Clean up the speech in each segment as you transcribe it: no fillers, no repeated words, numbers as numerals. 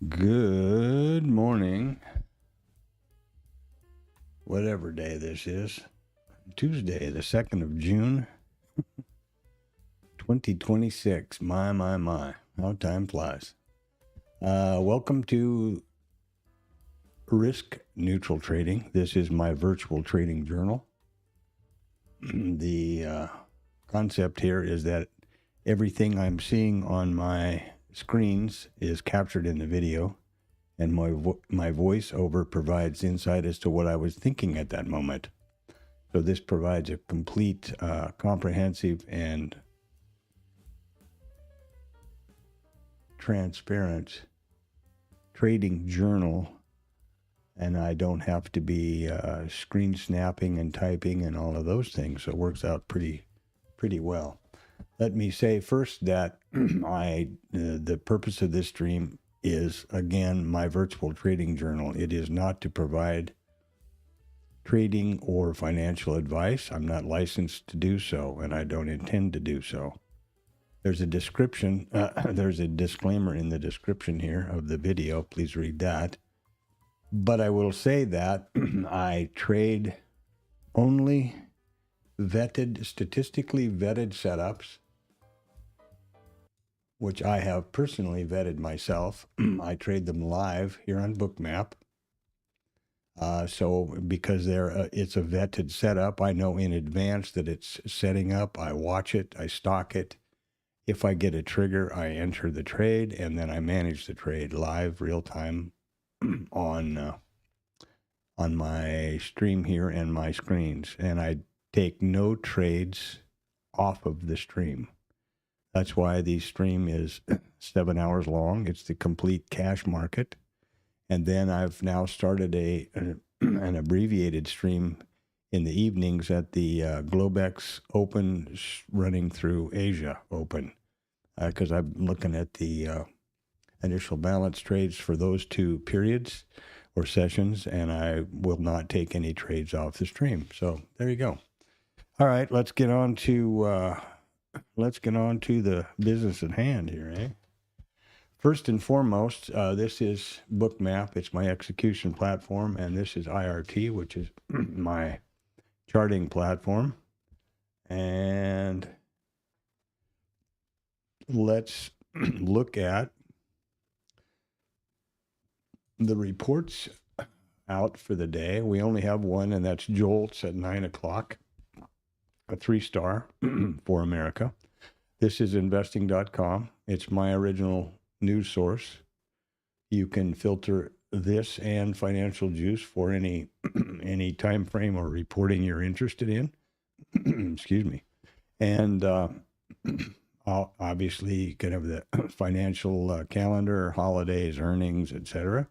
Good morning, whatever day this is. Tuesday, the 2nd of June, 2026. My. How time flies. Welcome to Risk Neutral Trading. This is my virtual trading journal. The concept here is that everything I'm seeing on my screens is captured in the video, and my voiceover provides insight as to what I was thinking at that moment. So this provides a complete, comprehensive, and transparent trading journal, and I don't have to be screen snapping and typing and all of those things. So it works out pretty well. Let me say first that the purpose of this stream is, again, my virtual trading journal. It is not to provide trading or financial advice. I'm not licensed to do so, and I don't intend to do so. There's a description, there's a disclaimer in the description here of the video. Please read that. But I will say that I trade only statistically vetted setups, which I have personally vetted myself. I trade them live here on Bookmap. So because it's a vetted setup, I know in advance that it's setting up. I watch it, I stalk it. If I get a trigger, I enter the trade, and then I manage the trade live, real time, on my stream here and my screens. And I take no trades off of the stream. That's why the stream is 7 hours long. It's the complete cash market. And then I've now started an abbreviated stream in the evenings at the Globex Open running through Asia Open, because I'm looking at the initial balance trades for those two periods or sessions, and I will not take any trades off the stream. So there you go. All right, let's get on to the business at hand here, eh? First and foremost, this is Bookmap. It's my execution platform, and this is IRT, which is my charting platform. And let's look at the reports out for the day. We only have one, and that's JOLTS at 9 o'clock, a 3-star for America. This is investing.com. It's my original news source. You can filter this and Financial Juice for any time frame or reporting you're interested in. Excuse me. And obviously you can have the financial calendar, holidays, earnings, etc.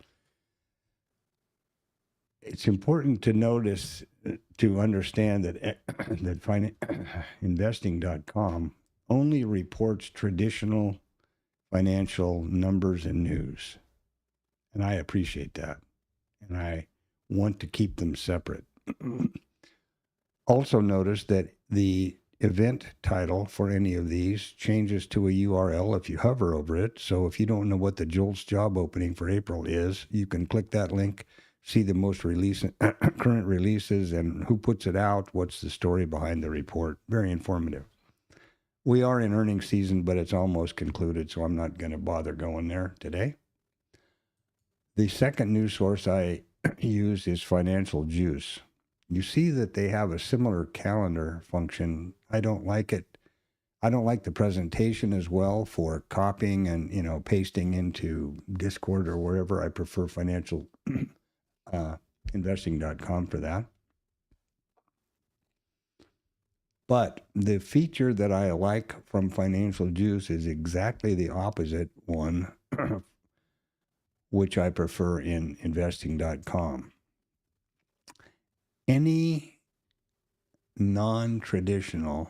It's important to notice, to understand that investing.com only reports traditional financial numbers and news. And I appreciate that. And I want to keep them separate. Also notice that the event title for any of these changes to a URL if you hover over it. So if you don't know what the JOLTS job opening for April is, you can click that link, see the most current releases and who puts it out, what's the story behind the report. Very informative. We are in earnings season, but it's almost concluded, so I'm not going to bother going there today. The second news source I use is Financial Juice. You see that they have a similar calendar function. I don't like it. I don't like the presentation as well for copying and pasting into Discord or wherever. I prefer financial investing.com for that. But the feature that I like from Financial Juice is exactly the opposite one, which I prefer in investing.com. Any non-traditional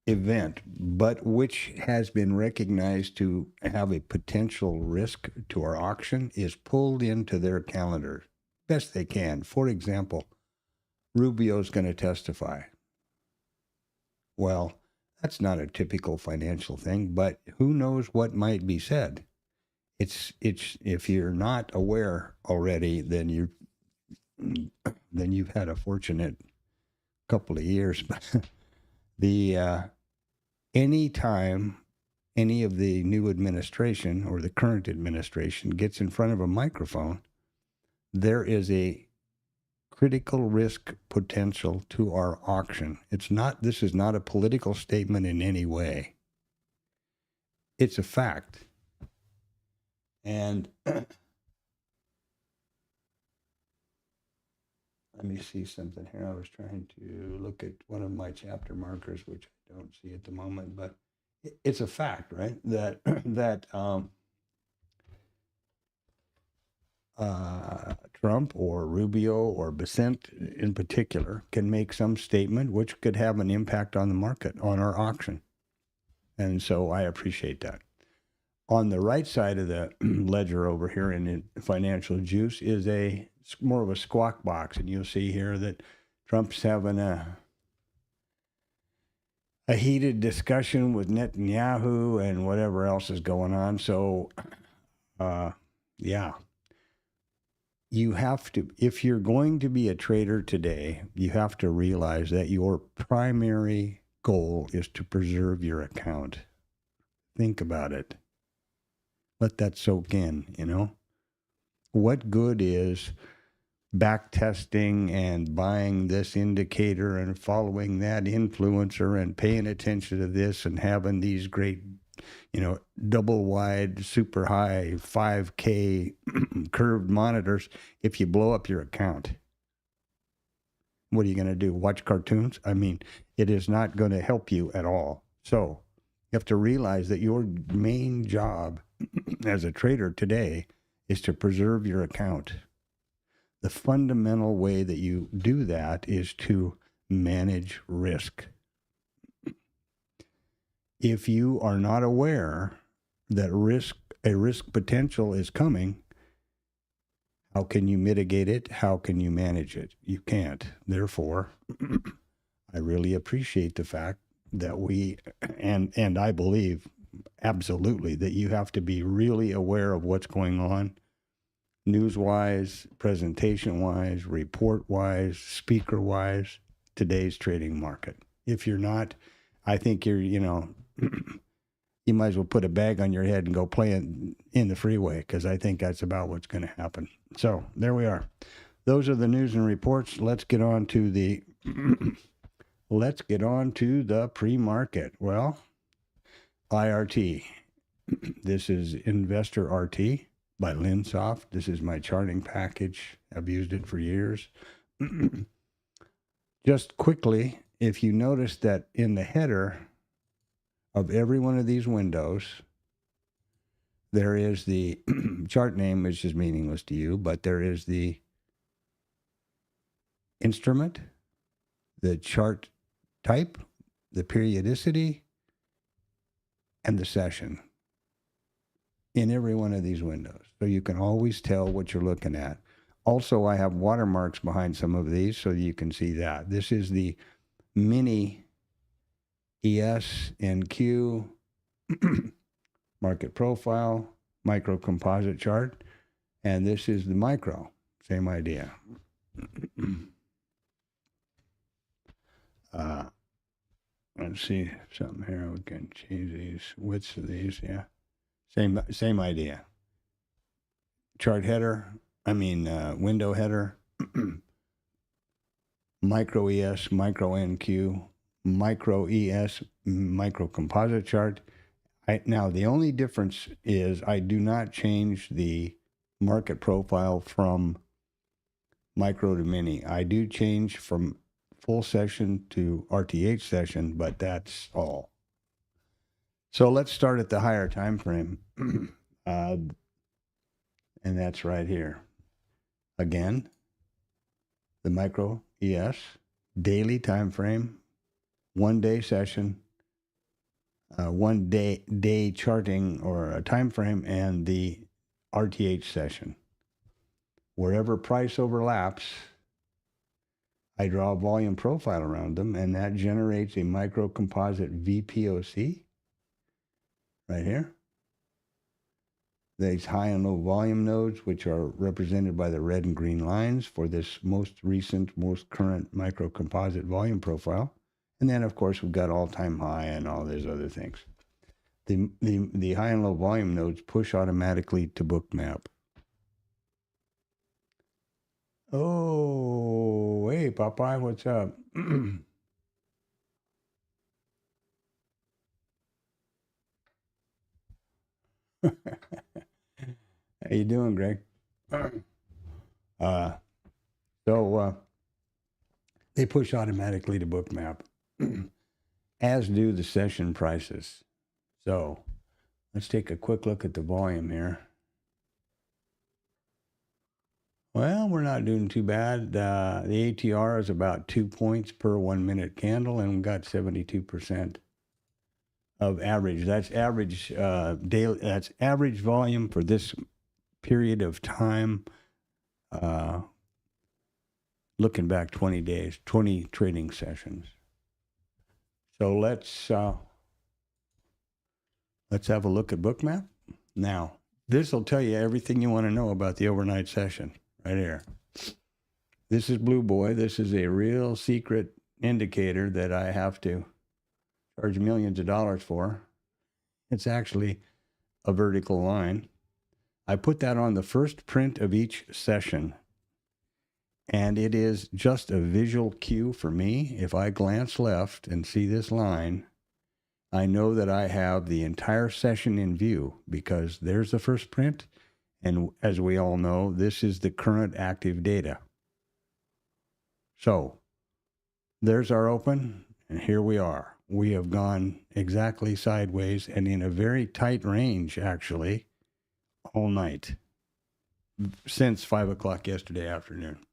event, but which has been recognized to have a potential risk to our auction, is pulled into their calendar best they can. For example, Rubio's going to testify. Well, that's not a typical financial thing, but who knows what might be said. It's if you're not aware already, then you've had a fortunate couple of years. The anytime any of the new administration or the current administration gets in front of a microphone, there is a critical risk potential to our auction. This is not a political statement in any way. It's a fact. And let me see something here. I was trying to look at one of my chapter markers, which I don't see at the moment, but it's a fact, right? That Trump or Rubio or Besant in particular can make some statement which could have an impact on the market, on our auction. And so I appreciate that. On the right side of the ledger over here in financial juice is more of a squawk box. And you'll see here that Trump's having a heated discussion with Netanyahu and whatever else is going on. So, yeah. You have to, if you're going to be a trader today, you have to realize that your primary goal is to preserve your account. Think about it. Let that soak in, you know. What good is back testing and buying this indicator and following that influencer and paying attention to this and having these great, you know, double wide, super high, 5K curved monitors if you blow up your account? What are you going to do? Watch cartoons? I mean, it is not going to help you at all. So you have to realize that your main job as a trader today is to preserve your account. The fundamental way that you do that is to manage risk. If you are not aware that a risk potential is coming, how can you mitigate it? How can you manage it? You can't. Therefore, I really appreciate the fact that and I believe absolutely that you have to be really aware of what's going on, news-wise, presentation-wise, report-wise, speaker-wise, today's trading market. If you're not, I think you're, you know, you might as well put a bag on your head and go play in the freeway, because I think that's about what's going to happen. So there we are. Those are the news and reports. Let's get on to the pre-market. Well, IRT. This is Investor RT by Linsoft. This is my charting package. I've used it for years. Just quickly, if you notice that in the header of every one of these windows, there is the chart name, which is meaningless to you, but there is the instrument, the chart type, the periodicity, and the session in every one of these windows. So you can always tell what you're looking at. Also, I have watermarks behind some of these so you can see that. This is the mini ES and Q market profile, micro composite chart, and this is the micro. Same idea. Let's see something here. We can change these widths of these. Yeah, same idea. Chart header. Window header. Micro ES, micro NQ, micro ES, micro composite chart. Now, the only difference is I do not change the market profile from micro to mini. I do change from full session to RTH session, but that's all. So let's start at the higher time frame. And that's right here. Again, the micro ES, daily time frame, 1 day session, 1 day charting or a time frame, and the RTH session. Wherever price overlaps, I draw a volume profile around them, and that generates a micro composite VPOC right here. These high and low volume nodes, which are represented by the red and green lines for this most recent, most current micro composite volume profile. And then, of course, we've got all-time high and all these other things. The high and low volume nodes push automatically to bookmap. Oh, hey, Popeye, what's up? How you doing, Greg? So they push automatically to bookmap, as do the session prices. So let's take a quick look at the volume here. Well, we're not doing too bad. The ATR is about 2 points per 1 minute candle, and we've got 72% of average. That's average daily. That's average volume for this period of time. Looking back 20 days, 20 trading sessions. So let's have a look at bookmap. Now, this will tell you everything you want to know about the overnight session right here. This is Blue Boy. This is a real secret indicator that I have to charge millions of dollars for. It's actually a vertical line. I put that on the first print of each session, and it is just a visual cue for me. If I glance left and see this line, I know that I have the entire session in view because there's the first print, and as we all know, this is the current active data. So there's our open, and here we are. We have gone exactly sideways and in a very tight range, actually, all night since 5 o'clock yesterday afternoon.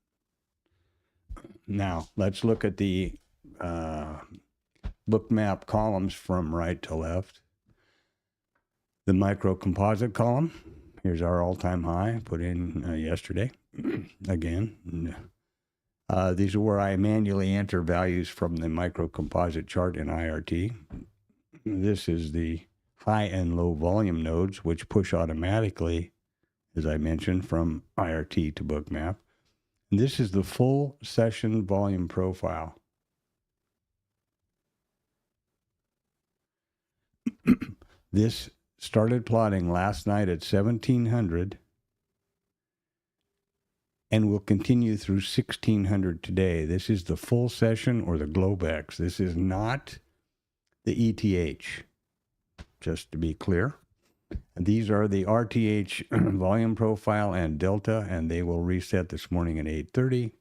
Now, let's look at the bookmap columns from right to left. The micro composite column, here's our all-time high, put in yesterday. Again, these are where I manually enter values from the micro composite chart in IRT. This is the high and low volume nodes, which push automatically, as I mentioned, from IRT to bookmap. And this is the full session volume profile. This started plotting last night at 1700 and will continue through 1600 today. This is the full session or the Globex. This is not the ETH, just to be clear. These are the RTH volume profile and delta, and they will reset this morning at 8:30.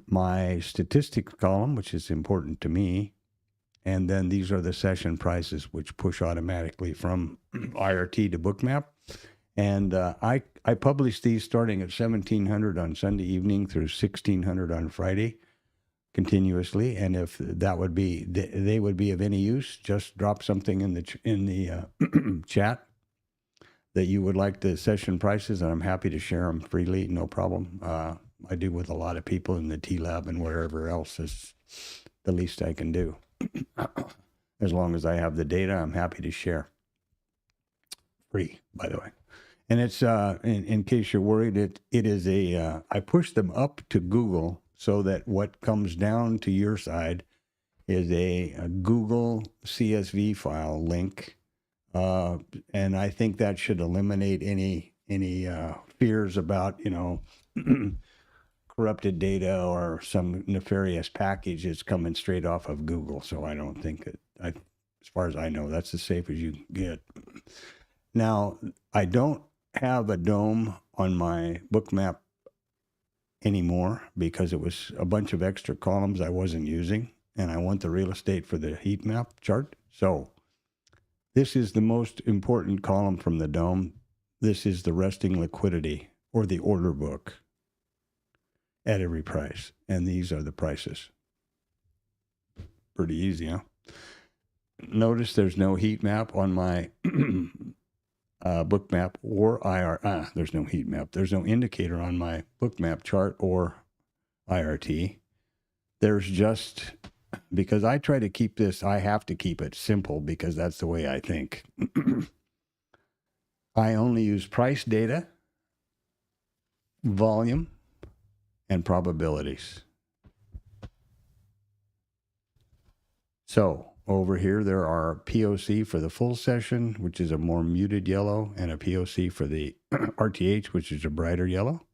My statistics column, which is important to me, and then these are the session prices, which push automatically from IRT to bookmap. And I publish these starting at 1700 on Sunday evening through 1600 on Friday, continuously. And if that would be, they would be of any use, just drop something in the chat that you would like the session prices, and I'm happy to share them freely, no problem. I do with a lot of people in the TLab and wherever else is the least I can do. As long as I have the data, I'm happy to share. Free, by the way. And it's, in case you're worried, it is I push them up to Google so that what comes down to your side is a Google CSV file link. And I think that should eliminate any fears about, corrupted data or some nefarious package that's coming straight off of Google. So I don't think as far as I know, that's as safe as you get. Now, I don't have a dome on my bookmap anymore because it was a bunch of extra columns I wasn't using, and I want the real estate for the heat map chart. So this is the most important column from the dome. This is the resting liquidity or the order book at every price, and these are the prices. Pretty easy, huh? Notice there's no heat map on my bookmap or IR. There's no heat map. There's no indicator on my bookmap chart or IRT. There's just, because I try to keep this, I have to keep it simple because that's the way I think. I only use price data, volume, and probabilities. So over here, there are POC for the full session, which is a more muted yellow, and a POC for the RTH, which is a brighter yellow.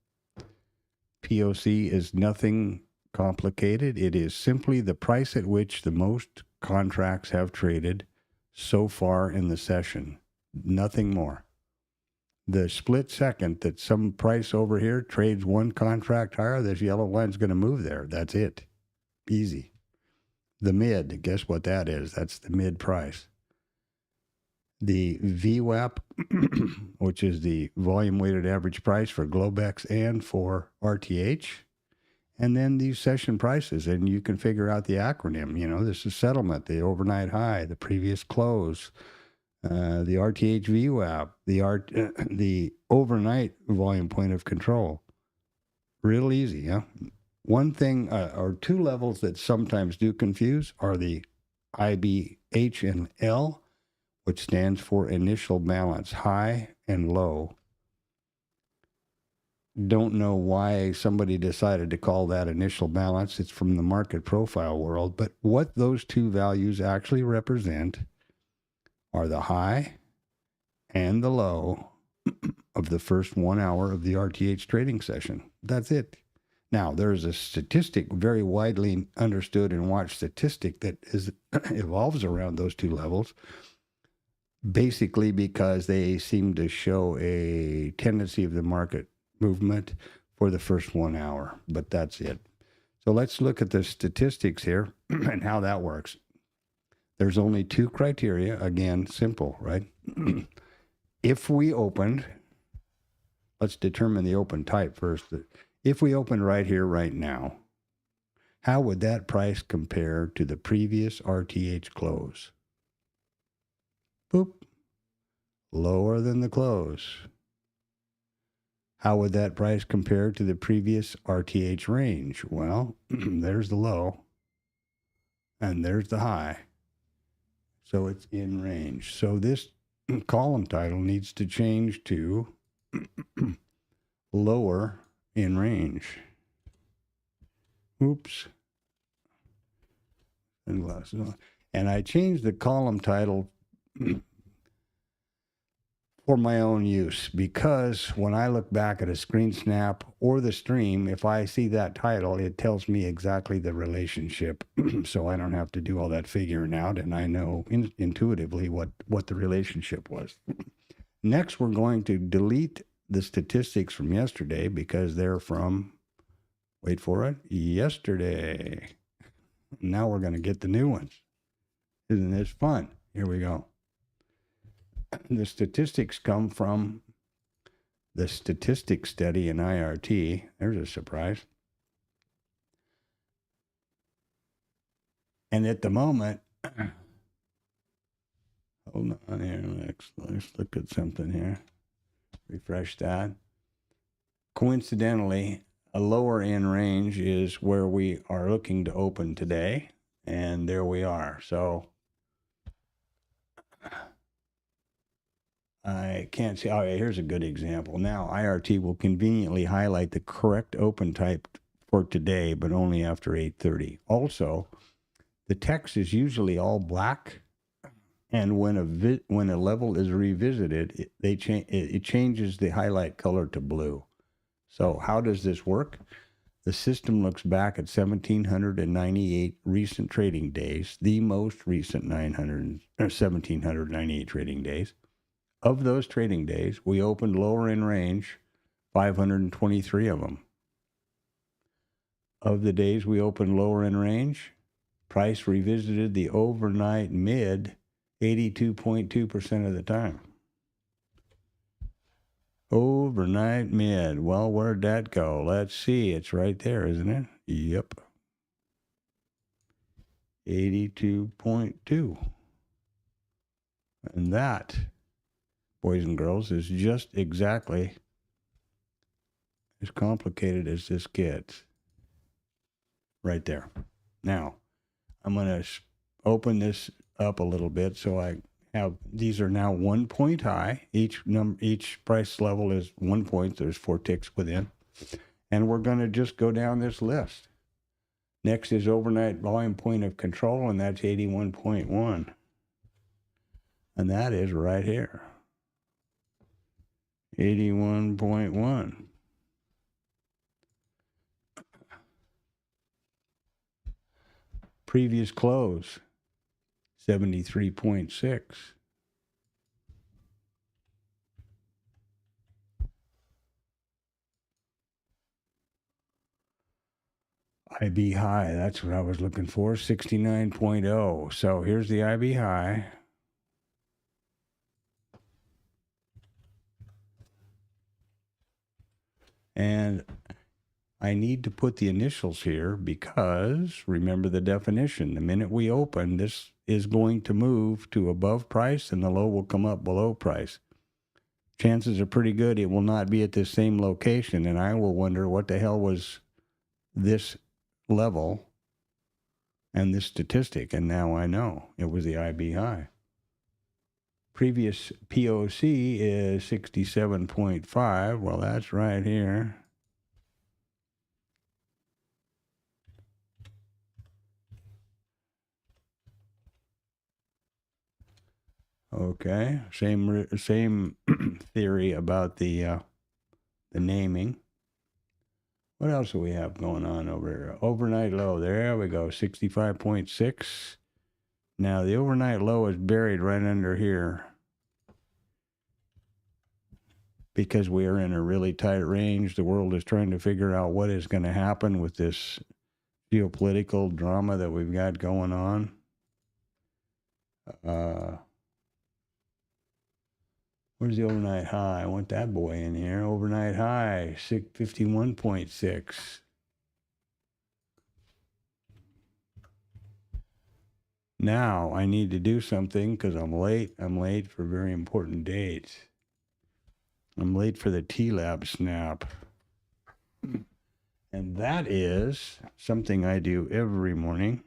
POC is nothing complicated. It is simply the price at which the most contracts have traded so far in the session. Nothing more. The split second that some price over here trades one contract higher, this yellow line's going to move there. That's it. Easy. The mid, guess what that is? That's the mid price. The VWAP, which is the volume weighted average price for Globex and for RTH, and then these session prices, and you can figure out the acronym. You know, this is settlement, the overnight high, the previous close, the RTH VWAP, the overnight volume point of control. Real easy, huh? One thing, or two levels that sometimes do confuse are the IBH and L, which stands for initial balance, high and low. Don't know why somebody decided to call that initial balance. It's from the market profile world. But what those two values actually represent are the high and the low of the first 1 hour of the RTH trading session. That's it. Now, there's a statistic, very widely understood and watched statistic that evolves around those two levels, basically because they seem to show a tendency of the market movement for the first 1 hour, but that's it. So let's look at the statistics here and how that works. There's only two criteria, again, simple, right? If we opened, let's determine the open type first. If we opened right here, right now, how would that price compare to the previous RTH close? Boop. Lower than the close. How would that price compare to the previous RTH range? Well, there's the low, and there's the high. So it's in range. So this column title needs to change to lower in range. Oops. And I changed the column title for my own use, because when I look back at a screen snap or the stream, if I see that title, it tells me exactly the relationship. So I don't have to do all that figuring out, and I know intuitively what the relationship was. Next, we're going to delete the statistics from yesterday because they're from, wait for it, yesterday. Now we're going to get the new ones. Isn't this fun? Here we go. The statistics come from the statistics study in IRT. There's a surprise. And at the moment, hold on here, let's look at something here. Refresh that. Coincidentally, a lower end range is where we are looking to open today. And there we are. So I can't see. Oh, here's a good example. Now, IRT will conveniently highlight the correct open type for today, but only after 8:30. Also, the text is usually all black, and when a level is revisited, it changes the highlight color to blue. So how does this work? The system looks back at 1,798 recent trading days, the most recent 1,798 trading days. Of those trading days, we opened lower in range, 523 of them. Of the days we opened lower in range, price revisited the overnight mid 82.2% of the time. Overnight mid. Well, where'd that go? Let's see. It's right there, isn't it? Yep. 82.2. And that, boys and girls, is just exactly as complicated as this gets. right there. Now, I'm going to open this up a little bit so I have, these are now 1 point high. Each price level is 1 point. There's 4 ticks within. And we're going to just go down this list. Next is overnight volume point of control, and that's 81.1. And that is right here. 81.1. Previous close, 73.6. IB high, that's what I was looking for, 69.0. So here's the IB high. And I need to put the initials here because, remember the definition, the minute we open, this is going to move to above price and the low will come up below price. Chances are pretty good it will not be at the same location, and I will wonder what the hell was this level and this statistic, and now I know it was the IB high. Previous POC is 67.5. Well, that's right here. Okay, same theory about the naming. What else do we have going on over here? Overnight low, there we go, 65.6. Now the overnight low is buried right under here because we are in a really tight range. The world is trying to figure out what is going to happen with this geopolitical drama that we've got going on. Where's the overnight high? I want that boy in here. Overnight high, 51.6. Now I need to do something because I'm late. I'm late for very important dates. I'm late for the TLab snap. And that is something I do every morning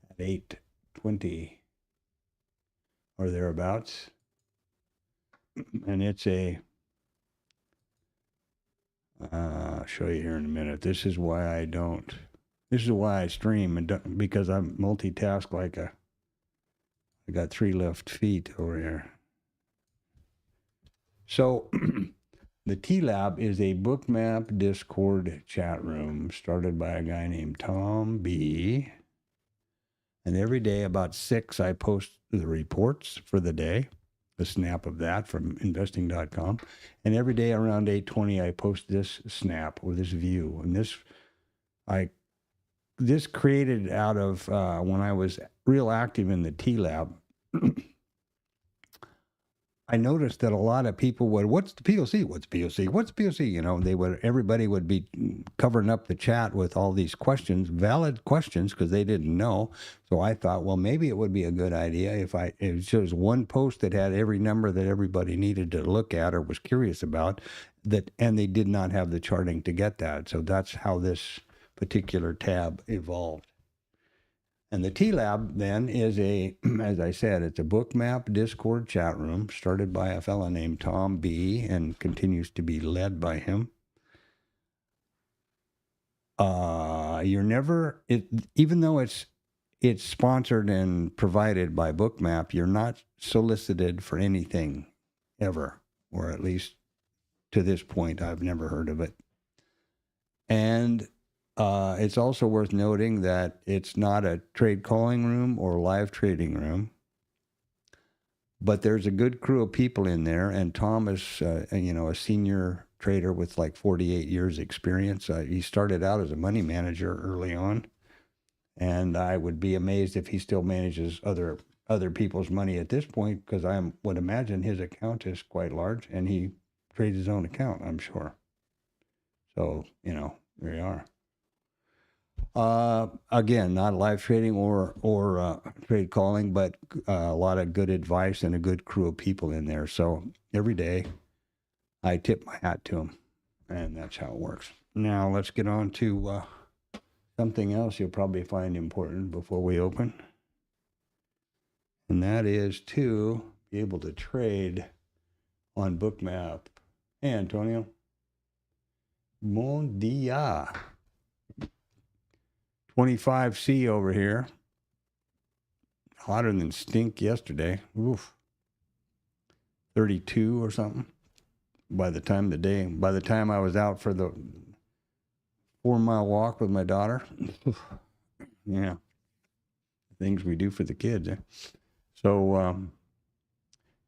at 8:20 or thereabouts. And it's I'll show you here in a minute. This is why I stream, and because I multitask like I got 3 left feet over here. So the TLab is a bookmap Discord chat room started by a guy named Tom B. And every day about 6, I post the reports for the day, the snap of that from investing.com. And every day around 8:20, I post this snap or this view. And this created out of when I was real active in the TLab. I noticed that a lot of people would, what's the POC? What's POC? What's POC? You know, everybody would be covering up the chat with all these questions, valid questions, because they didn't know. So I thought, well, maybe it would be a good idea if it was just one post that had every number that everybody needed to look at or was curious about, and they did not have the charting to get that. So that's how this particular tab evolved. And the TLab then is as I said, it's a bookmap Discord chat room started by a fellow named Tom B. and continues to be led by him. Even though it's sponsored and provided by Bookmap, you're not solicited for anything ever, or at least to this point, I've never heard of it. And it's also worth noting that it's not a trade calling room or live trading room, but there's a good crew of people in there. And Tom is, a senior trader with like 48 years experience. He started out as a money manager early on, and I would be amazed if he still manages other people's money at this point, because I would imagine his account is quite large, and he trades his own account, I'm sure. So, there you are. Again, not live trading or trade calling, but a lot of good advice and a good crew of people in there. So every day I tip my hat to them, and that's how it works. Now let's get on to something else you'll probably find important before we open, and that is to be able to trade on Bookmap. Hey, Antonio. Bon dia. 25C over here. Hotter than stink yesterday. Oof. 32 or something. By the time I was out for the 4-mile walk with my daughter. Yeah. Things we do for the kids. Eh? So,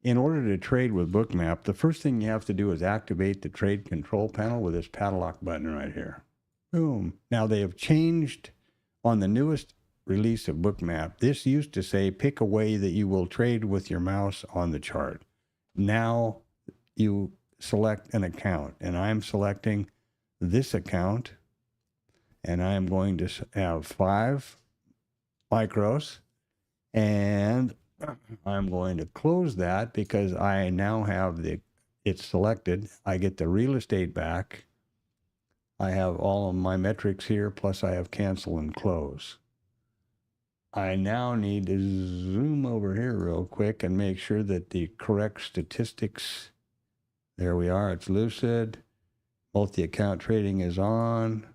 in order to trade with Bookmap, the first thing you have to do is activate the trade control panel with this padlock button right here. Boom. Now they have changed on the newest release of Bookmap. This used to say, pick a way that you will trade with your mouse on the chart. Now you select an account, and I'm selecting this account, and I'm going to have 5 micros, and I'm going to close that because I now have it's selected. I get the real estate back. I have all of my metrics here, plus I have cancel and close. I now need to zoom over here real quick and make sure that the correct statistics, there we are, it's Lucid. Multi-account trading is on.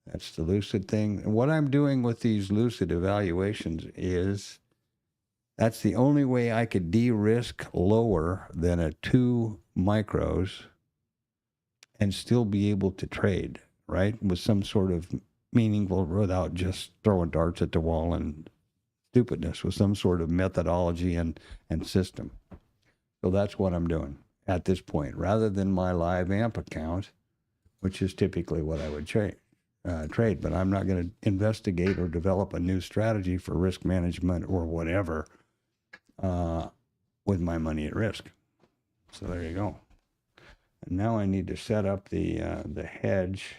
That's the Lucid thing. And what I'm doing with these Lucid evaluations is, that's the only way I could de-risk lower than a 2 micros and still be able to trade, right? With some sort of meaningful, without just throwing darts at the wall and stupidness, with some sort of methodology and system. So that's what I'm doing at this point, rather than my live AMP account, which is typically what I would trade. But I'm not going to investigate or develop a new strategy for risk management or whatever with my money at risk. So there you go. And now I need to set up the hedge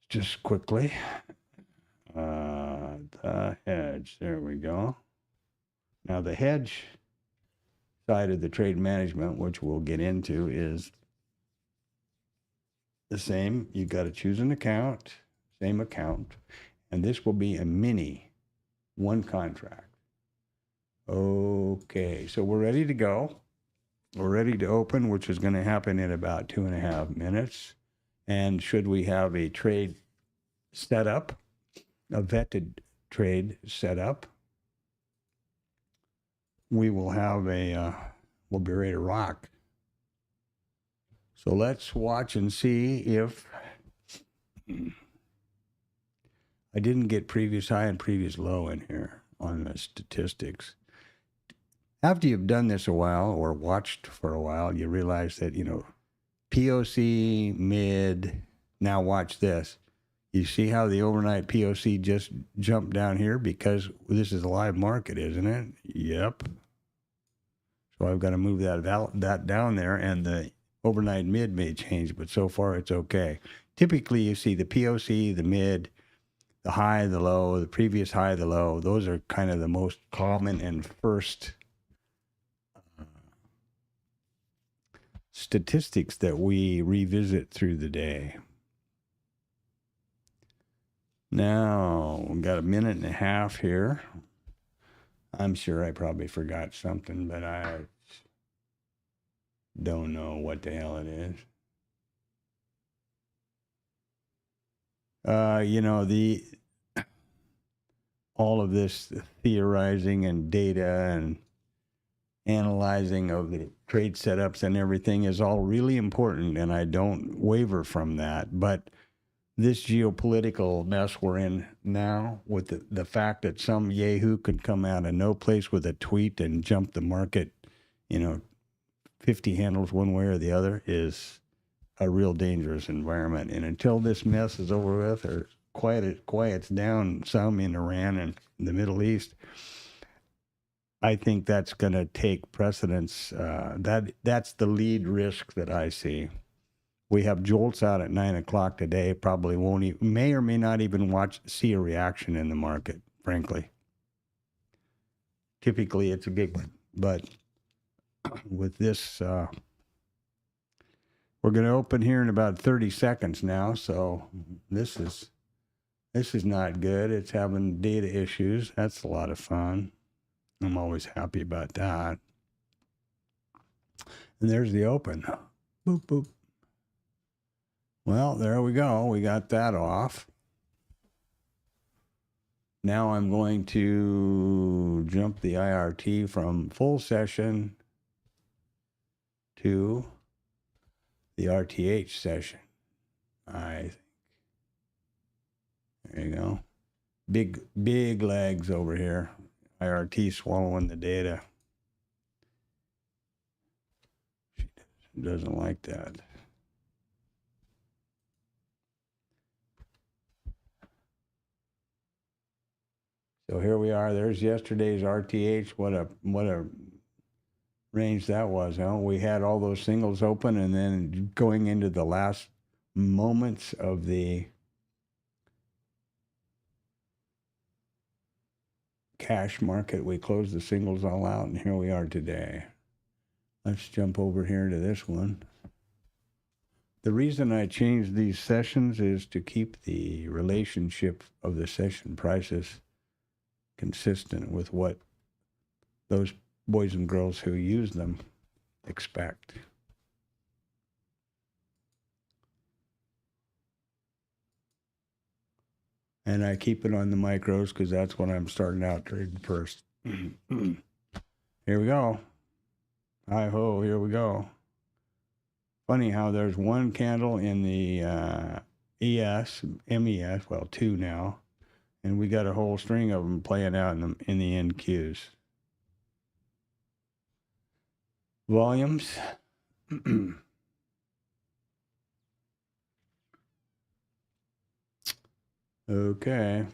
just quickly. The hedge, there we go. Now the hedge side of the trade management, which we'll get into, is the same. You got to choose an account, same account, and this will be a mini 1 contract. Okay, so we're ready to go. We're ready to open, which is going to happen in about 2.5 minutes. And should we have a trade set up, a vetted trade set up, we will have we'll be ready to rock. So let's watch and see if I didn't get previous high and previous low in here on the statistics. After you've done this a while or watched for a while, you realize that, POC, mid, now watch this. You see how the overnight POC just jumped down here because this is a live market, isn't it? Yep. So I've got to move that down there, and the overnight mid may change, but so far it's okay. Typically, you see the POC, the mid, the high, the low, the previous high, the low. Those are kind of the most common and first statistics that we revisit through the day. Now, we've got 1.5 minutes here. I'm sure I probably forgot something, but I don't know what the hell it is. All of this theorizing and data and analyzing of the trade setups and everything is all really important, and I don't waver from that. But this geopolitical mess we're in now, with the fact that some yahoo could come out of no place with a tweet and jump the market, 50 handles one way or the other, is a real dangerous environment. And until this mess is over with or quiets down some in Iran and the Middle East, I think that's going to take precedence. That's the lead risk that I see. We have JOLTS out at 9 o'clock today. Probably may or may not even see a reaction in the market, frankly. Typically, it's a big one. But with this We're going to open here in about 30 seconds now, so this is not good. It's having data issues. That's a lot of fun. I'm always happy about that. And there's the open. Boop, boop. Well, there we go. We got that off. Now I'm going to jump the IRT from full session to the RTH session. There you go. Big legs over here. IRT swallowing the data. She doesn't like that. So here we are. There's yesterday's RTH. What a range that was, huh? We had all those singles open, and then going into the last moments of the cash market, we closed the singles all out, and here we are today. Let's jump over here to this one. The reason I changed these sessions is to keep the relationship of the session prices consistent with what those boys and girls who use them expect. And I keep it on the micros because that's when I'm starting out trading first. Here we go. Hi-ho, here we go. Funny how there's one candle in the MES, well, two now, and we got a whole string of them playing out in the NQs. Volumes. Okay.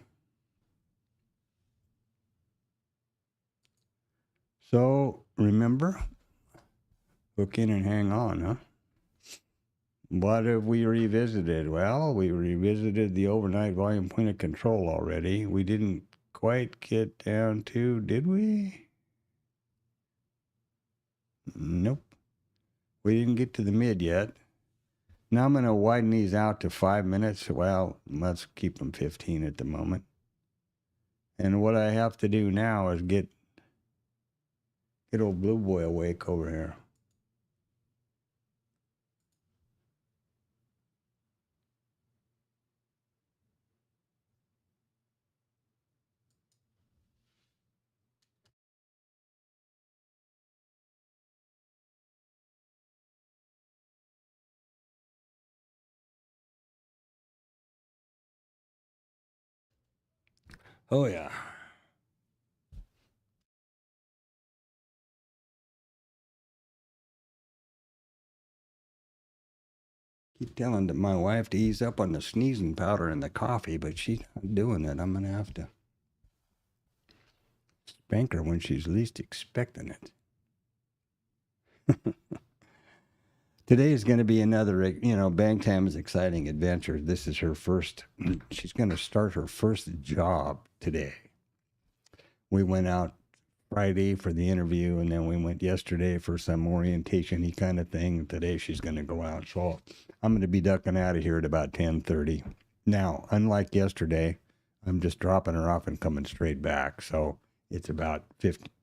So remember, hook in and hang on, huh? What have we revisited? Well, we revisited the overnight volume point of control already. We didn't quite get down to, did we? Nope. We didn't get to the mid yet. Now I'm going to widen these out to 5 minutes. Well, let's keep them 15 at the moment. And what I have to do now is get old blue boy awake over here. Oh, yeah. Keep telling my wife to ease up on the sneezing powder and the coffee, but she's not doing it. I'm going to have to spank her when she's least expecting it. Today is going to be another, Bangtam's exciting adventure. This is her first, she's going to start her first job today. We went out Friday for the interview, and then we went yesterday for some orientation-y kind of thing. Today she's going to go out. So I'm going to be ducking out of here at about 10:30. Now, unlike yesterday, I'm just dropping her off and coming straight back. So it's about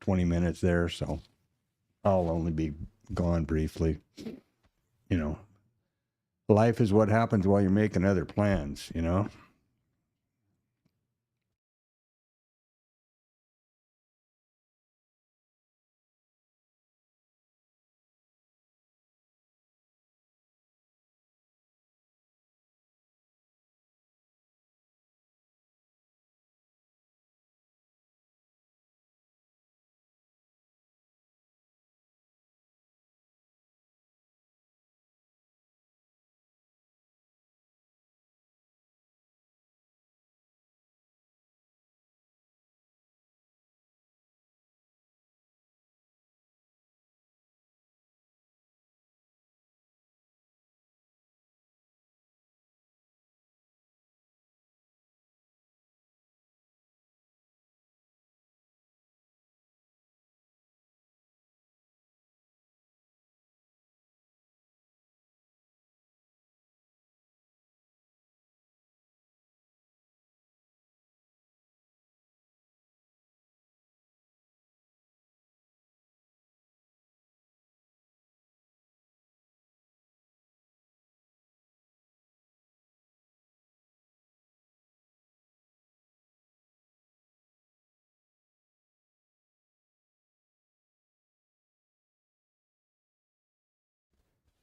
20 minutes there. So I'll only be gone briefly. Life is what happens while you're making other plans,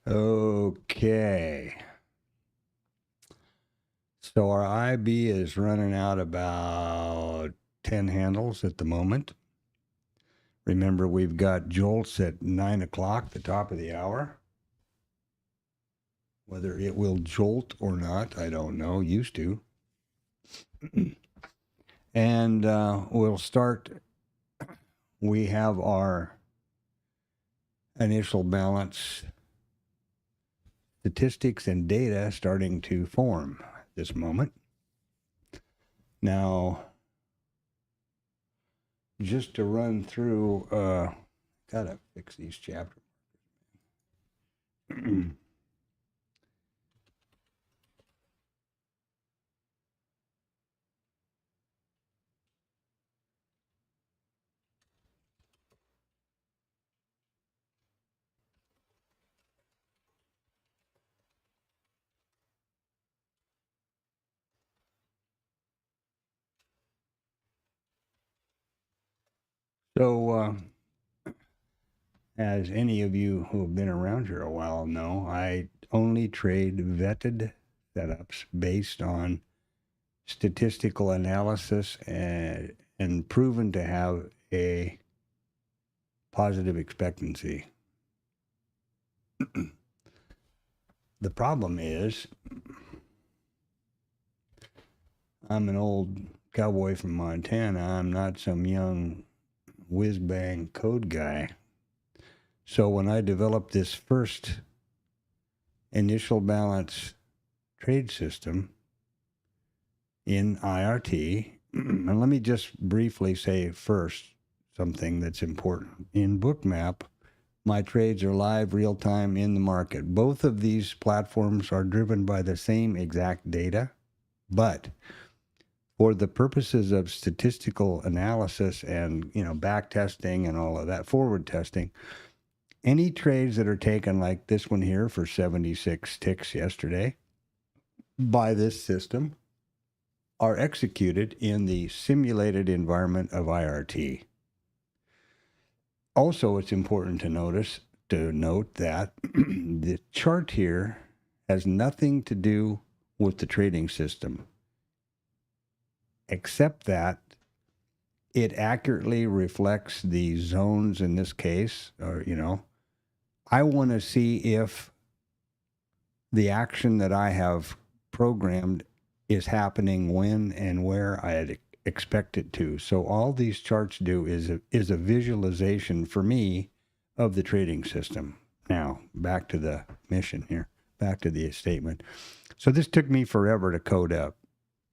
Okay. So our IB is running out about 10 handles at the moment. Remember, we've got JOLTS at 9 o'clock, the top of the hour. Whether it will jolt or not, I don't know. Used to. And we'll start. We have our initial balance statistics and data starting to form at this moment. Now, just to run through, gotta fix these chapters. So, as any of you who have been around here a while know, I only trade vetted setups based on statistical analysis and proven to have a positive expectancy. The problem is, I'm an old cowboy from Montana. I'm not some young whiz-bang code guy. So when I developed this first initial balance trade system in IRT, and let me just briefly say first something that's important. In Bookmap, my trades are live, real-time, in the market. Both of these platforms are driven by the same exact data, but for the purposes of statistical analysis and, back testing and all of that, forward testing, any trades that are taken like this one here for 76 ticks yesterday by this system are executed in the simulated environment of IRT. Also, it's important to note that the chart here has nothing to do with the trading system, except that it accurately reflects the zones in this case, or, I want to see if the action that I have programmed is happening when and where I expect it to. So all these charts do is a visualization for me of the trading system. Now, back to the mission here, back to the statement. So this took me forever to code up.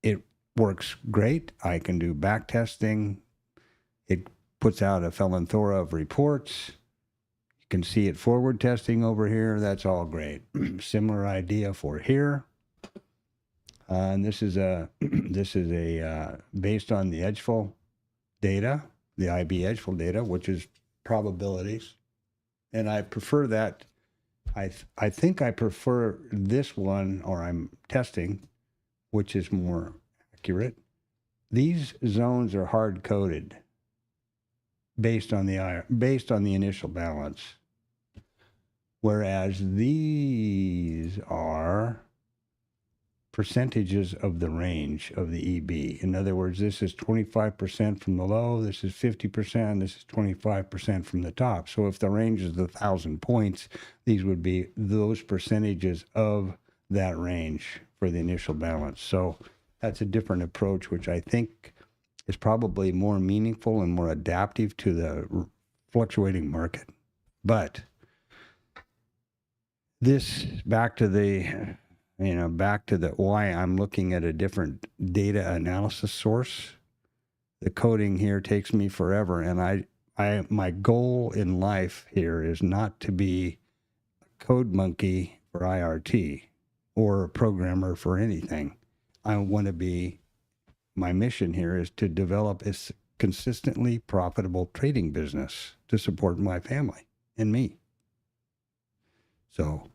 It works great. I can do back testing. It puts out a Felonthora of reports. You can see it forward testing over here. That's all great. Similar idea for here. And this is a based on the Edgeful data, the IB Edgeful data, which is probabilities. And I prefer that. I think I prefer this one, or I'm testing, which is more accurate. These zones are hard coded based on the initial balance, whereas these are percentages of the range of the EB. In other words, this is 25% from the low, this is 50%, this is 25% from the top. So if the range is 1,000 points, these would be those percentages of that range for the initial balance. So that's a different approach, which I think is probably more meaningful and more adaptive to the fluctuating market. But this, back to the why I'm looking at a different data analysis source. The coding here takes me forever, and my goal in life here is not to be a code monkey for IRT or a programmer for anything. My mission here is to develop a consistently profitable trading business to support my family and me. So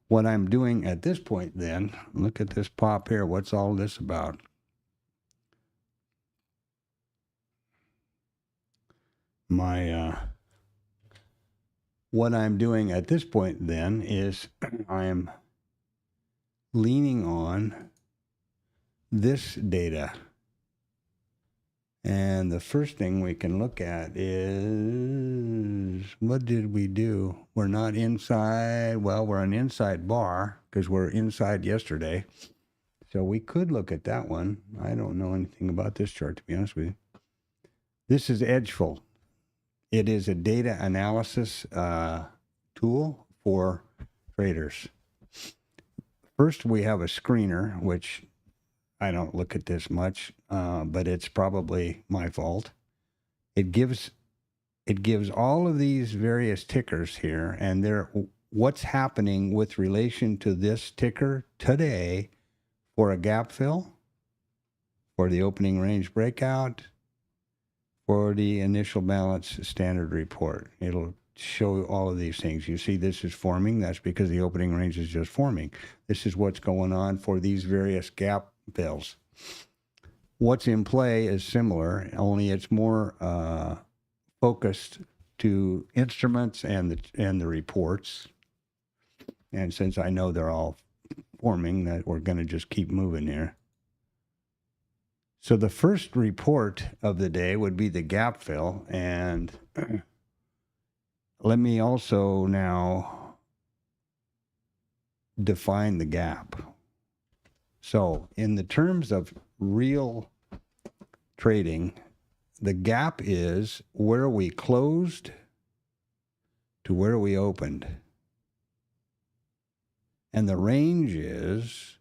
what I'm doing at this point then, look at this pop here. What's all this about? My what I'm doing at this point then is I am leaning on this data. And the first thing we can look at is, what did we do? We're not inside. Well, we're an inside bar because we're inside yesterday. So we could look at that one. I don't know anything about this chart, to be honest with you. This is Edgeful. It is a data analysis tool for traders. First, we have a screener, which I don't look at this much, but it's probably my fault. It gives all of these various tickers here, and what's happening with relation to this ticker today for a gap fill, for the opening range breakout, for the initial balance standard report. It'll show all of these things. You see this is forming. That's because the opening range is just forming. This is what's going on for these various gap fills. What's in play is similar, only it's more focused to instruments and the reports. And since I know they're all forming, that we're going to just keep moving here. So the first report of the day would be the gap fill, and let me also now define the gap. So in the terms of real trading, the gap is where we closed to where we opened. And the range is,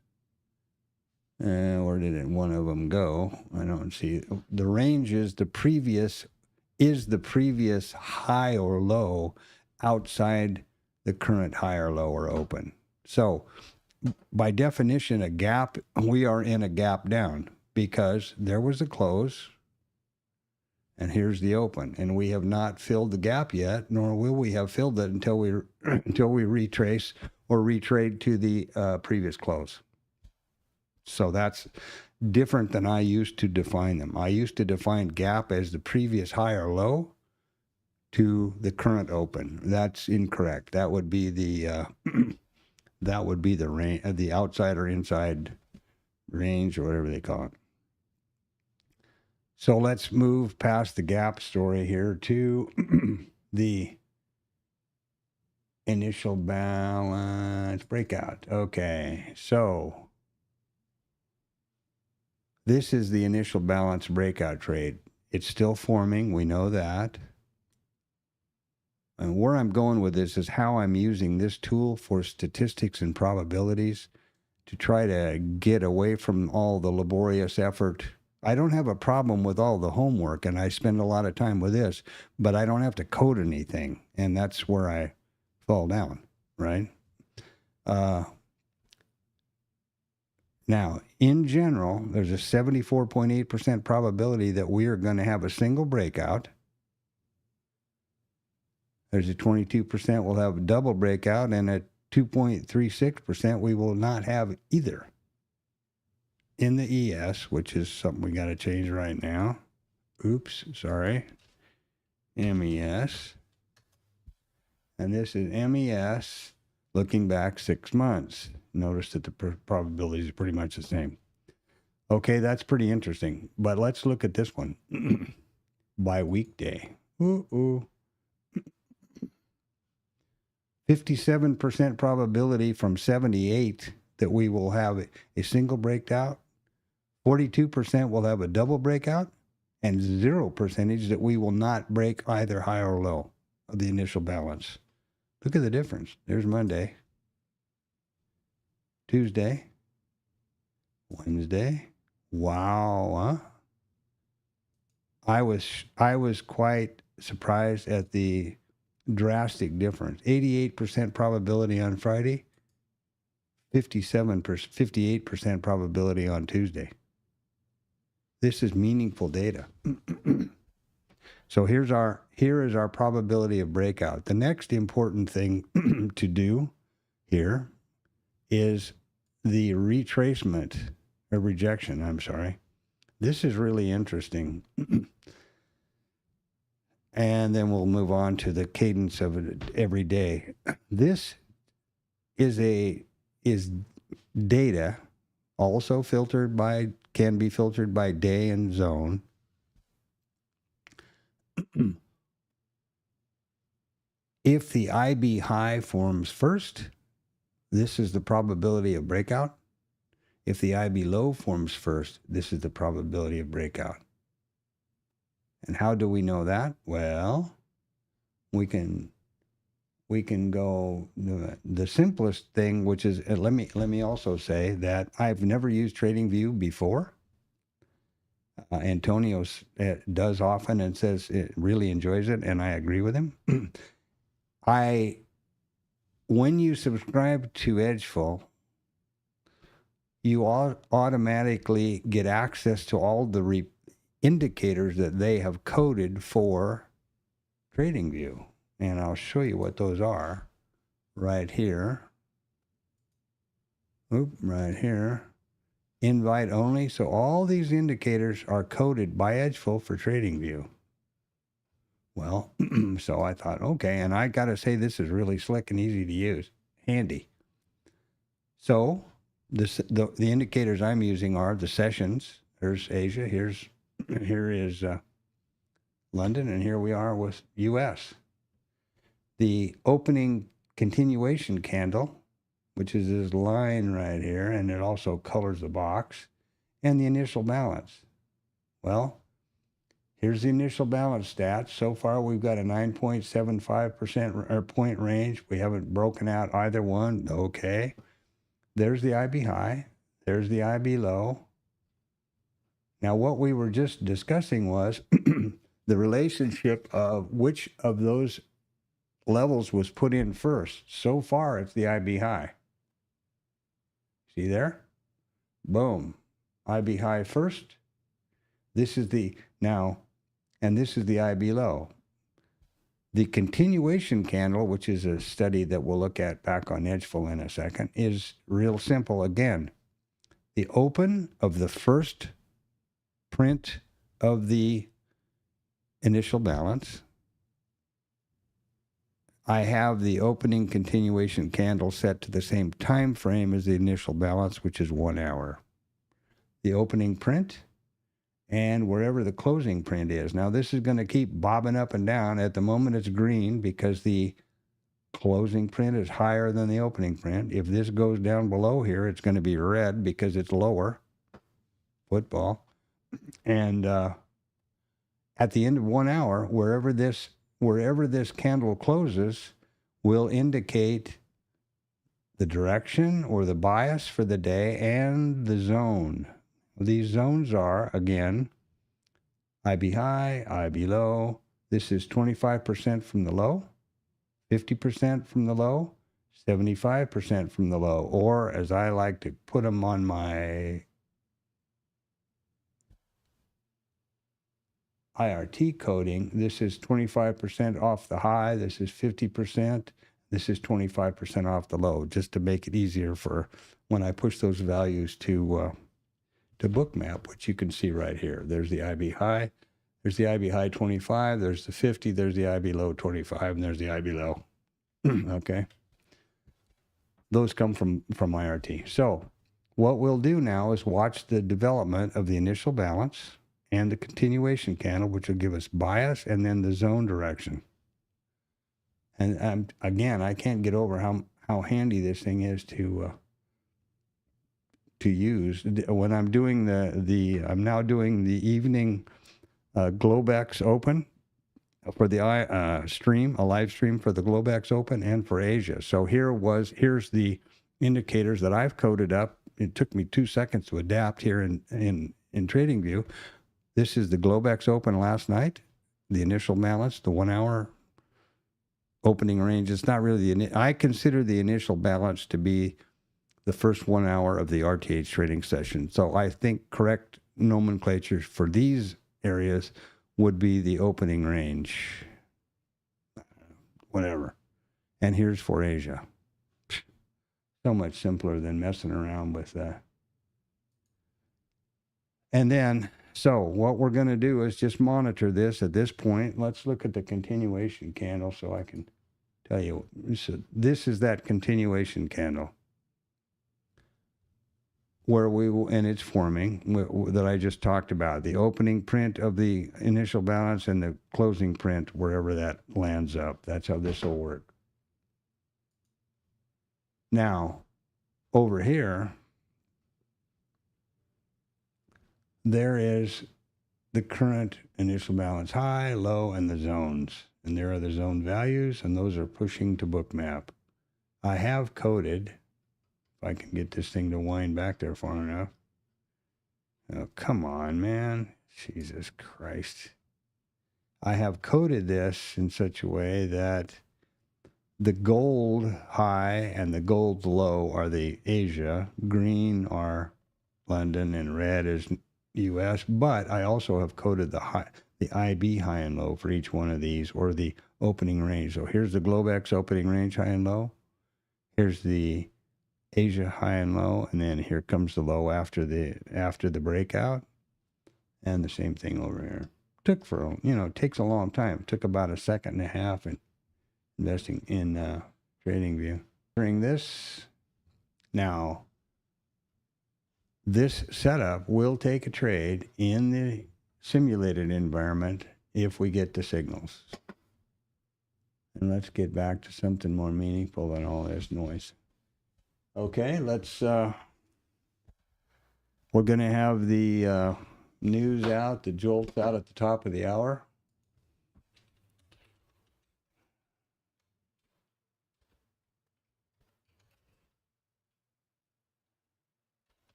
where did one of them go? I don't see. The range is the previous high or low outside the current high or low or open. So by definition, a gap, we are in a gap down because there was a close and here's the open, and we have not filled the gap yet, nor will we have filled it until we retrace or retrade to the previous close. So that's different than I used to define them. I used to define gap as the previous high or low to the current open. That's incorrect. That would be the range, the outside or inside range, or whatever they call it. So let's move past the gap story here to the initial balance breakout. Okay, so this is the initial balance breakout trade. It's still forming, we know that. And where I'm going with this is how I'm using this tool for statistics and probabilities to try to get away from all the laborious effort. I don't have a problem with all the homework, and I spend a lot of time with this, but I don't have to code anything, and that's where I fall down, right? Now, in general, there's a 74.8% probability that we are going to have a single breakout. There's a 22% we'll have a double breakout, and at 2.36% we will not have either. In the ES, which is something we got to change right now. Oops, sorry. MES. And this is MES looking back 6 months. Notice that the probabilities are pretty much the same. Okay, that's pretty interesting. But let's look at this one. By weekday. 57% probability from 78 that we will have a single breakout. 42% will have a double breakout, and 0% that we will not break either high or low of the initial balance. Look at the difference. There's Monday, Tuesday, Wednesday. Wow, huh? I was quite surprised at the drastic difference. 88% probability on Friday, 58% probability on Tuesday. This is meaningful data. So here is our probability of breakout. The next important thing to do here is the retracement or rejection. I'm sorry. This is really interesting. And then we'll move on to the cadence of it every day. This is data, also can be filtered by day and zone. If the IB high forms first, this is the probability of breakout. If the IB low forms first, this is the probability of breakout. And how do we know that? Well, we can go the simplest thing, which is let me also say that I've never used TradingView before. Antonio does often and says it really enjoys it, and I agree with him. When you subscribe to Edgeful, you automatically get access to all the indicators that they have coded for TradingView. And I'll show you what those are right here. Right here. Invite only. So all these indicators are coded by Edgeful for TradingView. Well, so I thought, okay, and I got to say this is really slick and easy to use. Handy. So the indicators I'm using are the sessions. There's Asia. Here is London, and here we are with U.S. The opening continuation candle, which is this line right here, and it also colors the box, and the initial balance. Well, here's the initial balance stats. So far, we've got a 9.75% or point range. We haven't broken out either one. Okay. There's the IB high. There's the IB low. Now, what we were just discussing was the relationship of which of those levels was put in first. So far, it's the IB high. See there? Boom. IB high first. This is the IB low. The continuation candle, which is a study that we'll look at back on Edgeful in a second, is real simple again. The open of the first print of the initial balance. I have the opening continuation candle set to the same time frame as the initial balance, which is 1 hour. The opening print and wherever the closing print is. Now, this is going to keep bobbing up and down. At the moment, it's green because the closing print is higher than the opening print. If this goes down below here, it's going to be red because it's lower. Football. And at the end of 1 hour, wherever this candle closes will indicate the direction or the bias for the day and the zone. These zones are, again, IB high, IB low. This is 25% from the low, 50% from the low, 75% from the low. Or, as I like to put them on my IRT coding, this is 25% off the high, this is 50%, this is 25% off the low, just to make it easier for when I push those values to Bookmap, which you can see right here. There's the IB high, there's the IB high 25, there's the 50, there's the IB low 25, and there's the IB low. Okay? Those come from IRT. So what we'll do now is watch the development of the initial balance and the continuation candle, which will give us bias, and then the zone direction. And again, I can't get over how handy this thing is to use. When I'm doing I'm now doing the evening Globex Open for the stream, a live stream for the Globex Open and for Asia. So here's the indicators that I've coded up. It took me 2 seconds to adapt here in TradingView. This is the Globex Open last night, the initial balance, the 1 hour opening range. It's not really I consider the initial balance to be the first 1 hour of the RTH trading session. So I think correct nomenclature for these areas would be the opening range, whatever. And here's for Asia. So much simpler than messing around with that. And then So what we're going to do is just monitor this at this point. Let's look at the continuation candle so I can tell you. So this is that continuation candle where we will, and it's forming that I just talked about. The opening print of the initial balance and the closing print, wherever that lands up. That's how this will work. Now, over here, there is the current initial balance high, low, and the zones. And there are the zone values, and those are pushing to bookmap. I have coded, if I can get this thing to wind back there far enough. Oh, come on, man. Jesus Christ. I have coded this in such a way that the gold high and the gold low are the Asia, green are London, and red is US, but I also have coded the IB high and low for each one of these, or the opening range. So here's the Globex opening range high and low. Here's the Asia high and low, and then here comes the low after the breakout, and the same thing over here. Took for, it takes a long time. It took about a second and a half in investing in TradingView. During this, now, this setup will take a trade in the simulated environment if we get the signals. And let's get back to something more meaningful than all this noise. Okay, we're going to have the news out, the JOLTS out at the top of the hour.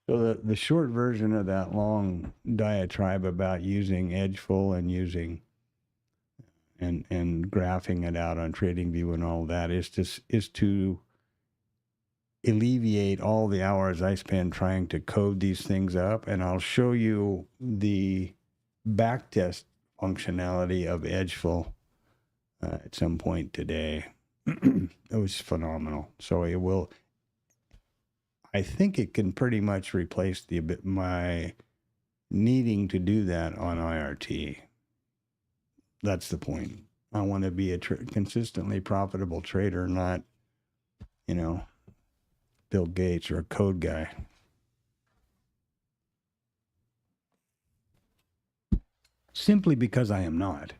So the short version of that long diatribe about using Edgeful and using and graphing it out on TradingView and all that is to alleviate all the hours I spend trying to code these things up, and I'll show you the backtest functionality of Edgeful at some point today. It was phenomenal. So it will. I think it can pretty much replace my needing to do that on IRT. That's the point. I want to be a consistently profitable trader, not, Bill Gates or a code guy. Simply because I am not.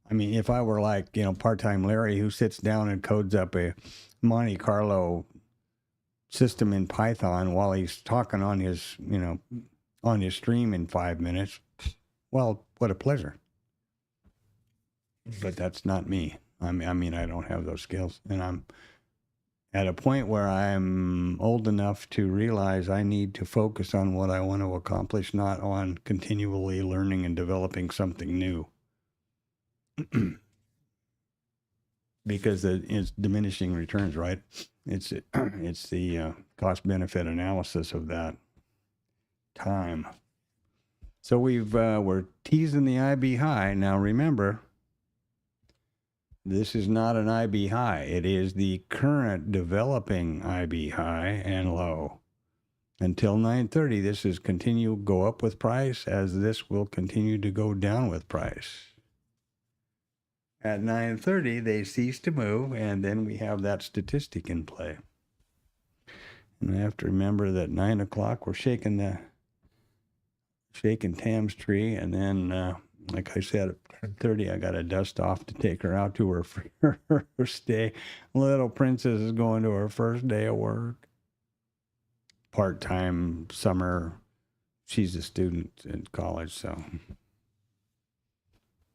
I mean, if I were like, part-time Larry who sits down and codes up a Monte Carlo system in Python while he's talking on his, on his stream in 5 minutes, well, what a pleasure. But that's not me. I mean, I don't have those skills, and I'm at a point where I'm old enough to realize I need to focus on what I want to accomplish, not on continually learning and developing something new. Because it's diminishing returns, right? It's the cost-benefit analysis of that time. So we're teasing the IB high. Now remember, this is not an IB high. It is the current developing IB high and low. Until 9:30, this is go up with price, as this will continue to go down with price. At 9:30, they cease to move, and then we have that statistic in play. And I have to remember that 9 o'clock, we're shaking Tam's tree, and then, like I said, at 10:30, I got to dust off to take her out to her first day. Little princess is going to her first day of work. Part-time summer. She's a student in college, so...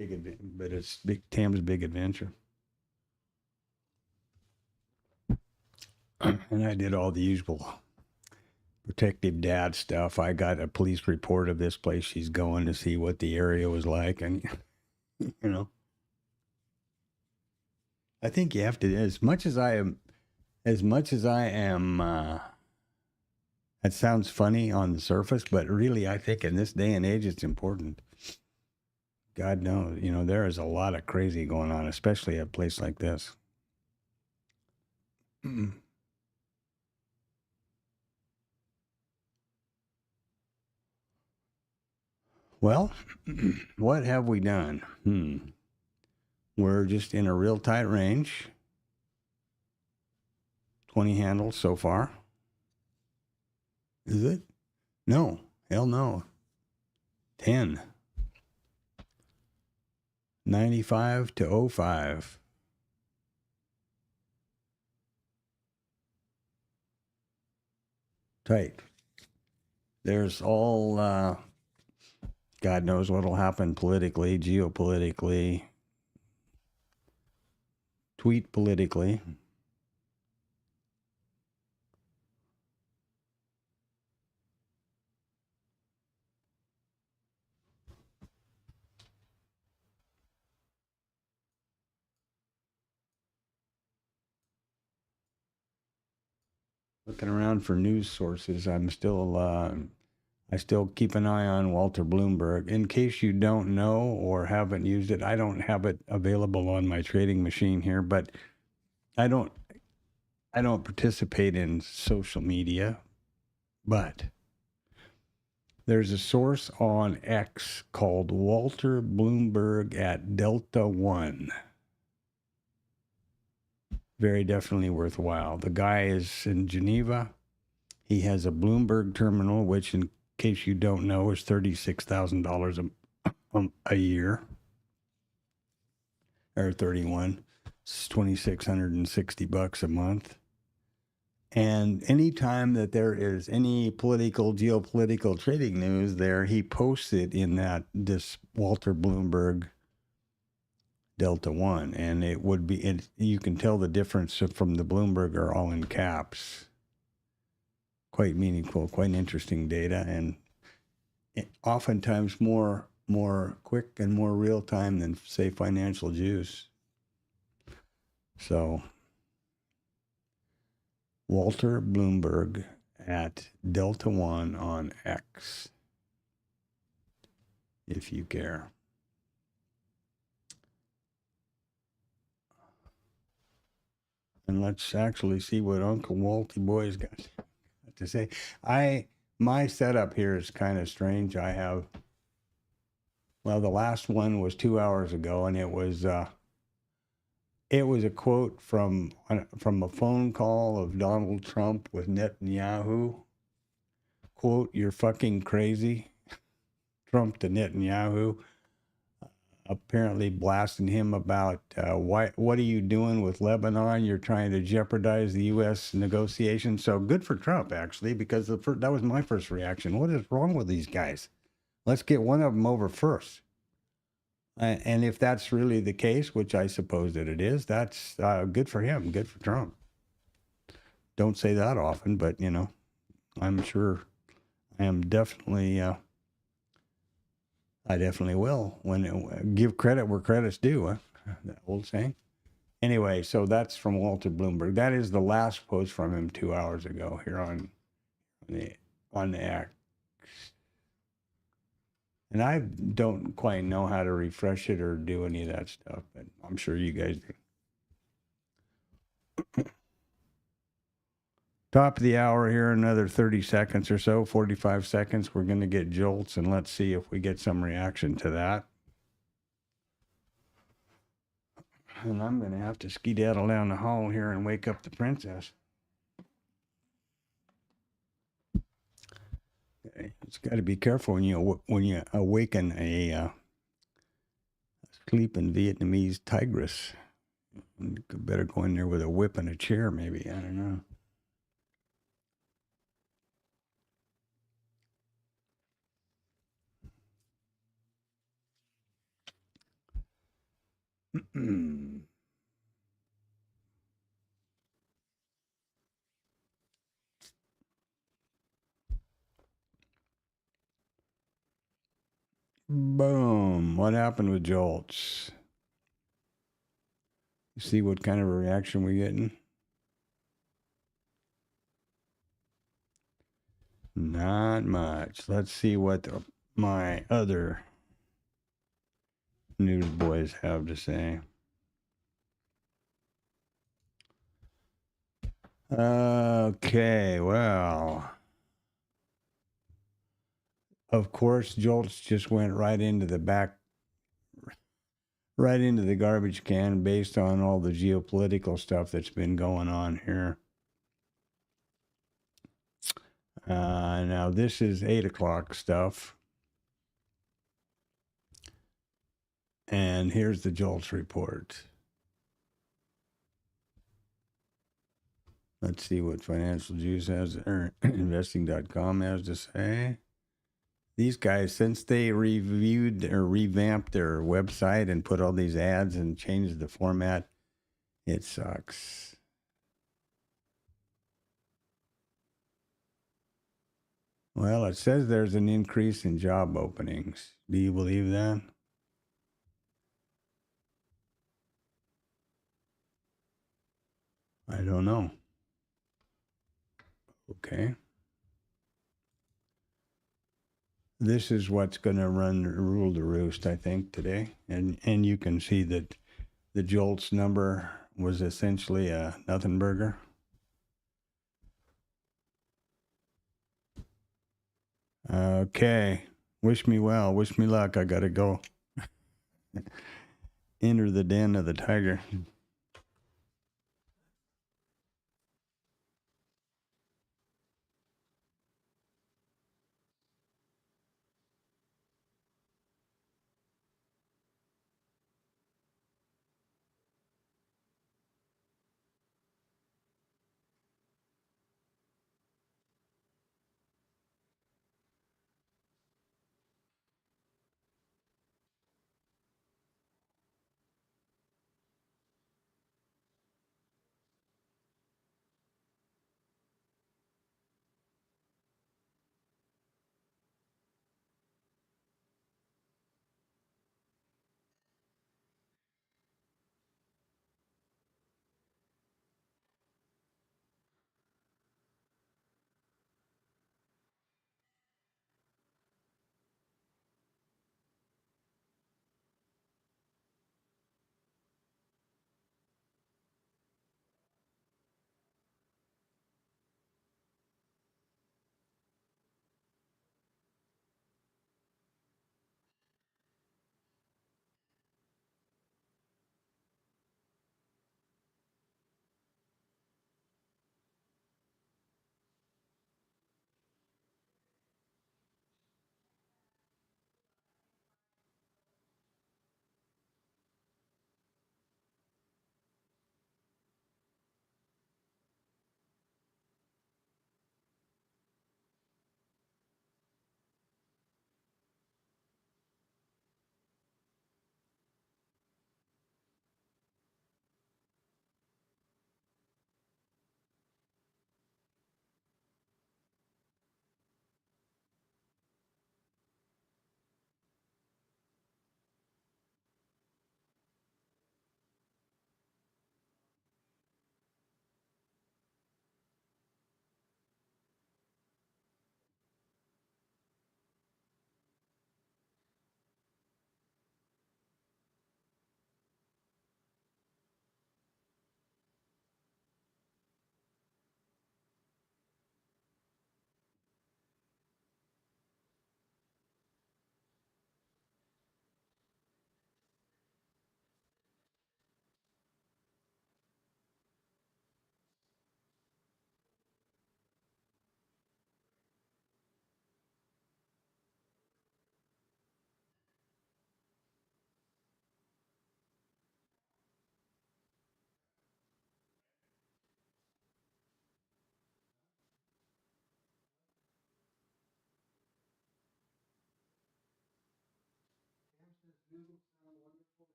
But it's Tam's big adventure. And I did all the usual protective dad stuff. I got a police report of this place she's going to see what the area was like. And, I think you have to, as much as I am, it sounds funny on the surface, but really I think in this day and age, it's important. God knows, you know, there is a lot of crazy going on, especially at a place like this. Well, what have we done? We're just in a real tight range. 20 handles so far. Is it? No. Hell no. 10. 95 to 05. Tight. There's all, God knows what will happen politically, geopolitically, tweet politically. Looking around for news sources, I still keep an eye on Walter Bloomberg. In case you don't know or haven't used it, I don't have it available on my trading machine here, but I don't participate in social media, but there's a source on X called Walter Bloomberg at Delta One. Very definitely worthwhile. The guy is in Geneva. He has a Bloomberg terminal, which, in case you don't know, is $36,000 a year, or 31. It's $2,660 a month. And anytime that there is any geopolitical trading news there, he posts it in this Walter Bloomberg Delta One, and it would be, you can tell the difference from the Bloomberg are all in caps. Quite meaningful, quite interesting data, and oftentimes more quick and more real time than, say, Financial Juice. So Walter Bloomberg at Delta One on X, if you care. And let's actually see what Uncle Walty Boy's got to say. My setup here is kind of strange. I have, well, the last one was 2 hours ago, and it was a quote from a phone call of Donald Trump with Netanyahu. Quote, "You're fucking crazy." Trump to Netanyahu, apparently blasting him about what are you doing with Lebanon? You're trying to jeopardize the U.S. negotiations. So good for Trump, actually, because that was my first reaction. What is wrong with these guys? Let's get one of them over first. And if that's really the case, which I suppose that it is, that's good for him, good for Trump. Don't say that often, but, you know, I'm sure I am definitely... I definitely will. Give credit where credit's due, that old saying. Anyway, so that's from Walter Bloomberg. That is the last post from him 2 hours ago here on the X. And I don't quite know how to refresh it or do any of that stuff, but I'm sure you guys do. Top of the hour here, another 30 seconds or so, 45 seconds. We're going to get JOLTS, and let's see if we get some reaction to that. And I'm going to have to skedaddle down the hall here and wake up the princess. It's got to be careful when you awaken a sleeping Vietnamese tigress. You better go in there with a whip and a chair, maybe. I don't know. Boom. What happened with JOLTS? You see what kind of a reaction we're getting? Not much. Let's see what my other newsboys have to say. Okay, well, of course, JOLTS just went right into the garbage can based on all the geopolitical stuff that's been going on here. Now, this is 8 o'clock stuff. And here's the JOLTS report. Let's see what Financial Juice has, or investing.com has to say. These guys, since they reviewed or revamped their website and put all these ads and changed the format, it sucks. Well, it says there's an increase in job openings. Do you believe that? I don't know. Okay. This is what's going to rule the roost, I think, today. And you can see that the JOLTS number was essentially a nothing burger. Okay. Wish me well. Wish me luck. I got to go. Enter the den of the tiger.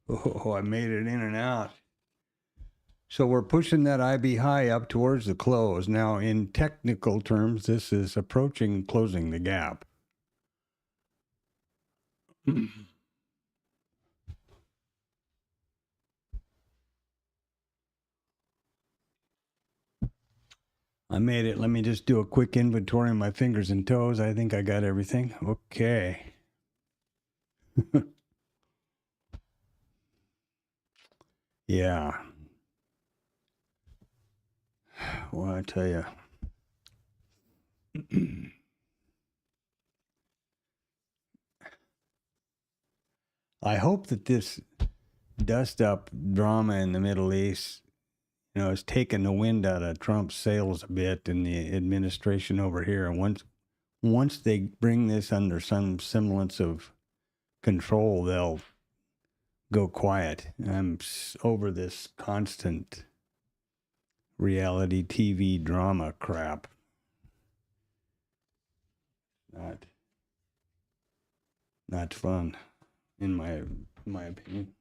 Oh, I made it in and out. So we're pushing that IB high up towards the close. Now, in technical terms, this is approaching closing the gap. I made it. Let me just do a quick inventory of my fingers and toes. I think I got everything. Okay. Yeah. Well, I tell you. I hope that this dust up drama in the Middle East, is taking the wind out of Trump's sails a bit in the administration over here. And once they bring this under some semblance of control, they'll go quiet. I'm over this constant reality TV drama crap. Not fun, in my opinion.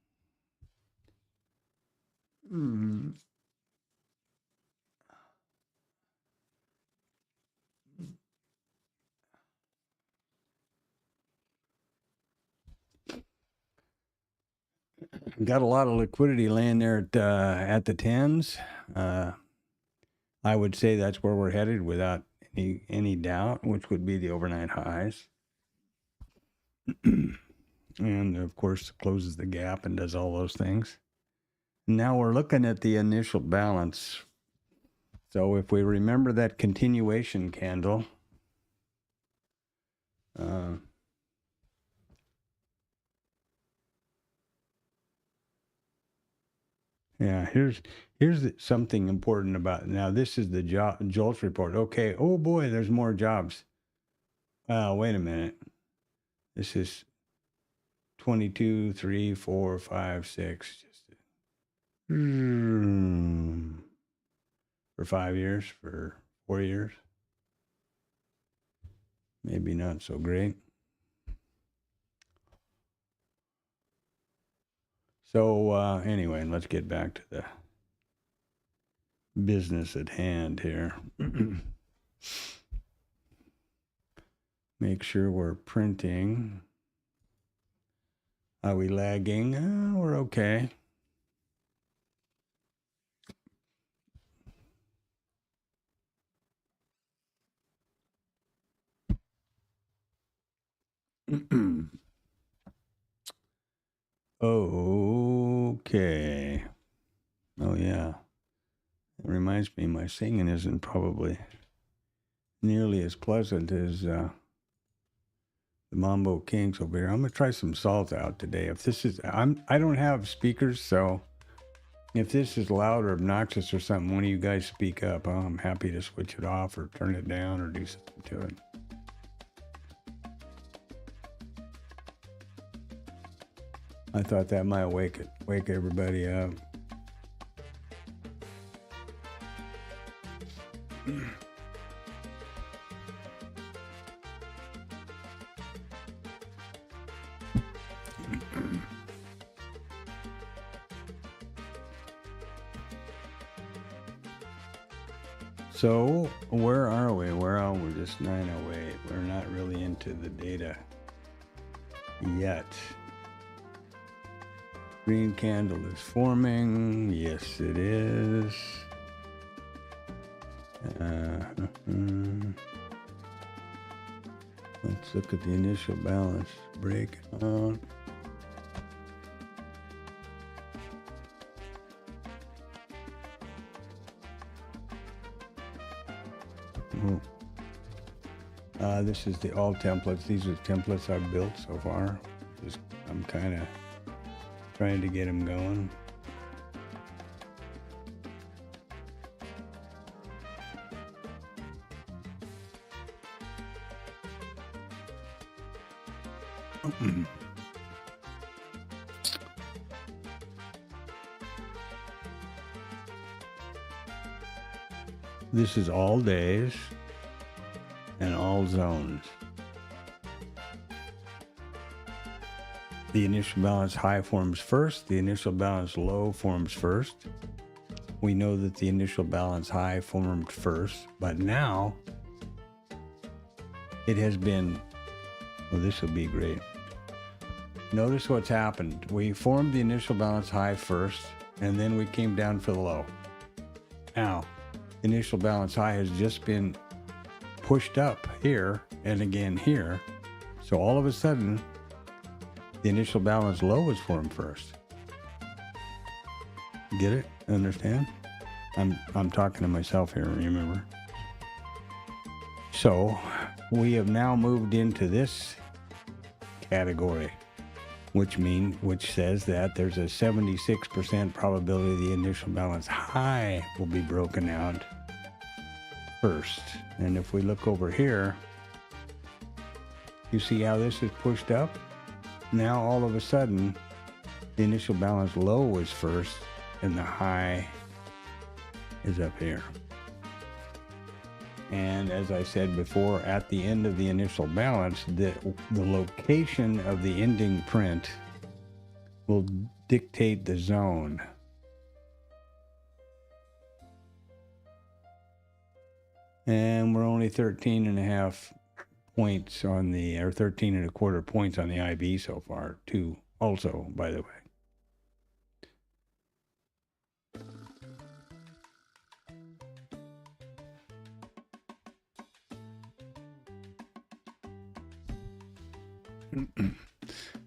Got a lot of liquidity laying there at the 10s. I would say that's where we're headed without any doubt, which would be the overnight highs. And of course, closes the gap and does all those things. Now we're looking at the initial balance. So if we remember that continuation candle, yeah, here's something important about it. Now this is the JOLTS report. Okay, oh boy, there's more jobs. Wait a minute. This is 22, 3, 4, 5, 6. For 5 years, for 4 years. Maybe not so great. So anyway, let's get back to the business at hand here. Make sure we're printing. Are we lagging? We're okay. Okay. Oh, yeah. It reminds me, my singing isn't probably nearly as pleasant as the Mambo Kings over here. I'm going to try some salt out today. If this is, I don't have speakers, so if this is loud or obnoxious or something, one of you guys speak up. I'm happy to switch it off or turn it down or do something to it. I thought that might wake everybody up. So where are we? We're just 908. We're not really into the data yet. Green candle is forming. Yes, it is. Let's look at the initial balance breakout. This is all templates. These are templates I've built so far. I'm kind of trying to get them going. This is all days and all zones. The initial balance high forms first. The initial balance low forms first. We know that the initial balance high formed first, but now it has been, well, this will be great. Notice what's happened. We formed the initial balance high first, and then we came down for the low. Now, initial balance high has just been pushed up here and again here. So all of a sudden, the initial balance low was formed first. Get it? Understand? I'm talking to myself here, remember? So we have now moved into this category, which says that there's a 76% probability the initial balance high will be broken out first. And if we look over here, you see how this is pushed up? Now all of a sudden, the initial balance low was first and the high is up here. And as I said before, at the end of the initial balance, the location of the ending print will dictate the zone. And we're only 13.5 points on the, or 13.25 points on the IB so far, too, also, by the way.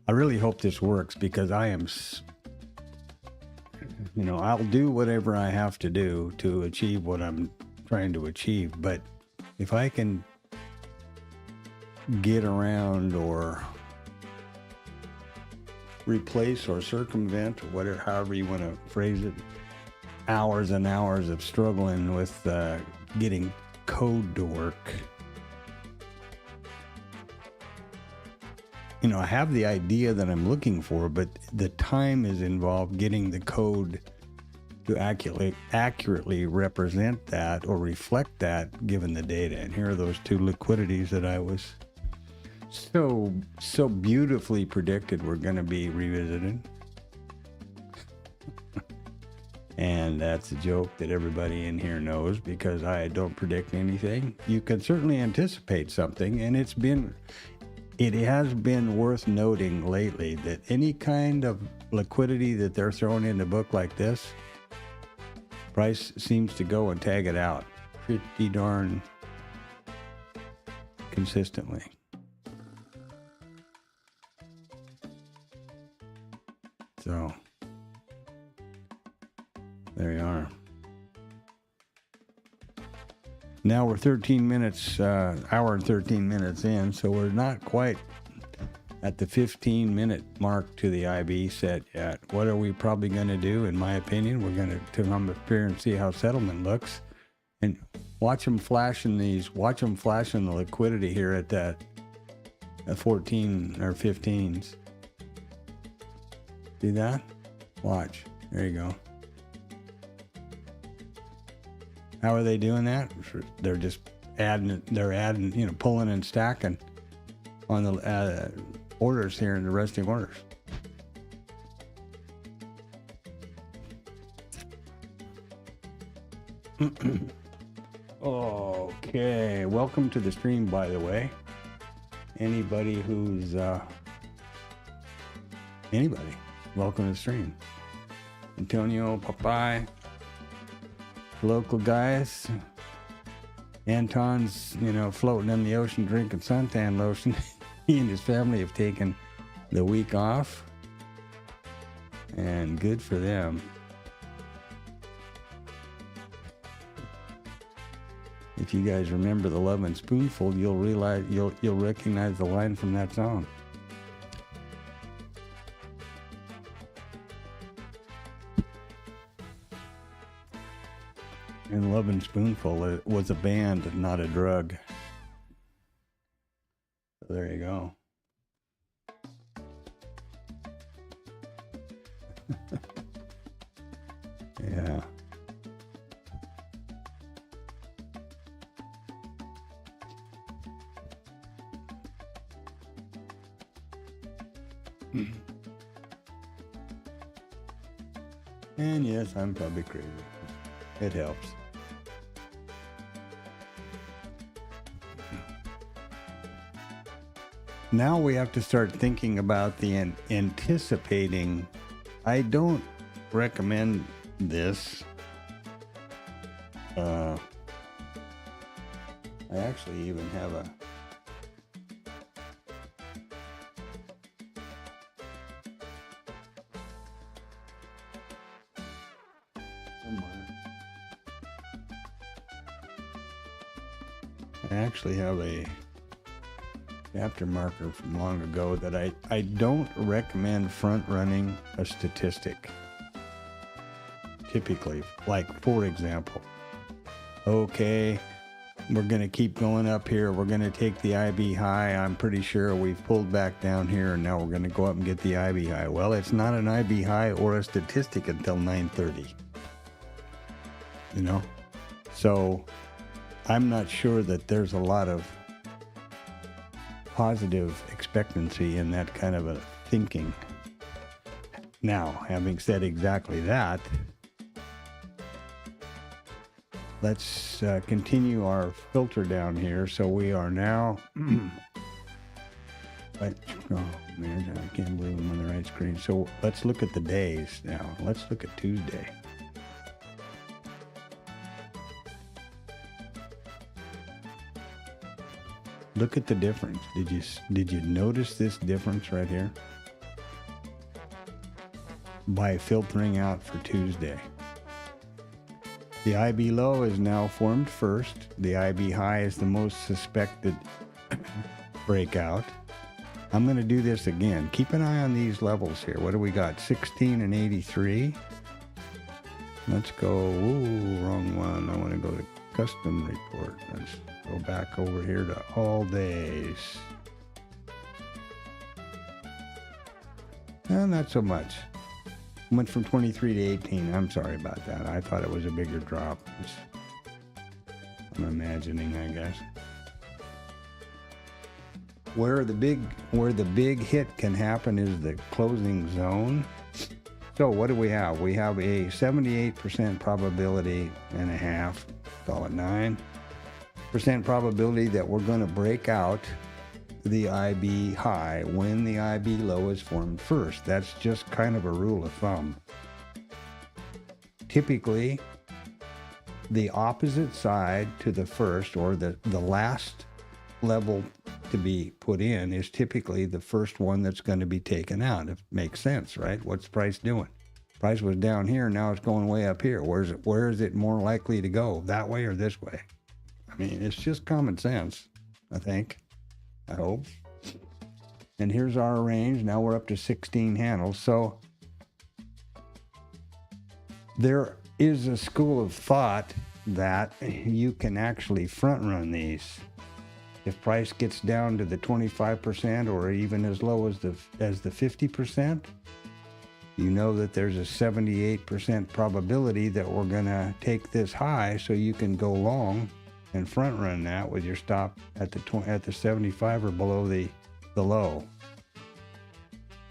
I really hope this works because I am, I'll do whatever I have to do to achieve what I'm trying to achieve. But if I can get around or replace or circumvent, or whatever, however you want to phrase it, hours and hours of struggling with getting code to work. I have the idea that I'm looking for, but the time is involved getting the code to accurately represent that or reflect that given the data. And here are those two liquidities that I was so beautifully predicted were going to be revisited. And that's a joke that everybody in here knows because I don't predict anything. You can certainly anticipate something, and it has been worth noting lately that any kind of liquidity that they're throwing in a book like this, price seems to go and tag it out pretty darn consistently. So there you are. Now we're 13 minutes, hour and 13 minutes in, so we're not quite at the 15-minute mark to the IB set yet. What are we probably going to do? In my opinion, we're going to come up here and see how settlement looks, and watch them flashing the liquidity here at that 14 or 15s. See that? Watch. There you go. How are they doing that? They're just adding, pulling and stacking on the orders here in the resting orders. Okay, welcome to the stream, by the way. Anybody who's, welcome to the stream. Antonio, Popeye. Local guys. Anton's, floating in the ocean drinking suntan lotion. He and his family have taken the week off. And good for them. If you guys remember The Lovin' Spoonful, you'll recognize the line from that song. And Lovin' Spoonful was a band, not a drug. So there you go. Yeah. And yes, I'm probably crazy. It helps. Now we have to start thinking about the anticipating. I don't recommend this I actually even have a chapter marker from long ago that I don't recommend front running a statistic. Typically, like for example, okay, we're going to keep going up here. We're going to take the IB high. I'm pretty sure we've pulled back down here, and now we're going to go up and get the IB high. Well, it's not an IB high or a statistic until 9:30. You know? So I'm not sure that there's a lot of positive expectancy in that kind of a thinking. Now, having said exactly that, let's continue our filter down here. So we are now, oh man, I can't believe I'm on the right screen. So let's look at the days now. Let's look at Tuesday. Look at the difference. Did you notice this difference right here? By filtering out for Tuesday. The IB low is now formed first. The IB high is the most suspected breakout. I'm going to do this again. Keep an eye on these levels here. What do we got? 16 and 83. Let's go. Ooh, wrong one. I want to go to custom report. Let's go back over here to all days. Not so much. Went from 23 to 18. I'm sorry about that. I thought it was a bigger drop. I'm imagining, I guess. Where the big hit can happen is the closing zone. So what do we have? We have a 78% probability and a half, call it 9% probability that we're going to break out the IB high when the IB low is formed first. That's just kind of a rule of thumb. Typically, the opposite side to the first, or the last level to be put in, is typically the first one that's going to be taken out. It makes sense, right? What's price doing? Price was down here, now it's going way up here. Where is it more likely to go? That way or this way? I mean, it's just common sense, I think. I hope. And here's our range. Now we're up to 16 handles. So there is a school of thought that you can actually front run these. If price gets down to the 25% or even as low as the 50%, you know that there's a 78% probability that we're going to take this high, so you can go long and front run that with your stop at the 75 or below the low.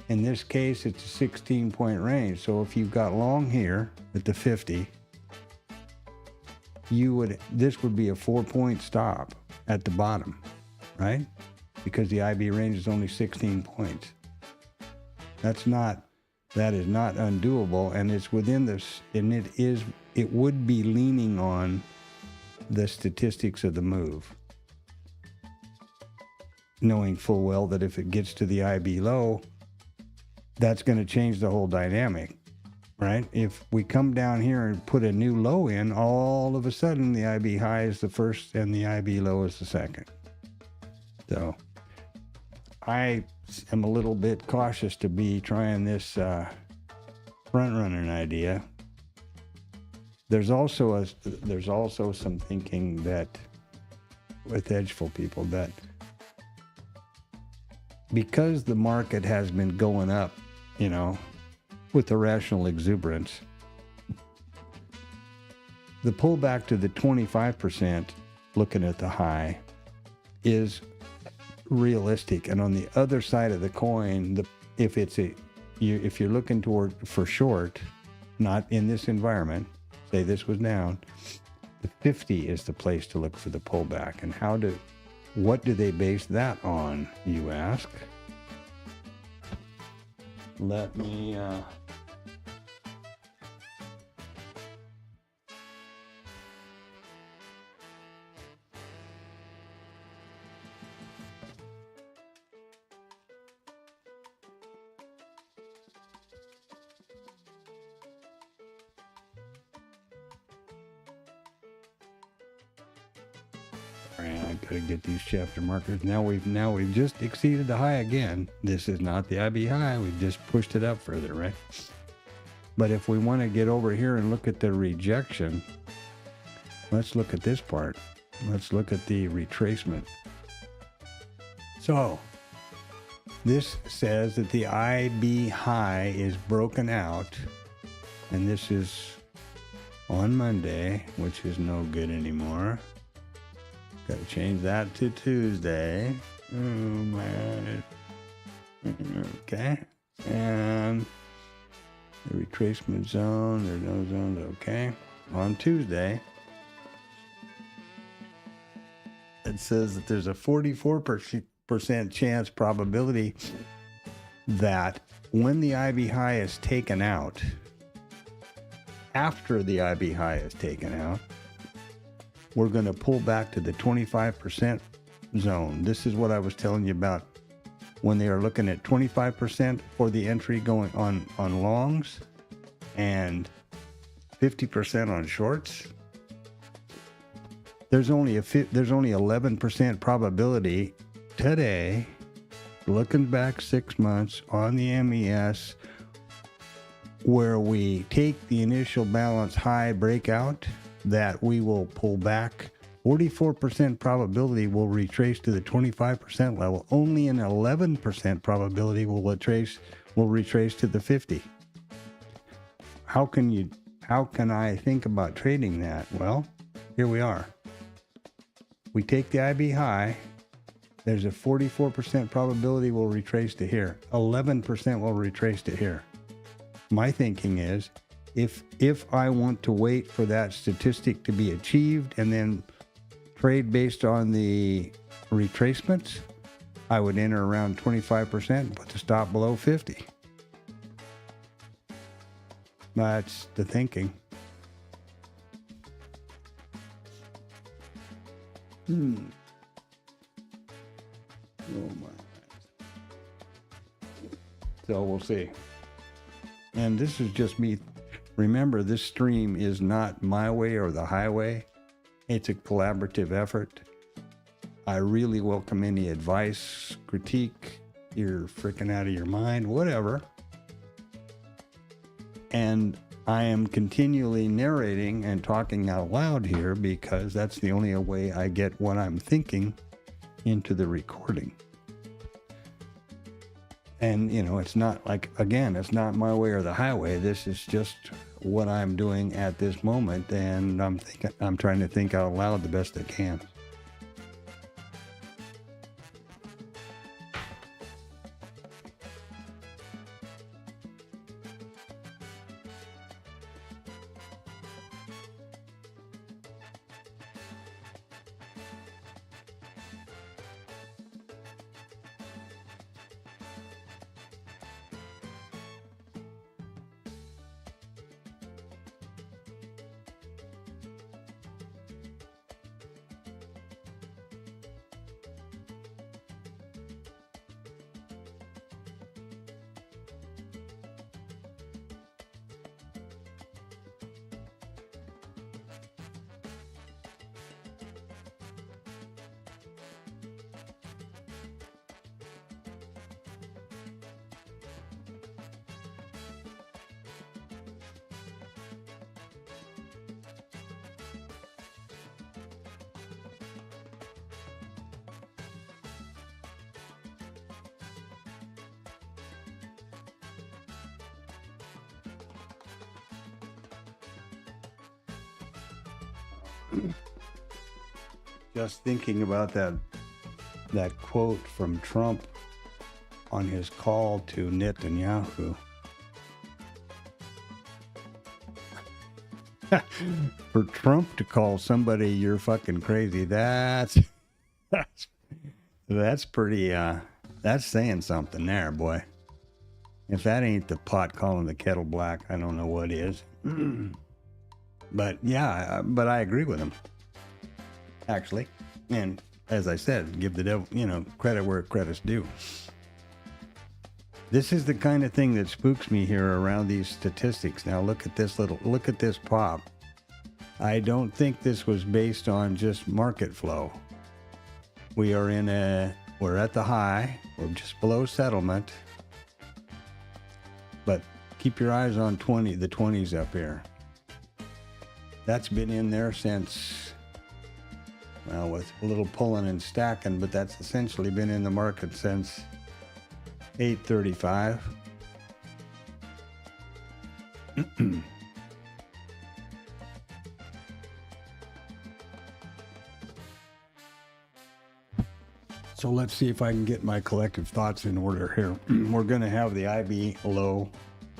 In this case, it's a 16-point range. So if you've got long here at the 50, this would be a 4-point stop at the bottom, right? Because the IB range is only 16 points. That is not undoable, and it's within this, and it would be leaning on the statistics of the move, knowing full well that if it gets to the IB low, that's going to change the whole dynamic, right? If we come down here and put a new low in, all of a sudden the IB high is the first and the IB low is the second. So I am a little bit cautious to be trying this front running idea. There's also some thinking that with edgeful people that because the market has been going up, you know, with irrational exuberance, the pullback to the 25%, looking at the high, is realistic. And on the other side of the coin, if you're looking for short, not in this environment, say this was down, the 50 is the place to look for the pullback. And what do they base that on, you ask? Let me I gotta get these chapter markers. Now we've just exceeded the high again. This is not the IB high. We've just pushed it up further, right? But if we want to get over here and look at the rejection, let's look at this part. Let's look at the retracement. So this says that the IB high is broken out, and this is on Monday, which is no good anymore. Got to change that to Tuesday. Oh, man. Okay. And the retracement zone, there's no zones. Okay. On Tuesday, it says that there's a 44% chance probability that when the IB high is taken out, after the IB high is taken out, we're going to pull back to the 25% zone. This is what I was telling you about when they are looking at 25% for the entry going on longs and 50% on shorts. There's only 11% probability today, looking back 6 months on the MES, where we take the initial balance high breakout, that we will pull back. 44% probability will retrace to the 25% level. Only an 11% probability will retrace to the 50. How can I think about trading that? Well, here we are. We take the IB high. There's a 44% probability will retrace to here. 11% will retrace to here. My thinking is, if I want to wait for that statistic to be achieved and then trade based on the retracements, I would enter around 25%, put the stop below 50. That's the thinking. Oh my. So we'll see. And this is just me. Remember, this stream is not my way or the highway. It's a collaborative effort. I really welcome any advice, critique. You're freaking out of your mind, whatever. And I am continually narrating and talking out loud here because that's the only way I get what I'm thinking into the recording. And, you know, it's not like, again, it's not my way or the highway. This is just what I'm doing at this moment. And I'm trying to think out loud the best I can. Just thinking about that quote from Trump on his call to Netanyahu. For Trump to call somebody "you're fucking crazy," that's pretty that's saying something there, boy. If that ain't the pot calling the kettle black, I don't know what is. But yeah, but I agree with him, actually. And as I said, give the devil, credit where credit's due. This is the kind of thing that spooks me here around these statistics. Now look at this pop. I don't think this was based on just market flow. we're at the high. We're just below settlement. But keep your eyes on the 20s up here. That's been in there since, well, with a little pulling and stacking, but that's essentially been in the market since 8:35. So let's see if I can get my collective thoughts in order here. We're going to have the IB low,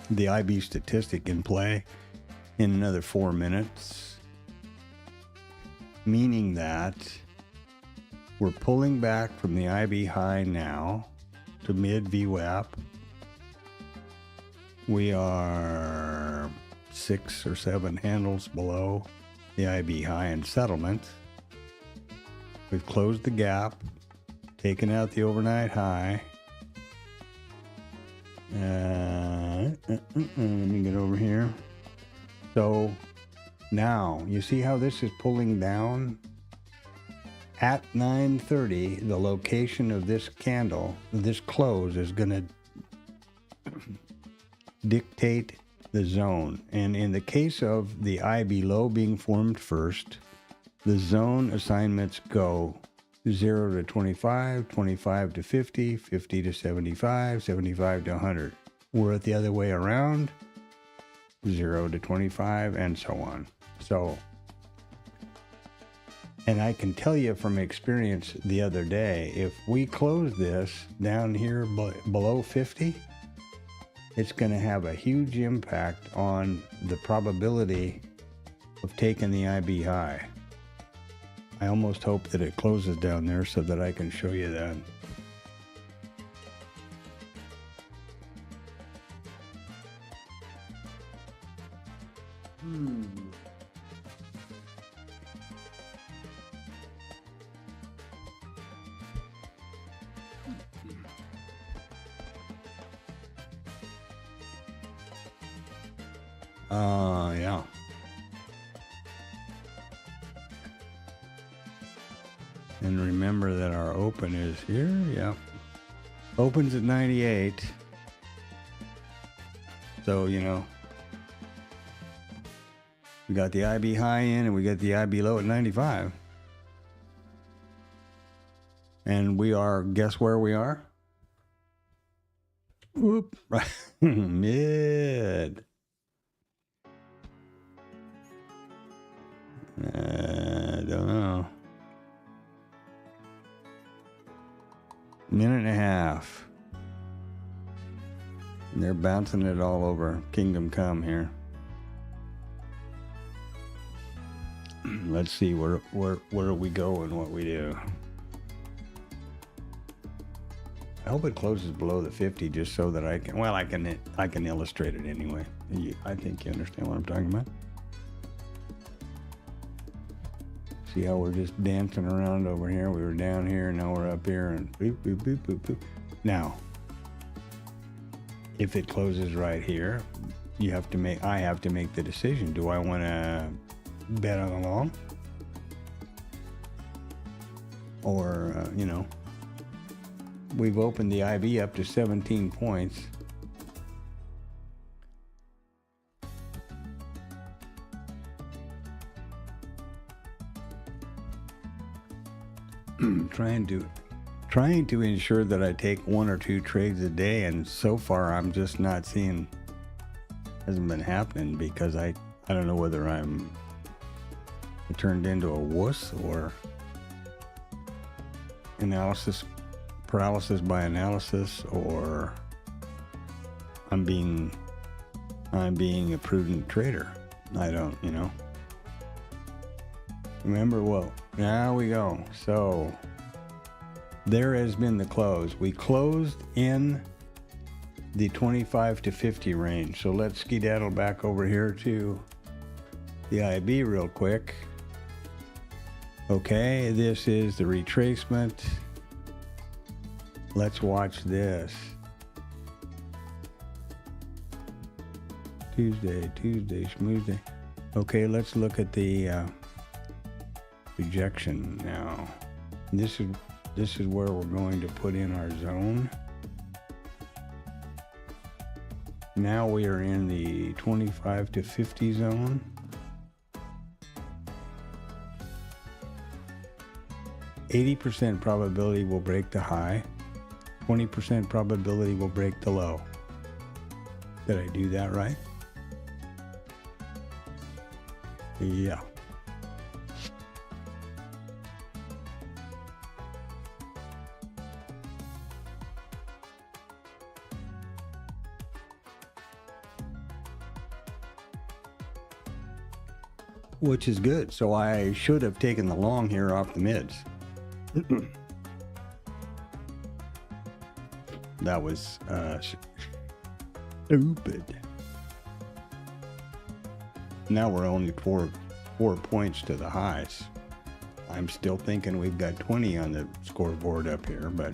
the IB statistic in play in another 4 minutes, meaning that we're pulling back from the IB high now to mid VWAP. We are 6 or 7 handles below the IB high in settlement. We've closed the gap, taken out the overnight high. Let me get over here. So now you see how this is pulling down? At 9:30, the location of this candle, this close, is going to dictate the zone. And in the case of the IB low being formed first, the zone assignments go 0 to 25, 25 to 50, 50 to 75, 75 to 100. Were it the other way around, 0 to 25, and so on. So, and I can tell you from experience the other day, if we close this down here below 50, it's going to have a huge impact on the probability of taking the IB high. I almost hope that it closes down there so that I can show you that. Yeah. And remember that our open is here. Yeah. Opens at 98. So, you know, we got the IB high in and we got the IB low at 95. And we are, guess where we are? Whoop. Right. Mid. I don't know. Minute and a half. And they're bouncing it all over Kingdom Come here. Let's see where we go and what we do. I hope it closes below the 50 just so that I can, well, I can illustrate it anyway. I think you understand what I'm talking about. See how we're just dancing around over here? We were down here, now we're up here, and boop, boop, boop, boop, boop. Now, if it closes right here, I have to make the decision. Do I want to bet on the long? Or, you know, we've opened the IB up to 17 points. Trying to ensure that I take 1 or 2 trades a day, and so far I'm just not seeing, hasn't been happening because I don't know whether I turned into a wuss or paralysis by analysis, or I'm being a prudent trader. I don't, you know. Remember, well, now we go. So there has been the close. We closed in the 25 to 50 range. So let's skedaddle back over here to the IB real quick. Okay, this is the retracement. Let's watch this. Tuesday, schmoosday. Okay, let's look at the rejection now. This is This is where we're going to put in our zone. Now we are in the 25 to 50 zone. %, probability will break the high. 20% probability will break the low. Did I do that right? Yeah. Which is good. So I should have taken the long here off the mids. That was stupid. Now we're only four points to the highs. I'm still thinking we've got 20 on the scoreboard up here, but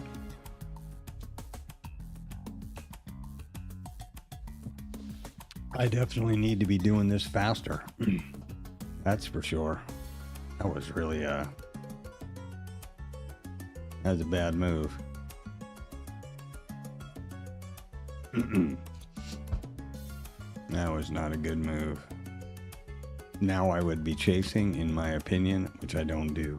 I definitely need to be doing this faster. That's for sure. That was really that was a bad move. That was not a good move. Now I would be chasing, in my opinion, which I don't do.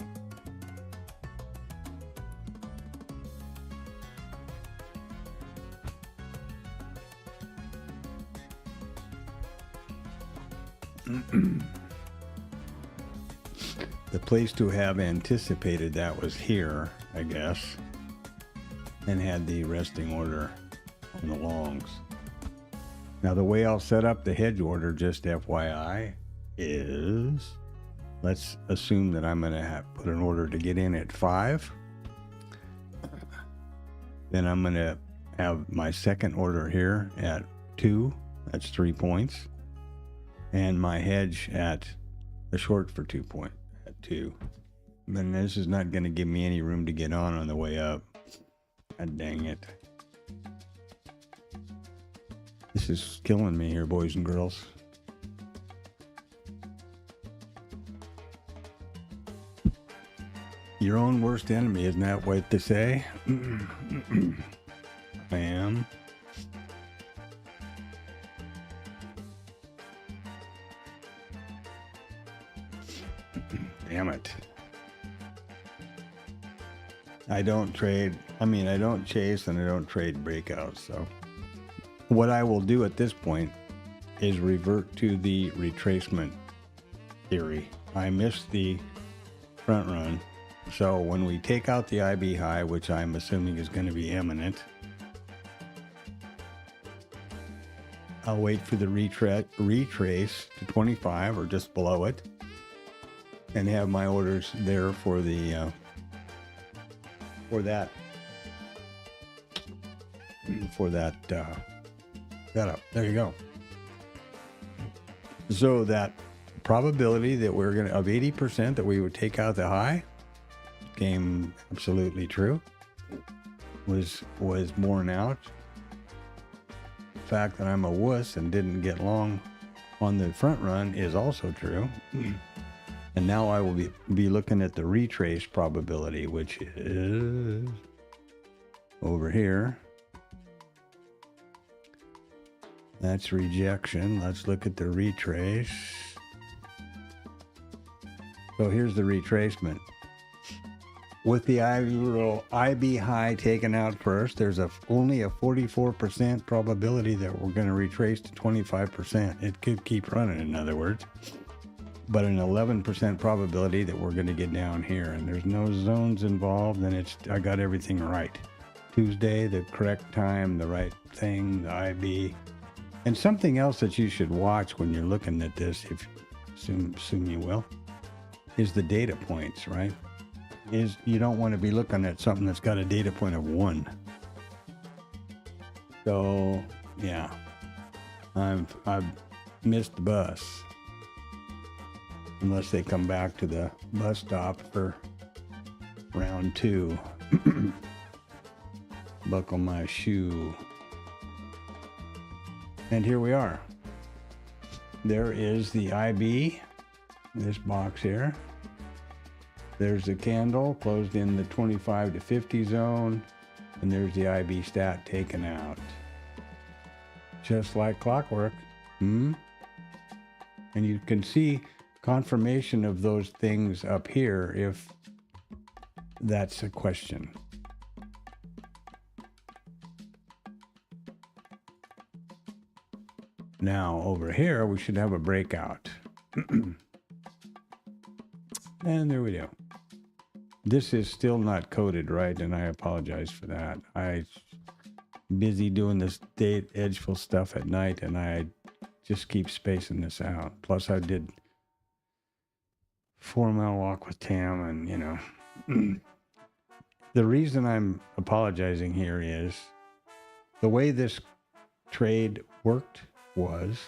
The place to have anticipated that was here, I guess, and had the resting order on the longs. Now the way I'll set up the hedge order, just FYI, is let's assume that I'm going to put an order to get in at 5. Then I'm going to have my second order here at 2. That's 3 points. And my hedge at a short for 2 points. 2. Then this is not going to give me any room to get on the way up. God dang it. This is killing me here, boys and girls. Your own worst enemy, isn't that what they say? I am. Damn it. I don't trade. I don't chase and I don't trade breakouts. So what I will do at this point is revert to the retracement theory. I missed the front run. So when we take out the IB high, which I'm assuming is going to be imminent, I'll wait for the retrace to 25 or just below it, and have my orders there for the setup. There you go. So that probability that we're gonna of 80% that we would take out the high came absolutely true. Was borne out. The fact that I'm a wuss and didn't get long on the front run is also true. And now I will be looking at the retrace probability, which is over here. That's rejection. Let's look at the retrace. So here's the retracement. With the IB high taken out first, there's only a 44% probability that we're going to retrace to 25%. It could keep running, in other words. But an 11% probability that we're going to get down here. And there's no zones involved, and I got everything right. Tuesday, the correct time, the right thing, the IB. And something else that you should watch when you're looking at this, if assume you will, is the data points, right? You don't want to be looking at something that's got a data point of 1. So yeah, I've missed the bus, unless they come back to the bus stop for round 2. Buckle my shoe. And here we are. There is the IB, this box here. There's the candle closed in the 25 to 50 zone, and there's the IB stat taken out. Just like clockwork. And you can see confirmation of those things up here if that's a question. Now over here we should have a breakout. And there we go. This is still not coded right, and I apologize for that. I'm busy doing this edgeful stuff at night, and I just keep spacing this out. Plus I did 4-mile walk with Tam, and you know. The reason I'm apologizing here is the way this trade worked was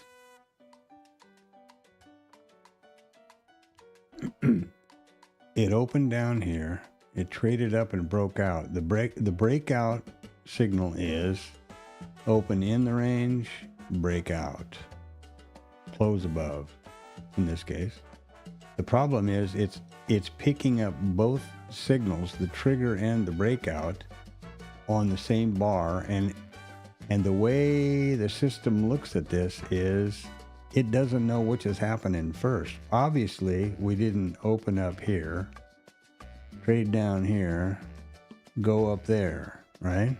it opened down here, it traded up and broke out. The breakout signal is open in the range, break out, close above in this case. The problem is it's picking up both signals, the trigger and the breakout, on the same bar, and the way the system looks at this is it doesn't know which is happening first. Obviously, we didn't open up here, trade down here, go up there, right?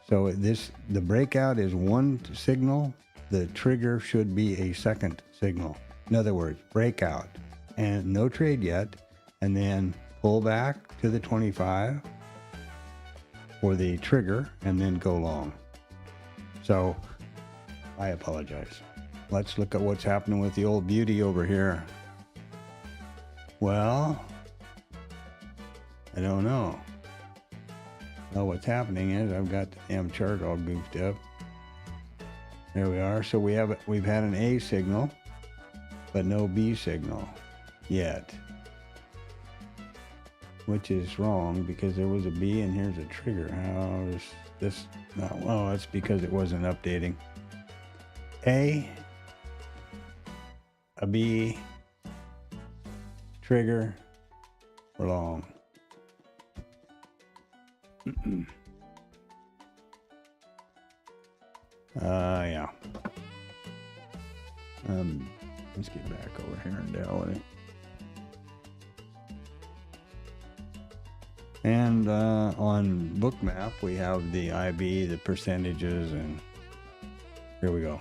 So the breakout is one signal, the trigger should be a second signal. In other words, breakout and no trade yet, and then pull back to the 25 for the trigger and then go long. So I apologize. Let's look at what's happening with the old beauty over here. Well, I don't know. Well, what's happening is I've got the damn chart all goofed up. There we are. So we've had an A signal, but no B signal yet, which is wrong because there was a B and here's a trigger. How is this? No, well, that's because it wasn't updating. A B, trigger, for long. Yeah. Let's get back over here and deal with it. And on Bookmap, we have the IB, the percentages, and here we go.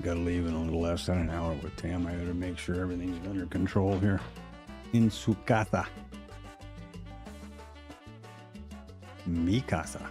Got to leave in a little less than an hour with Tam. I got to make sure everything's under control here. In su casa. Mi casa.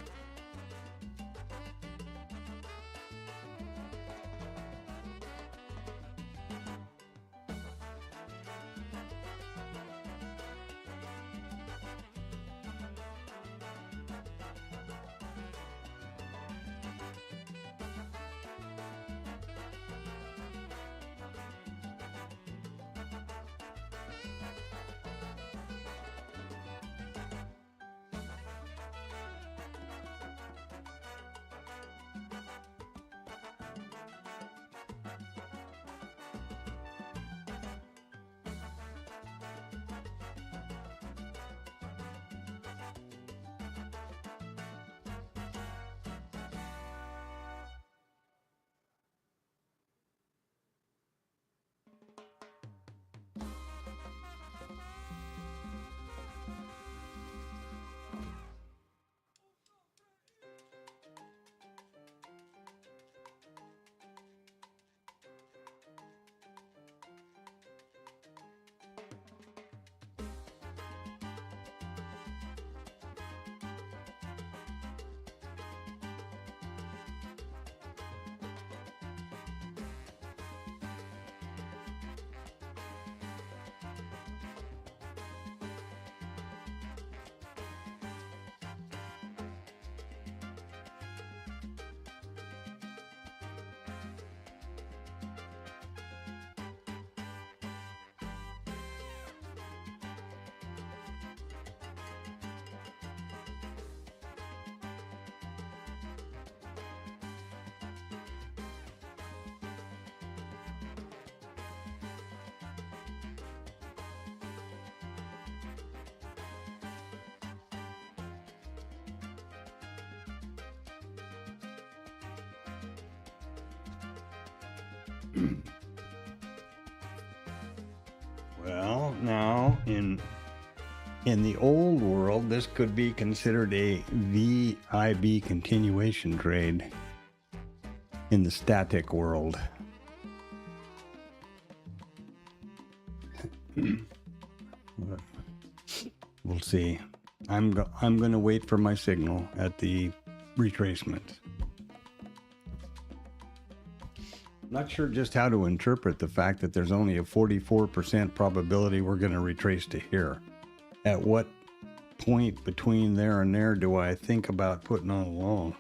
Well, now in the old world, this could be considered a VIB continuation trade in the static world. We'll see. I'm going to wait for my signal at the retracement. Not sure just how to interpret the fact that there's only a 44% probability we're going to retrace to here. At what point between there and there do I think about putting on a long?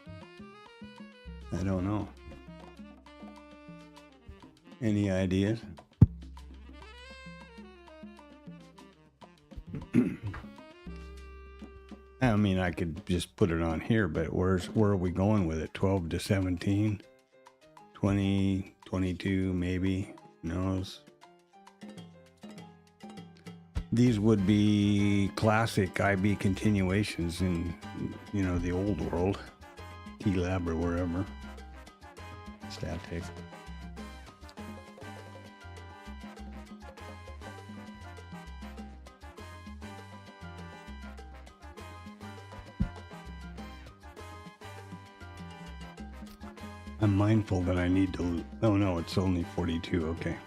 I don't know. Any ideas? I mean, I could just put it on here, but where are we going with it? 12 to 17? 20, 22, maybe? Who knows? These would be classic IB continuations in, the old world. TLab or wherever. Static. I'm mindful that I need to... Oh no, it's only 42, okay.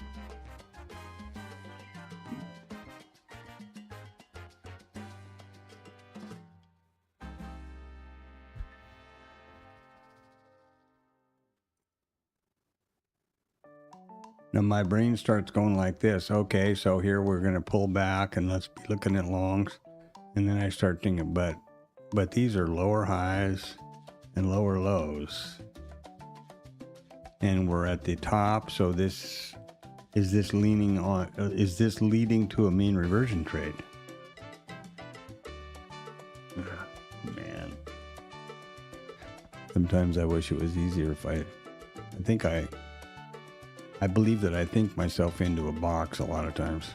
Now my brain starts going like this. Okay, so here we're going to pull back and let's be looking at longs. And then I start thinking, but these are lower highs and lower lows. And we're at the top, so is this leading to a mean reversion trade? Man. Sometimes I wish it was easier if I believe that I think myself into a box a lot of times.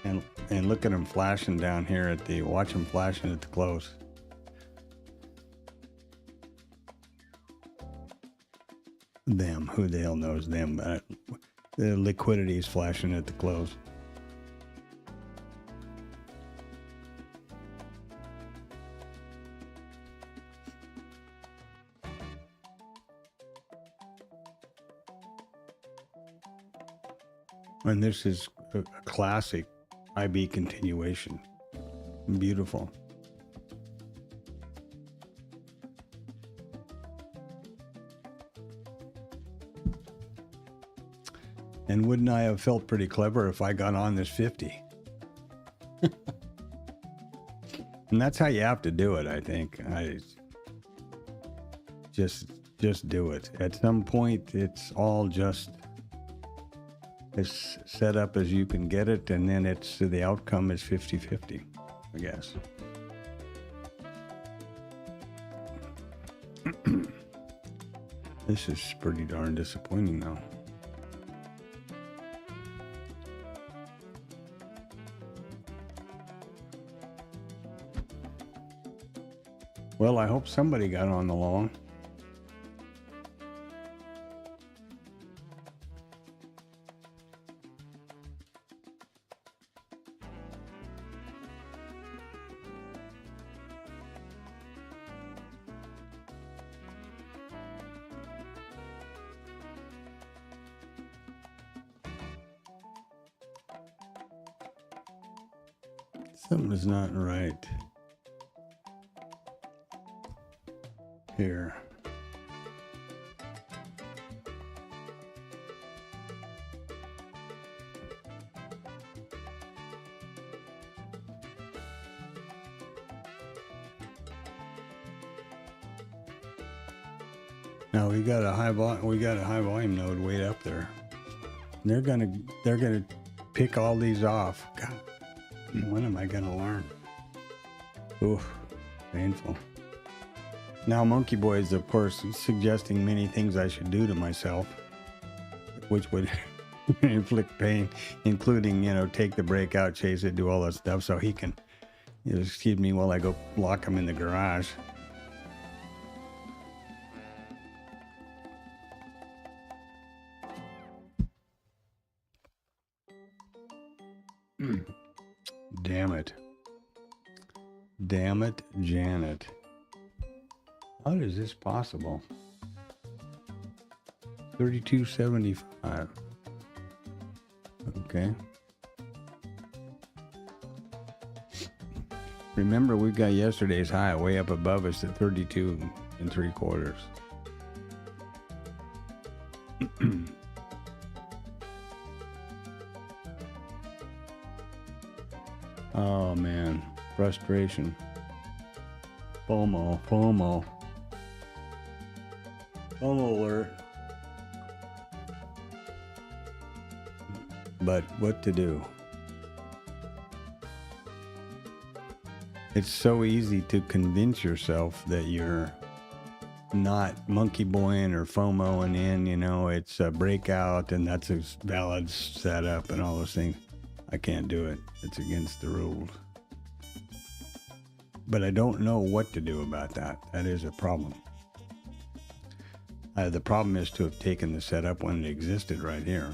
And look at them flashing down here watch them flashing at the close. Them, who the hell knows them, but the liquidity is flashing at the close. And this is a classic IB continuation. Beautiful. And wouldn't I have felt pretty clever if I got on this 50? And that's how you have to do it, I think. Just do it. At some point, it's all just as set up as you can get it, and then the outcome is 50-50, I guess. This is pretty darn disappointing, though. Well, I hope somebody got on the long. Something is not right here. Now we got a high volume node way up there. They're gonna pick all these off. God, when am I gonna learn? Oof, painful. Now Monkey Boy is, of course, suggesting many things I should do to myself, which would inflict pain, including, take the breakout, chase it, do all that stuff so he can, excuse me while I go lock him in the garage. Damn it. Damn it, Janet. How is this possible? 32.75. Okay. Remember, we got yesterday's high way up above us at 32 3/4. Oh man, frustration. FOMO alert. But what to do? It's so easy to convince yourself that you're not monkey boying or FOMOing in, you know, it's a breakout and that's a valid setup and all those things. I can't do it. It's against the rules. But I don't know what to do about that. That is a problem. The problem is to have taken the setup when it existed right here.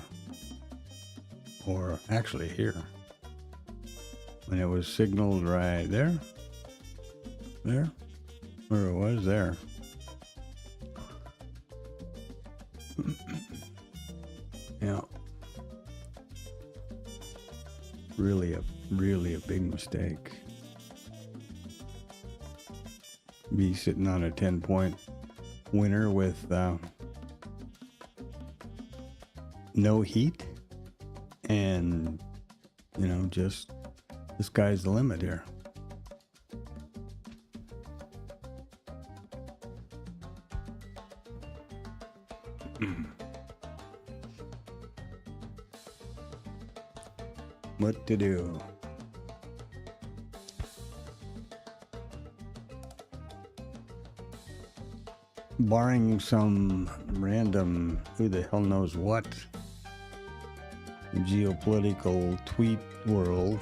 Or actually here. When it was signaled right there. There. Where it was there. Yeah. Really a big mistake. Be sitting on a 10-point winner with no heat and, you know, just the sky's the limit here. What to do? Barring some random, who the hell knows what, geopolitical tweet world,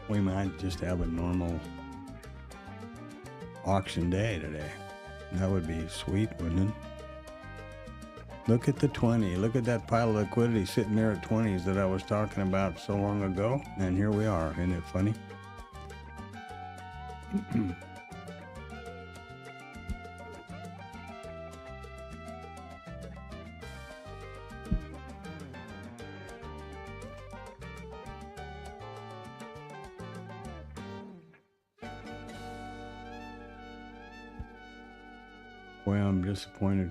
we might just have a normal auction day today. That would be sweet, wouldn't it? Look at the 20. Look at that pile of liquidity sitting there at 20s that I was talking about so long ago. And here we are. Isn't it funny? Boy, I'm disappointed.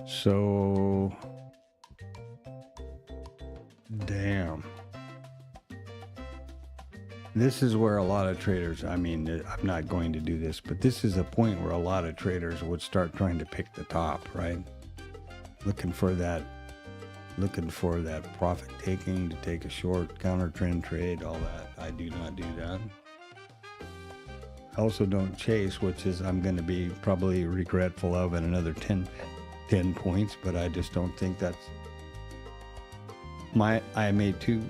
So, damn. This is where a lot of traders, I mean, I'm not going to do this, but this is a point where a lot of traders would start trying to pick the top, right? Looking for that profit taking to take a short counter trend trade, all that. I do not do that. I also don't chase, which is I'm going to be probably regretful of in another 10 points, but I just don't think that's I made two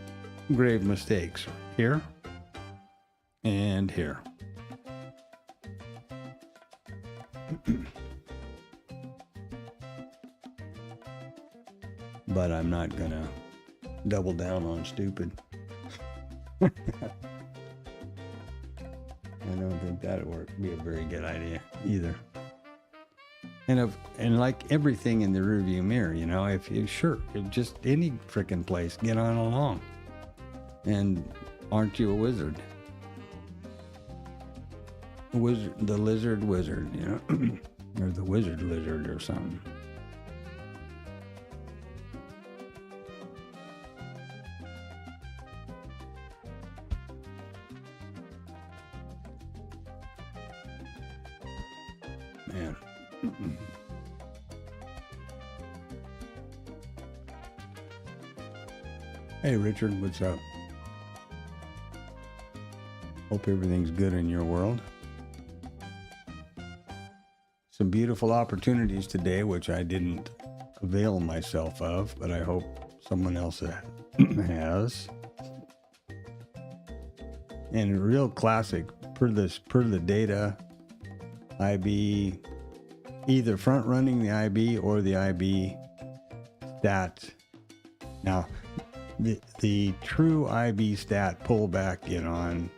grave mistakes here and here. But I'm not gonna double down on stupid. I don't think that would be a very good idea either. And like everything in the rearview mirror, you know, if just any frickin' place, get on along. And aren't you a wizard? The lizard wizard, you know, or the wizard lizard or something. Man. Hey Richard, what's up? Hope everything's good in your world. Some beautiful opportunities today, which I didn't avail myself of, but I hope someone else has. and real classic per the data, IB, either front running the IB or the IB stat. Now, the true IB stat pullback on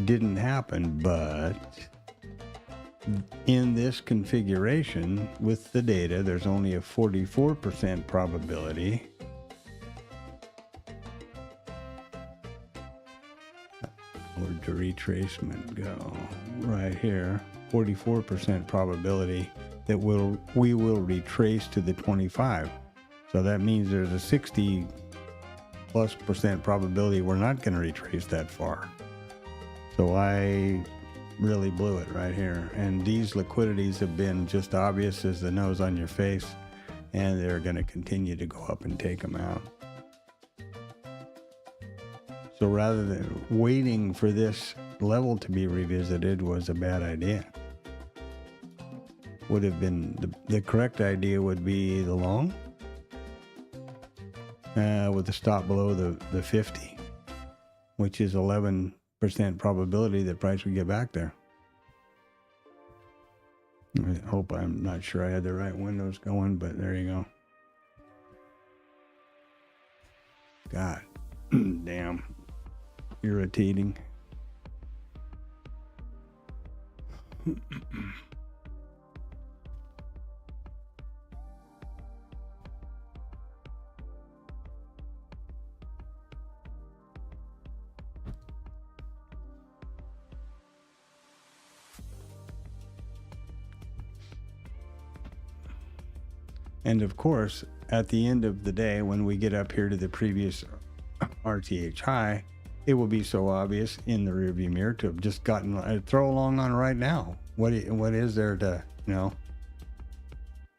didn't happen, but in this configuration with the data, there's only a 44% probability. Where'd the retracement go? Right here, 44% probability that we will retrace to the 25. So that means there's a 60+% probability we're not going to retrace that far. So I really blew it right here. And these liquidities have been just obvious as the nose on your face, and they're going to continue to go up and take them out. So rather than waiting for this level to be revisited was a bad idea. Would have been, the correct idea would be the long with the stop below the 50, which is 11% probability that price would get back there. I hope, I'm not sure I had the right windows going, but there you go. God damn. Irritating. And of course, at the end of the day, when we get up here to the previous RTH high, it will be so obvious in the rearview mirror to have just gotten a throw along on right now. What is there to,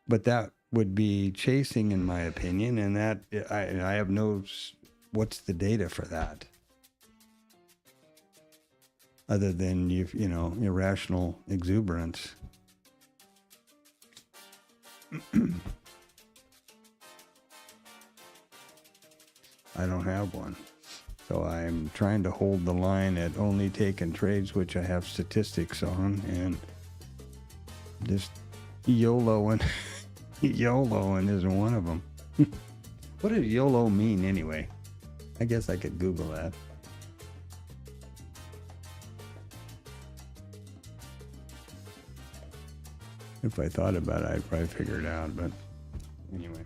But that would be chasing, in my opinion, and that I have no. What's the data for that? Other than irrational exuberance. I don't have one. So I'm trying to hold the line at only taking trades which I have statistics on, and just YOLOing. YOLOing isn't one of them. What does YOLO mean anyway? I guess I could Google that. If I thought about it, I'd probably figure it out, but anyway.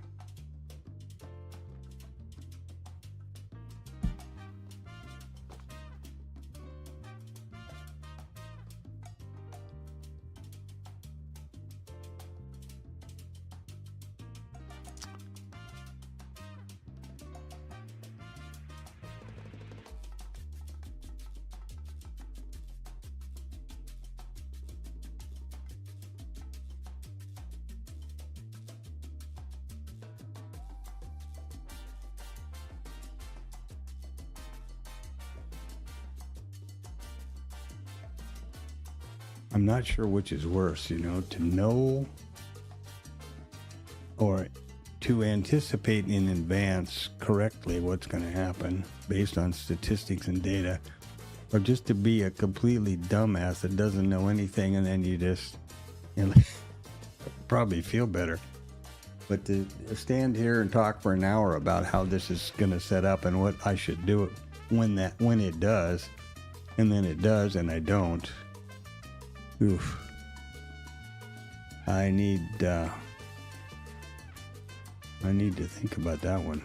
I'm not sure which is worse, to know or to anticipate in advance correctly what's going to happen based on statistics and data, or just to be a completely dumbass that doesn't know anything and then you just probably feel better. But to stand here and talk for an hour about how this is going to set up and what I should do when it does, and then it does and I don't. Oof. I need to think about that one.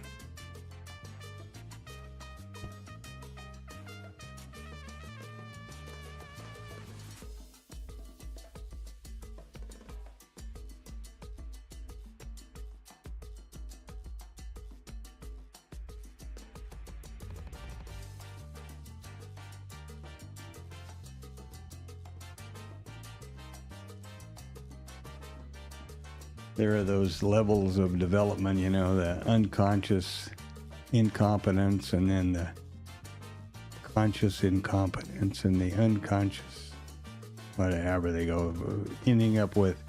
There are those levels of development, the unconscious incompetence, and then the conscious incompetence, and the unconscious, whatever they go, ending up with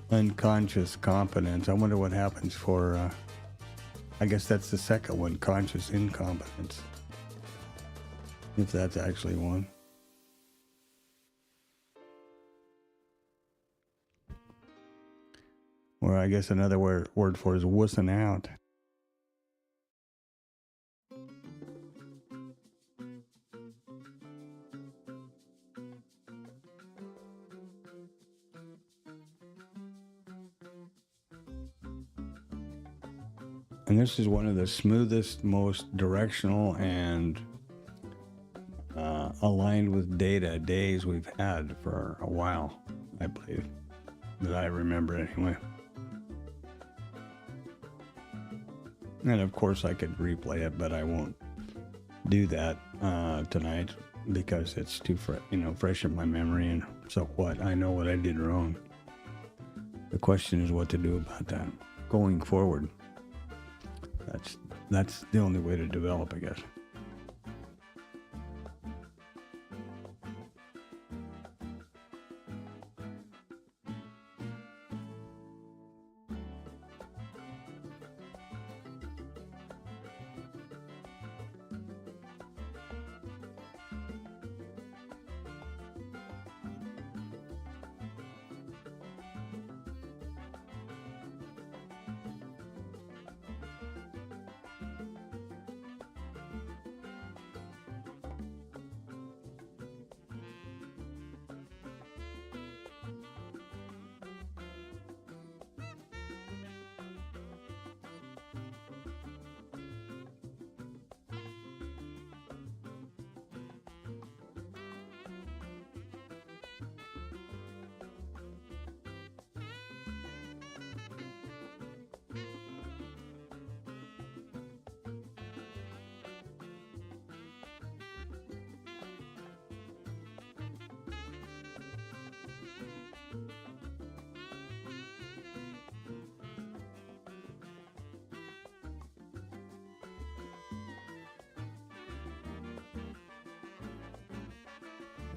unconscious competence. I wonder what happens for, I guess that's the second one, conscious incompetence. if that's actually one. Or I guess another word for is wussing out. And this is one of the smoothest, most directional, and aligned with data days we've had for a while, I believe, that I remember anyway. And of course I could replay it, but I won't do that tonight because it's too fresh in my memory. And so what? I know what I did wrong. The question is what to do about that going forward. That's the only way to develop, I guess.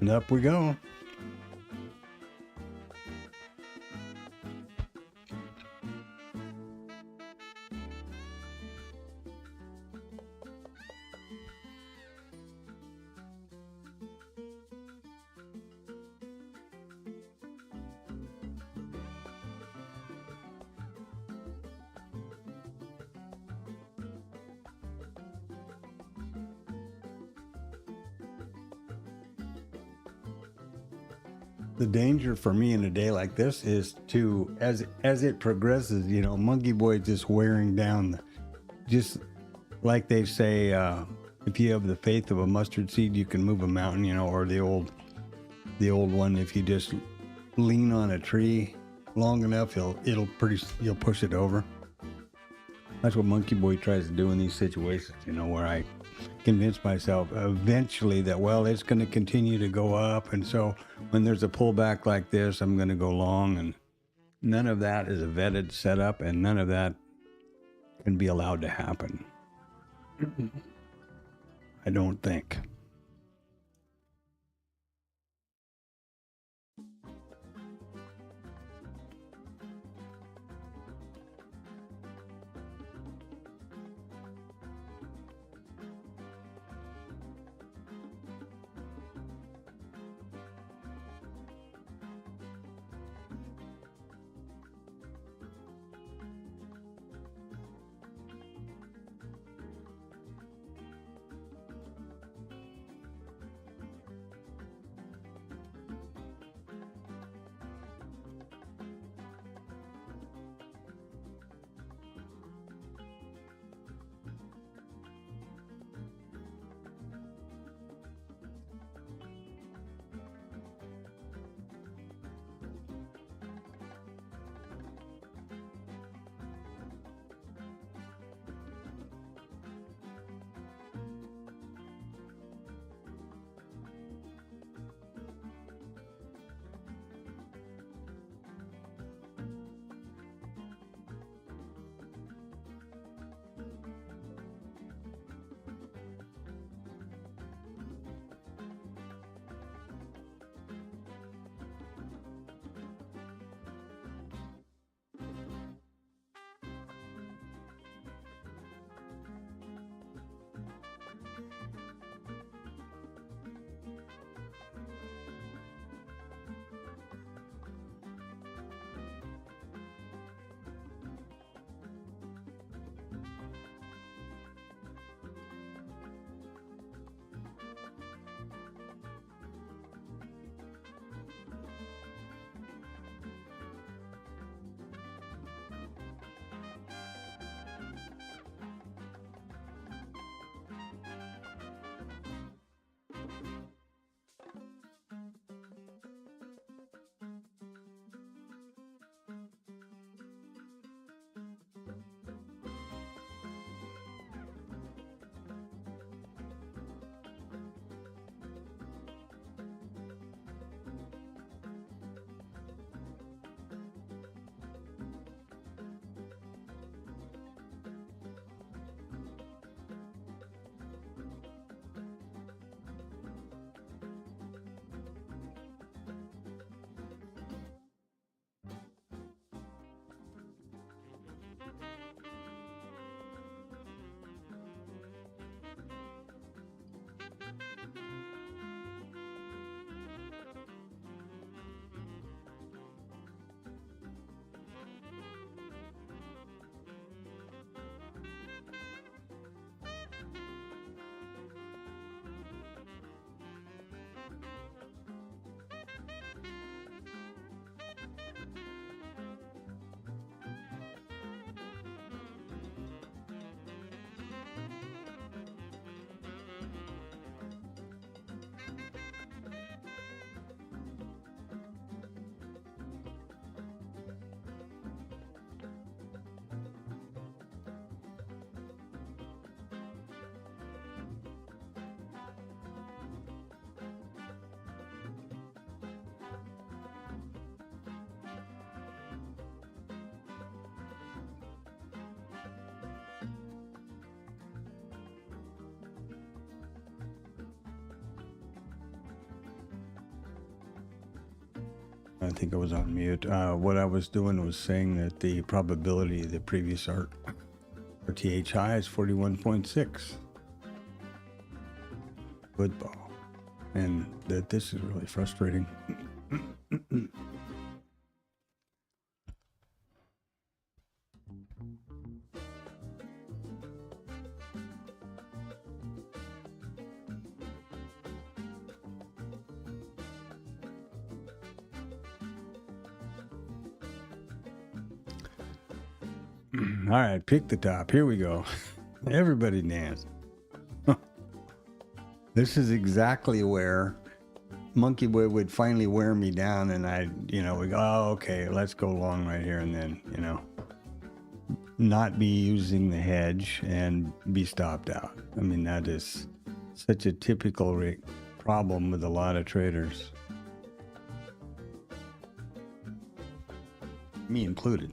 And up we go. The danger for me in a day like this is to, as it progresses, Monkey Boy just wearing down, just like they say, if you have the faith of a mustard seed, you can move a mountain, or the old one, if you just lean on a tree long enough, you'll push it over. That's what Monkey Boy tries to do in these situations, where I convince myself eventually that, well, it's going to continue to go up. And so when there's a pullback like this, I'm going to go long. And none of that is a vetted setup, and none of that can be allowed to happen. I don't think. I think I was on mute. What I was doing was saying that the probability of the previous RTH high is 41.6. Football. And that this is really frustrating. All right, pick the top. Here we go. Everybody dance. This is exactly where Monkey Boy would finally wear me down, and we go, oh, okay, let's go long right here, and then, not be using the hedge and be stopped out. I mean, that is such a typical problem with a lot of traders, me included.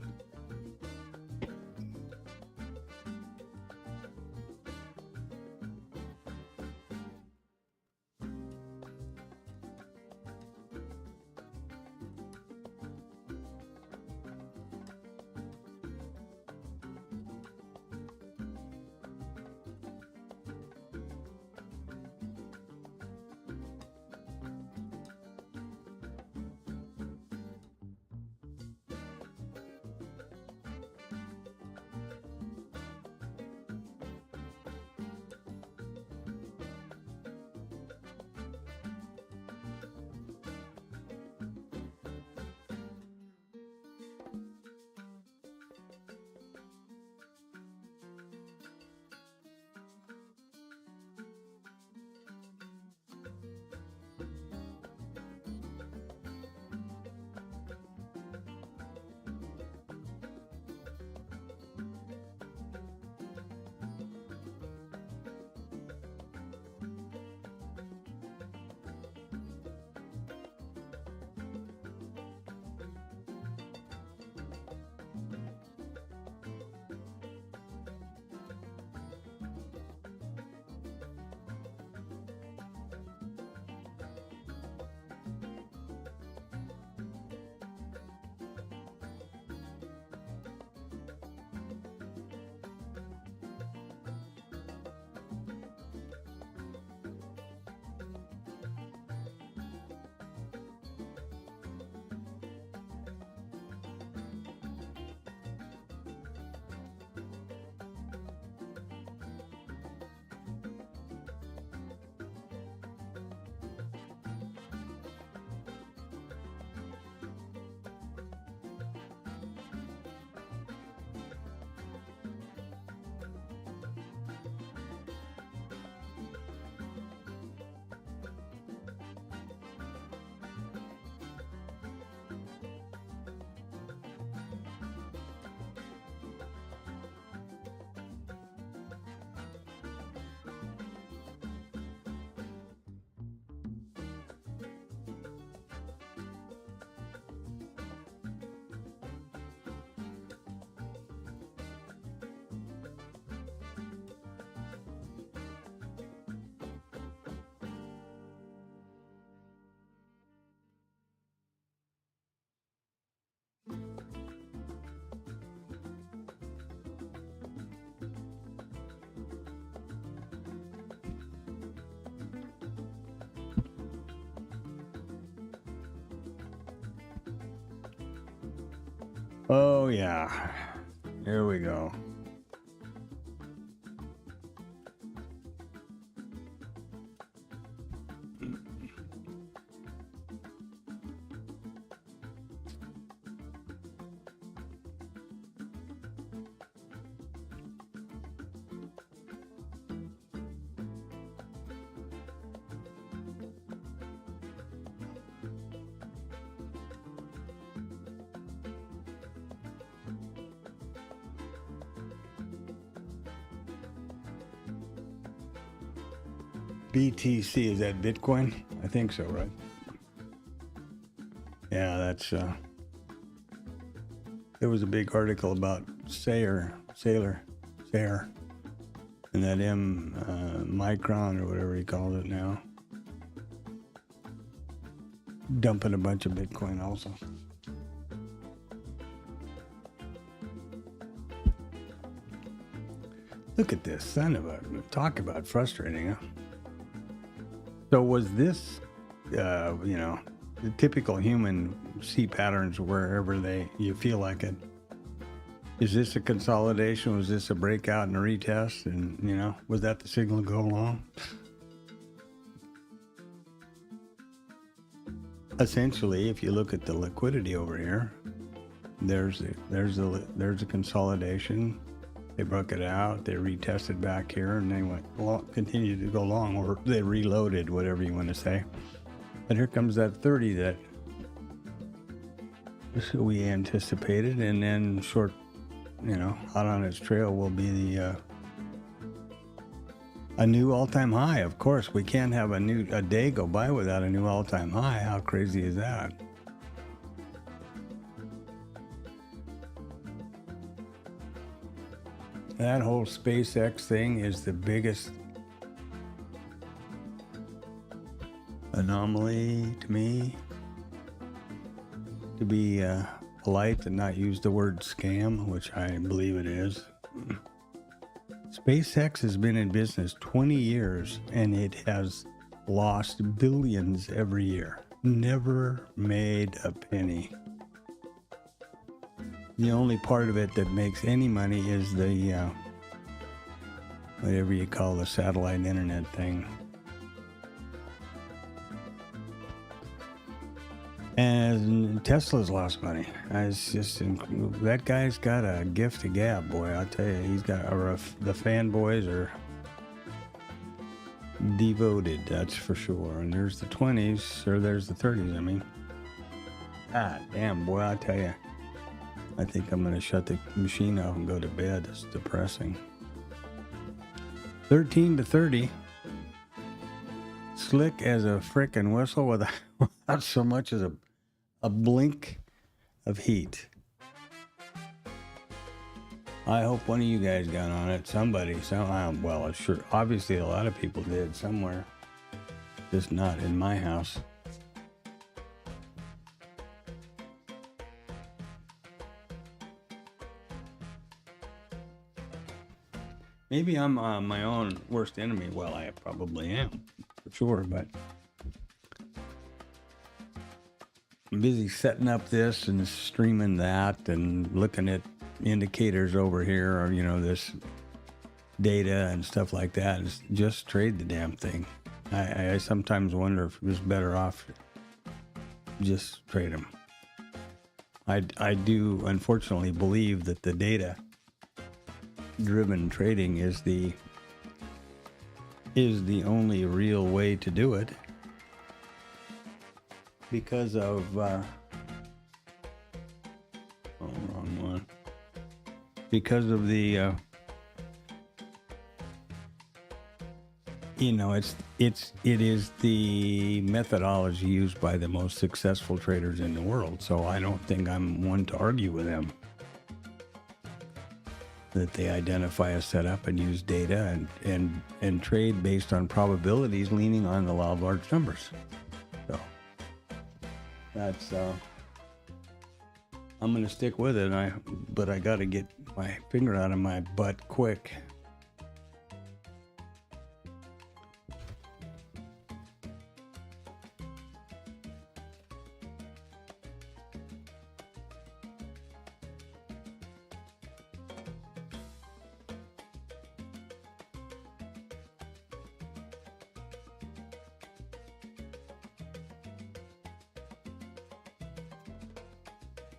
Oh, yeah. Here we go. BTC, is that Bitcoin? I think so, right? Yeah, that's there was a big article about Sayer, and that Micron or whatever he called it now. dumping a bunch of Bitcoin also. Look at this, son of a, talk about frustrating, huh? So was this, the typical human see patterns wherever you feel like it? Is this a consolidation? Was this a breakout and a retest? And, was that the signal to go along? Essentially, if you look at the liquidity over here, there's a consolidation. They broke it out, they retested back here, and they continued to go long, or they reloaded, whatever you want to say. And here comes that 30 that we anticipated, and then short, out on its trail will be a new all-time high. Of course, we can't have a day go by without a new all-time high. How crazy is that? That whole SpaceX thing is the biggest anomaly to me. To be polite and not use the word scam, which I believe it is. SpaceX has been in business 20 years and it has lost billions every year. Never made a penny. The only part of it that makes any money is the, whatever you call the satellite internet thing. And Tesla's lost money. It's just, that guy's got a gift to gab, boy. I'll tell you, he's got, the fanboys are devoted, that's for sure. And there's the 20s, or there's the 30s, I mean. God damn, boy, I'll tell you. I think I'm going to shut the machine off and go to bed. It's depressing. 13 to 30. Slick as a frickin' whistle without so much as a blink of heat. I hope one of you guys got on it. Somebody, somehow. Well, sure. Obviously, a lot of people did somewhere. Just not in my house. Maybe I'm my own worst enemy. Well, I probably am, for sure, but I'm busy setting up this and streaming that and looking at indicators over here, or, this data and stuff like that. It's just trade the damn thing. I sometimes wonder if it was better off just trade them. I do, unfortunately, believe that the data driven trading is the only real way to do it, because of wrong one, because of the it is the methodology used by the most successful traders in the world. So I don't think I'm one to argue with them that they identify a setup and use data and trade based on probabilities, leaning on the law of large numbers. So that's I'm going to stick with it. But I got to get my finger out of my butt quick.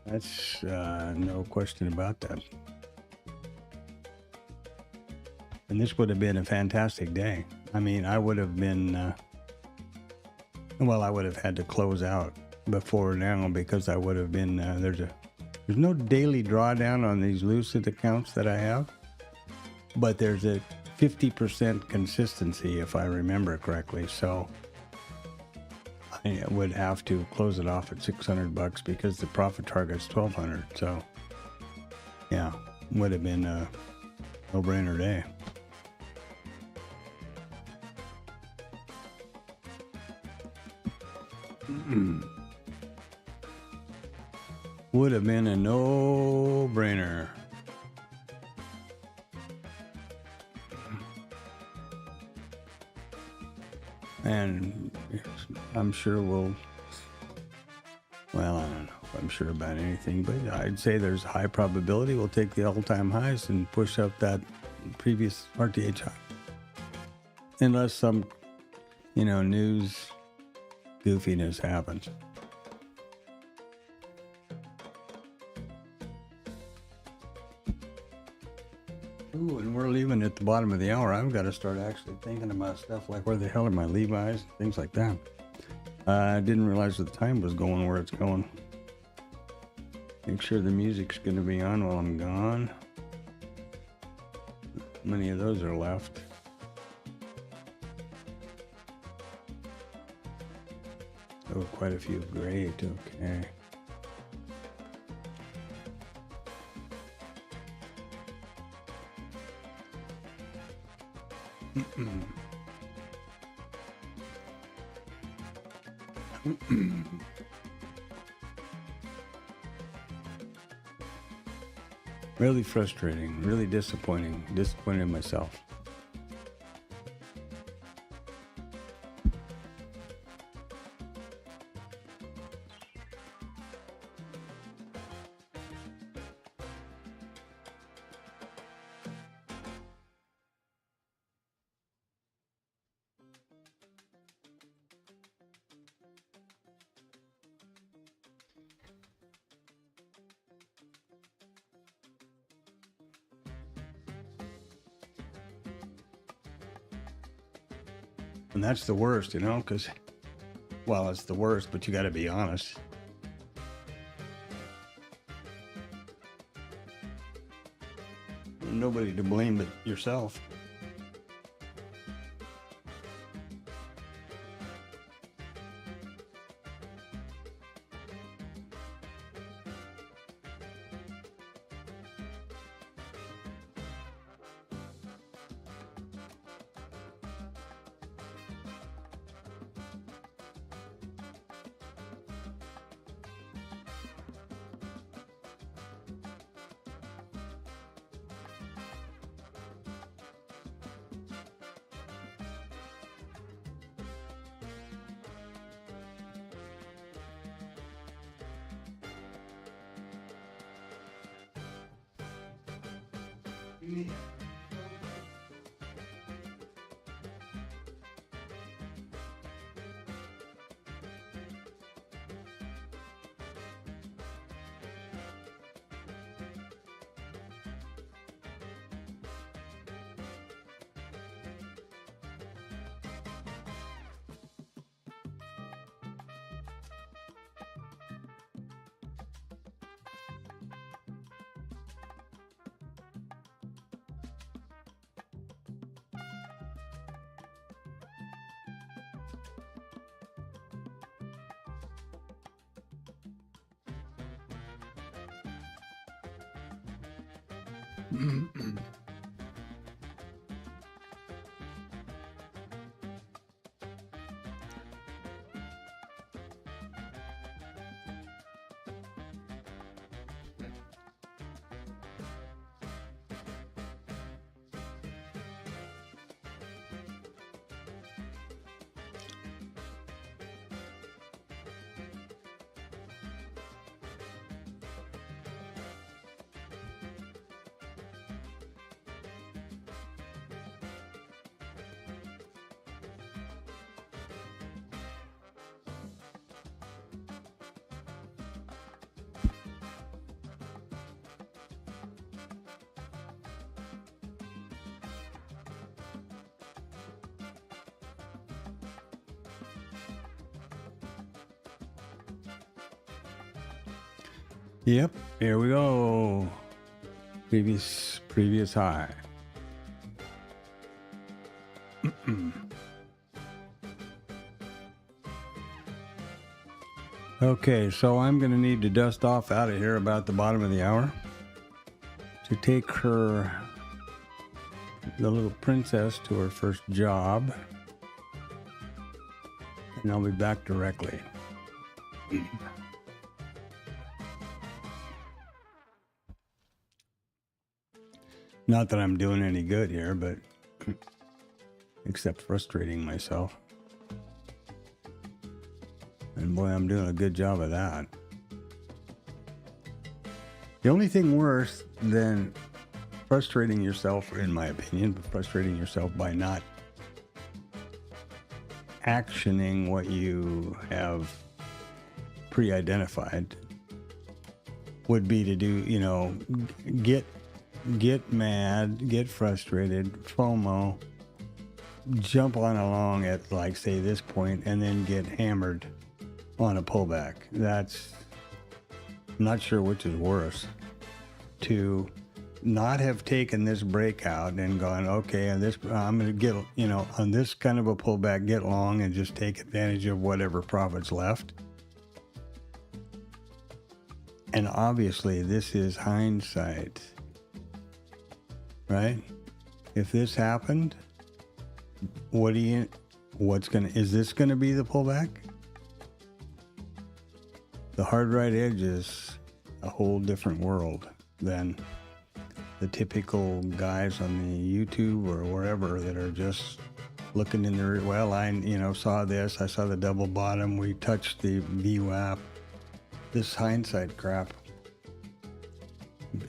That's no question about that. And this would have been a fantastic day. I mean, I would have been, I would have had to close out before now, because I would have been, there's no daily drawdown on these Lucid accounts that I have, but there's a 50% consistency, if I remember correctly. So I would have to close it off at $600 because the profit target's $1,200. So, yeah, would have been a no-brainer day. Would have been a no-brainer. And I'm sure well, I don't know if I'm sure about anything, but I'd say there's a high probability we'll take the all-time highs and push up that previous RTH high. Unless some, news goofiness happens. Ooh, and we're leaving at the bottom of the hour. I've got to start actually thinking about stuff like where the hell are my Levi's, things like that. I didn't realize the time was going where it's going. Make sure the music's going to be on while I'm gone. How many of those are left? Oh, quite a few. Great. Okay. Really frustrating, really disappointed in myself. And that's the worst, because, well, it's the worst, but you got to be honest. Nobody to blame but yourself. Yep, here we go. Previous high. Okay, so I'm going to need to dust off out of here about the bottom of the hour to take the little princess, to her first job. And I'll be back directly. Not that I'm doing any good here, but except frustrating myself. And boy, I'm doing a good job of that. The only thing worse than frustrating yourself, in my opinion, frustrating yourself by not actioning what you have pre-identified would be to do, get mad, get frustrated, FOMO, jump on along at, like, say, this point, and then get hammered on a pullback. That's, I'm not sure which is worse. To not have taken this breakout and gone, okay, and this, I'm going to get, on this kind of a pullback, get long and just take advantage of whatever profits left. And obviously, this is hindsight, right? If this happened, is this going to be the pullback? The hard right edge is a whole different world than the typical guys on the YouTube or wherever that are just looking in the, well, I saw this, I saw the double bottom, we touched the VWAP. This hindsight crap.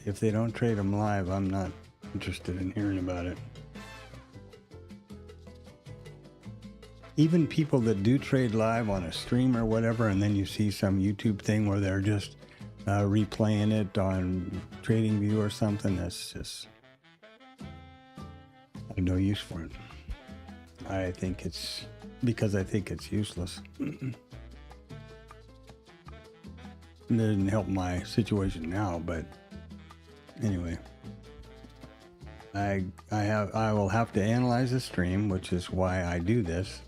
If they don't trade them live, I'm not interested in hearing about it. Even people that do trade live on a stream or whatever, and then you see some YouTube thing where they're just replaying it on TradingView or something, that's just, I have no use for it. I think it's useless. It doesn't help my situation now, but anyway, I will have to analyze the stream, which is why I do this,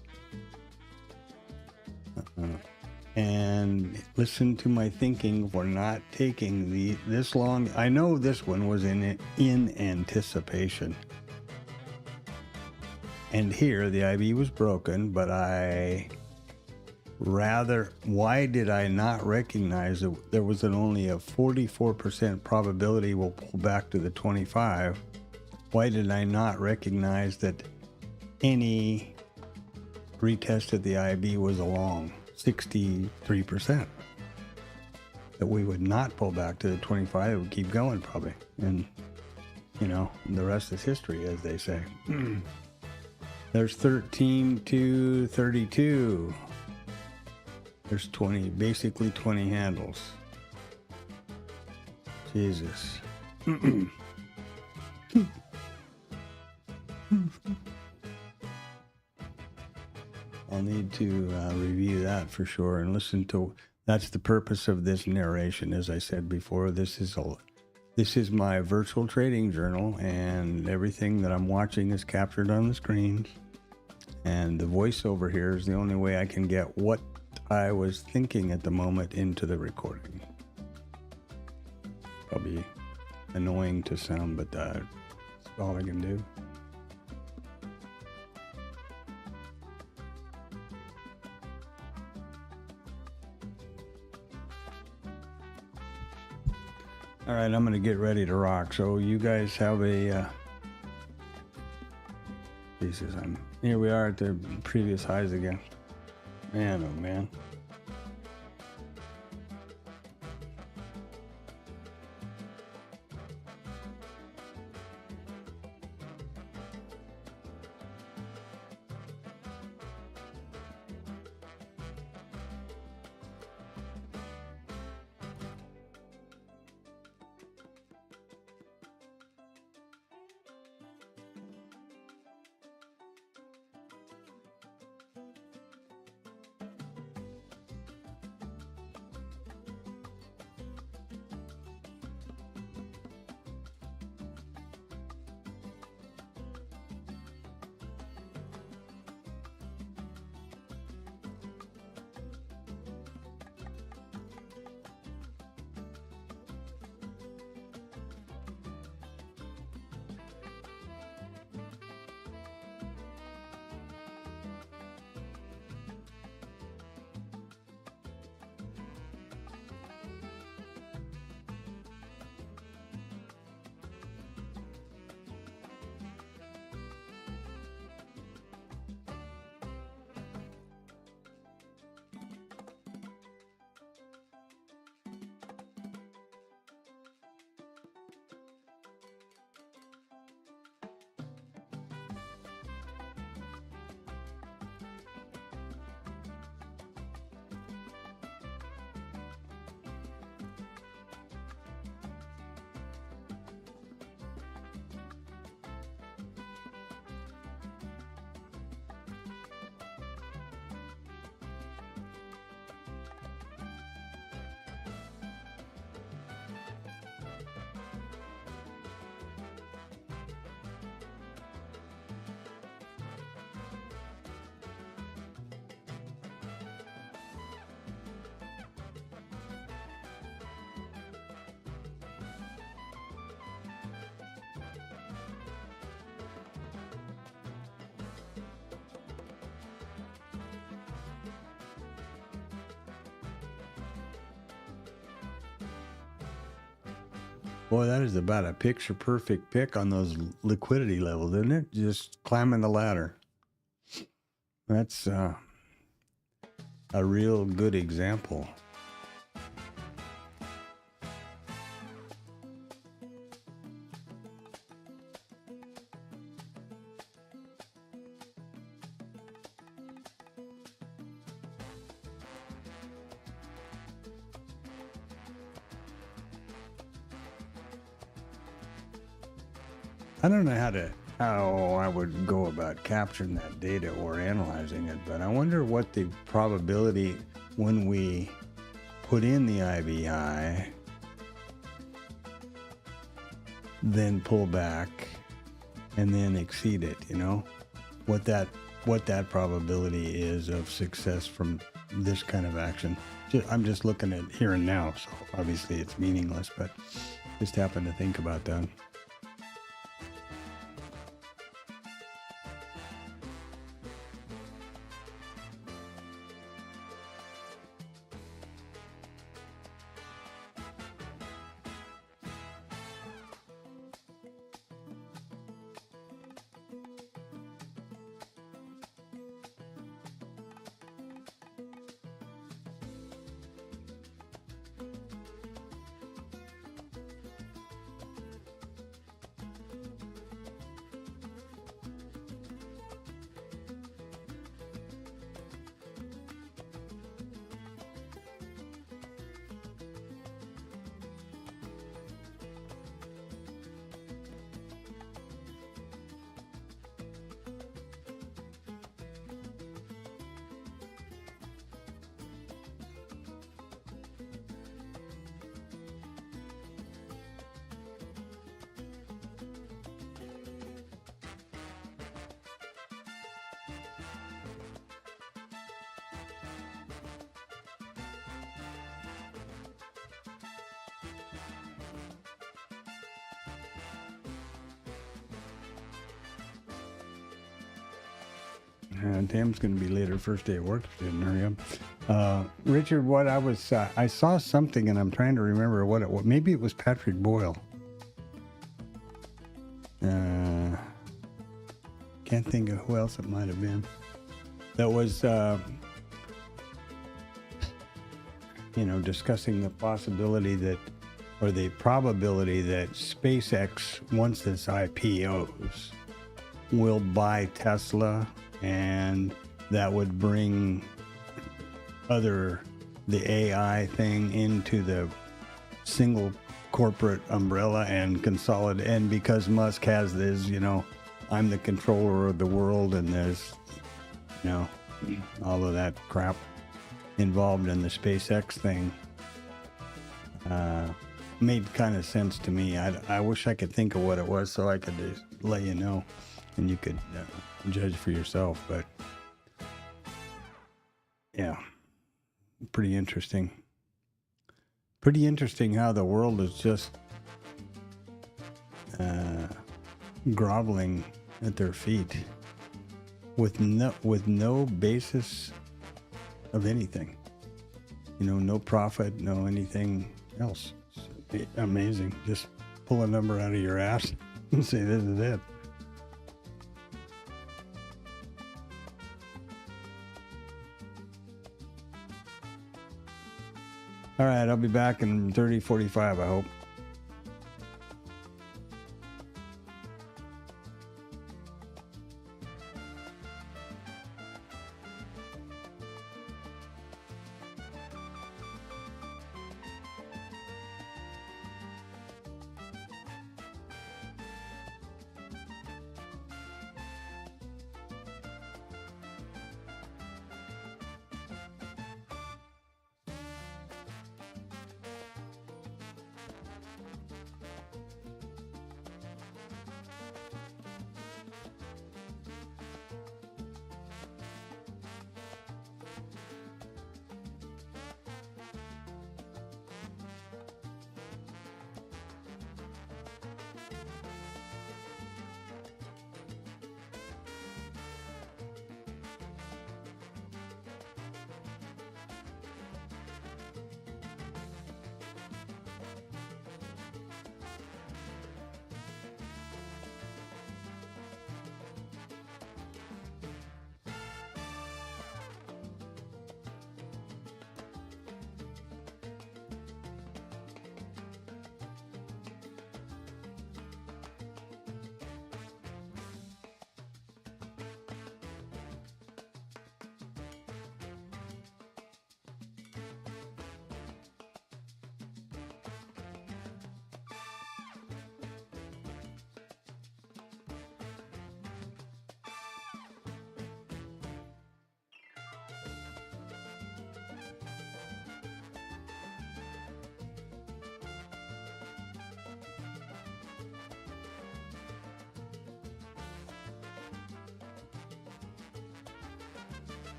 and listen to my thinking for not taking this long. I know this one was in anticipation, and here the IB was broken, but why did I not recognize that there was only a 44% probability we'll pull back to the 25? Why did I not recognize that any retest at the IB was along 63%? That we would not pull back to the 25, it would keep going probably. And, the rest is history, as they say. There's 13 to 32. There's 20, basically 20 handles. Jesus. I'll need to review that for sure and listen to. That's the purpose of this narration. As I said before, this is my virtual trading journal, and everything that I'm watching is captured on the screens. And the voiceover here is the only way I can get what I was thinking at the moment into the recording. Probably annoying to some, but that's all I can do. All right, I'm going to get ready to rock. So you guys have a... Jesus, here we are at the previous highs again. Man, oh man. Boy, that is about a picture-perfect pick on those liquidity levels, isn't it? Just climbing the ladder. That's a real good example. I don't know how I would go about capturing that data or analyzing it, but I wonder what the probability when we put in the IBI, then pull back, and then exceed it, you know? What that probability is of success from this kind of action. I'm just looking at here and now, so obviously it's meaningless, but just happened to think about that. Tam's going to be later, first day at work. Didn't hurry up. Richard, what I saw something, and I'm trying to remember what it was. Maybe it was Patrick Boyle. Can't think of who else it might have been. That was, discussing the possibility that, or the probability that SpaceX, once its IPOs, will buy Tesla, and that would bring the AI thing into the single corporate umbrella and consolidate. And because Musk has this, I'm the controller of the world, and there's, all of that crap involved in the SpaceX thing, made kind of sense to me. I wish I could think of what it was so I could just let you know, and you could judge for yourself. But yeah, pretty interesting. Pretty interesting how the world is just groveling at their feet with no basis of anything. No profit, no anything else. It's amazing. Just pull a number out of your ass and say this is it. All right, I'll be back in 30:45, I hope.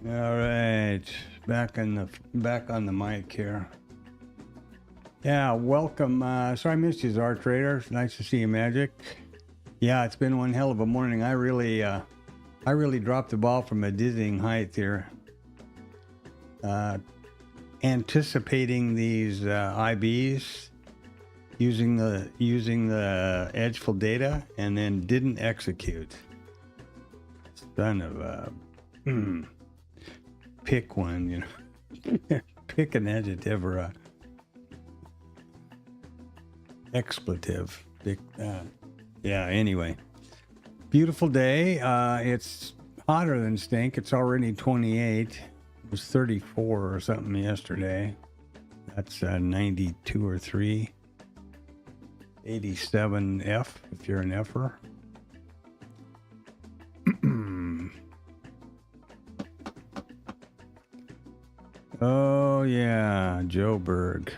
All right, back on the mic here. Yeah, welcome. Sorry I missed you, Czar Trader. Nice to see you, Magic. Yeah, it's been one hell of a morning. I really dropped the ball from a dizzying height here. Anticipating these IBs, using the edgeful data, and then didn't execute. Son of a pick one, you know. Pick an adjective or a expletive. Yeah, anyway. Beautiful day. It's hotter than stink. It's already 28. It was 34 or something yesterday. That's 92 or 3. 87 F if you're an F'er. Oh, yeah, Joe Berg.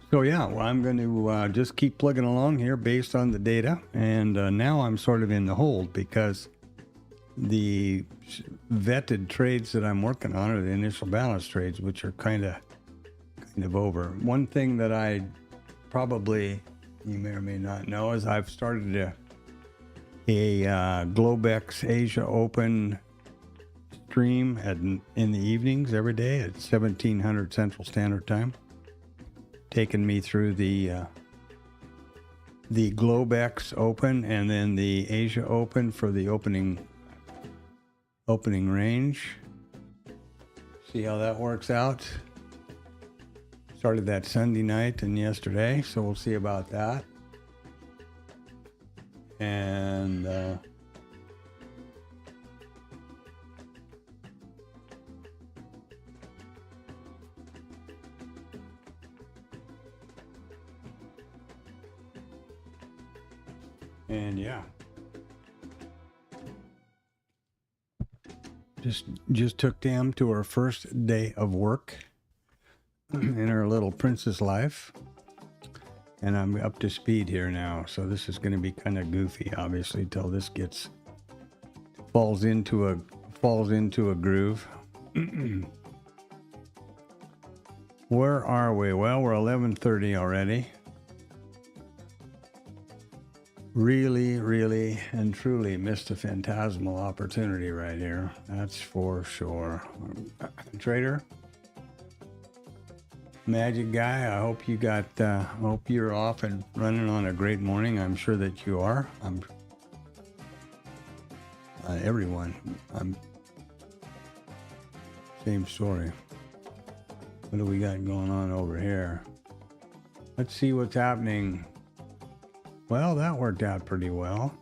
So, yeah, well, I'm going to just keep plugging along here based on the data. And now I'm sort of in the hold because the vetted trades that I'm working on are the initial balance trades, which are kind of over. One thing that I probably, you may or may not know, is I've started a Globex Asia Open stream in the evenings every day at 1700 Central Standard Time, taking me through the Globex Open and then the Asia Open for the opening range. See how that works out. Started that Sunday night and yesterday, so we'll see about that. And yeah, just took Tam to her first day of work in her little princess life. And I'm up to speed here now, so this is going to be kind of goofy, obviously, till this falls into a groove. Where are we? Well, we're 11:30 already. Really, and truly missed a phantasmal opportunity right here. That's for sure. Trader. Magic guy, I hope you hope you're off and running on a great morning. I'm sure that you are. Everyone. Same story. What do we got going on over here? Let's see what's happening. Well, that worked out pretty well.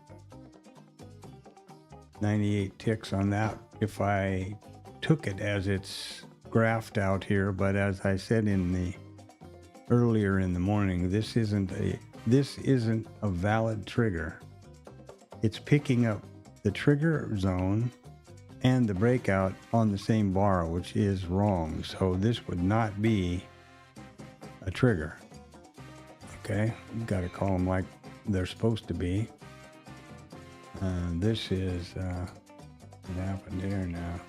98 ticks on that if I took it as it's graphed out here, but as I said earlier in the morning, this isn't a valid trigger. It's picking up the trigger zone and the breakout on the same bar, which is wrong. So this would not be a trigger. Okay, you've got to call them like they're supposed to be. This is what happened here now.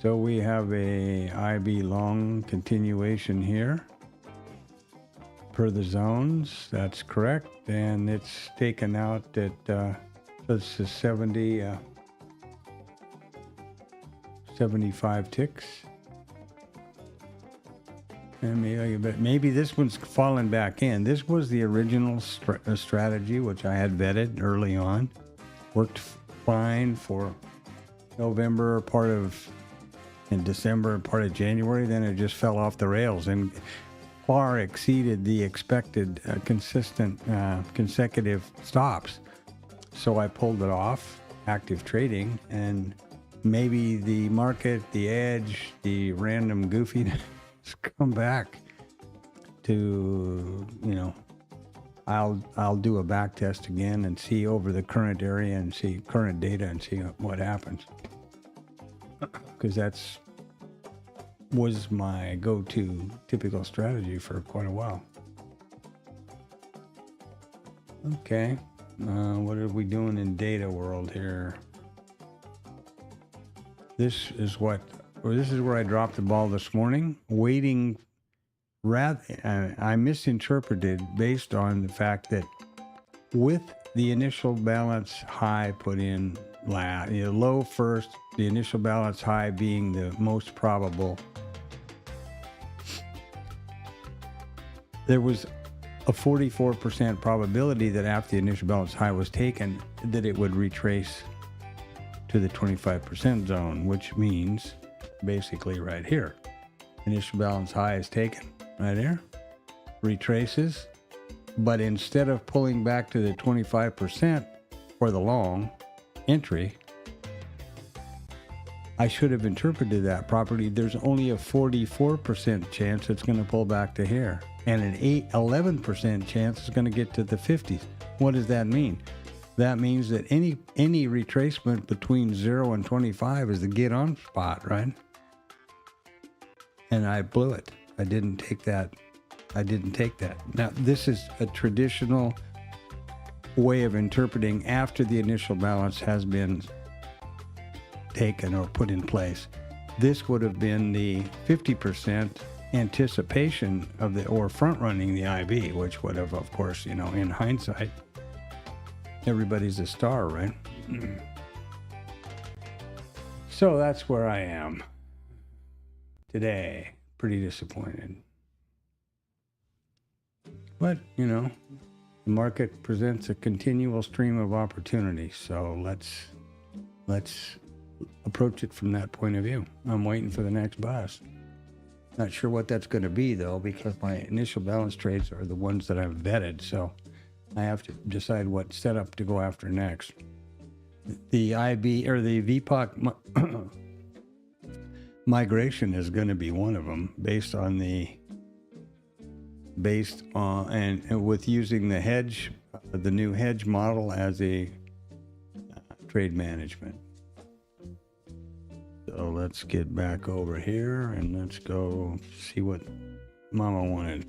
So we have a IB long continuation here per the zones. That's correct, and it's taken out at this is 75 ticks. And maybe this one's fallen back in. This was the original strategy, which I had vetted early on. Worked fine for November, in December, part of January. Then it just fell off the rails and far exceeded the expected consecutive stops. So I pulled it off, active trading, and maybe the market, the edge, the random goofiness come back to, I'll do a back test again and see over the current area and see current data and see what happens. Because that's was my go-to typical strategy for quite a while. Okay, what are we doing in data world here? This is where I dropped the ball this morning. Waiting, I misinterpreted based on the fact that with the initial balance high put in low first, the initial balance high being the most probable, there was a 44% probability that after the initial balance high was taken, that it would retrace to the 25% zone, which means basically right here. Initial balance high is taken right here, retraces, but instead of pulling back to the 25% for the long entry, I should have interpreted that properly. There's only a 44% chance it's going to pull back to here, and an 11% chance it's going to get to the 50s. What does that mean? That means that any retracement between 0 and 25 is the get on spot, right? And I blew it. I didn't take that. Now, this is a traditional way of interpreting after the initial balance has been taken or put in place. This would have been the 50% anticipation of or front running the IB, which would have, of course, in hindsight, everybody's a star, right? So that's where I am today. Pretty disappointed. But, the market presents a continual stream of opportunity. So let's approach it from that point of view. I'm waiting for the next bus. Not sure what that's going to be, though, because my initial balance trades are the ones that I've vetted. So I have to decide what setup to go after next. The IB or the VPOC migration is going to be one of them, based on and with using the new hedge model as a trade management. So let's get back over here and let's go see what Mama wanted.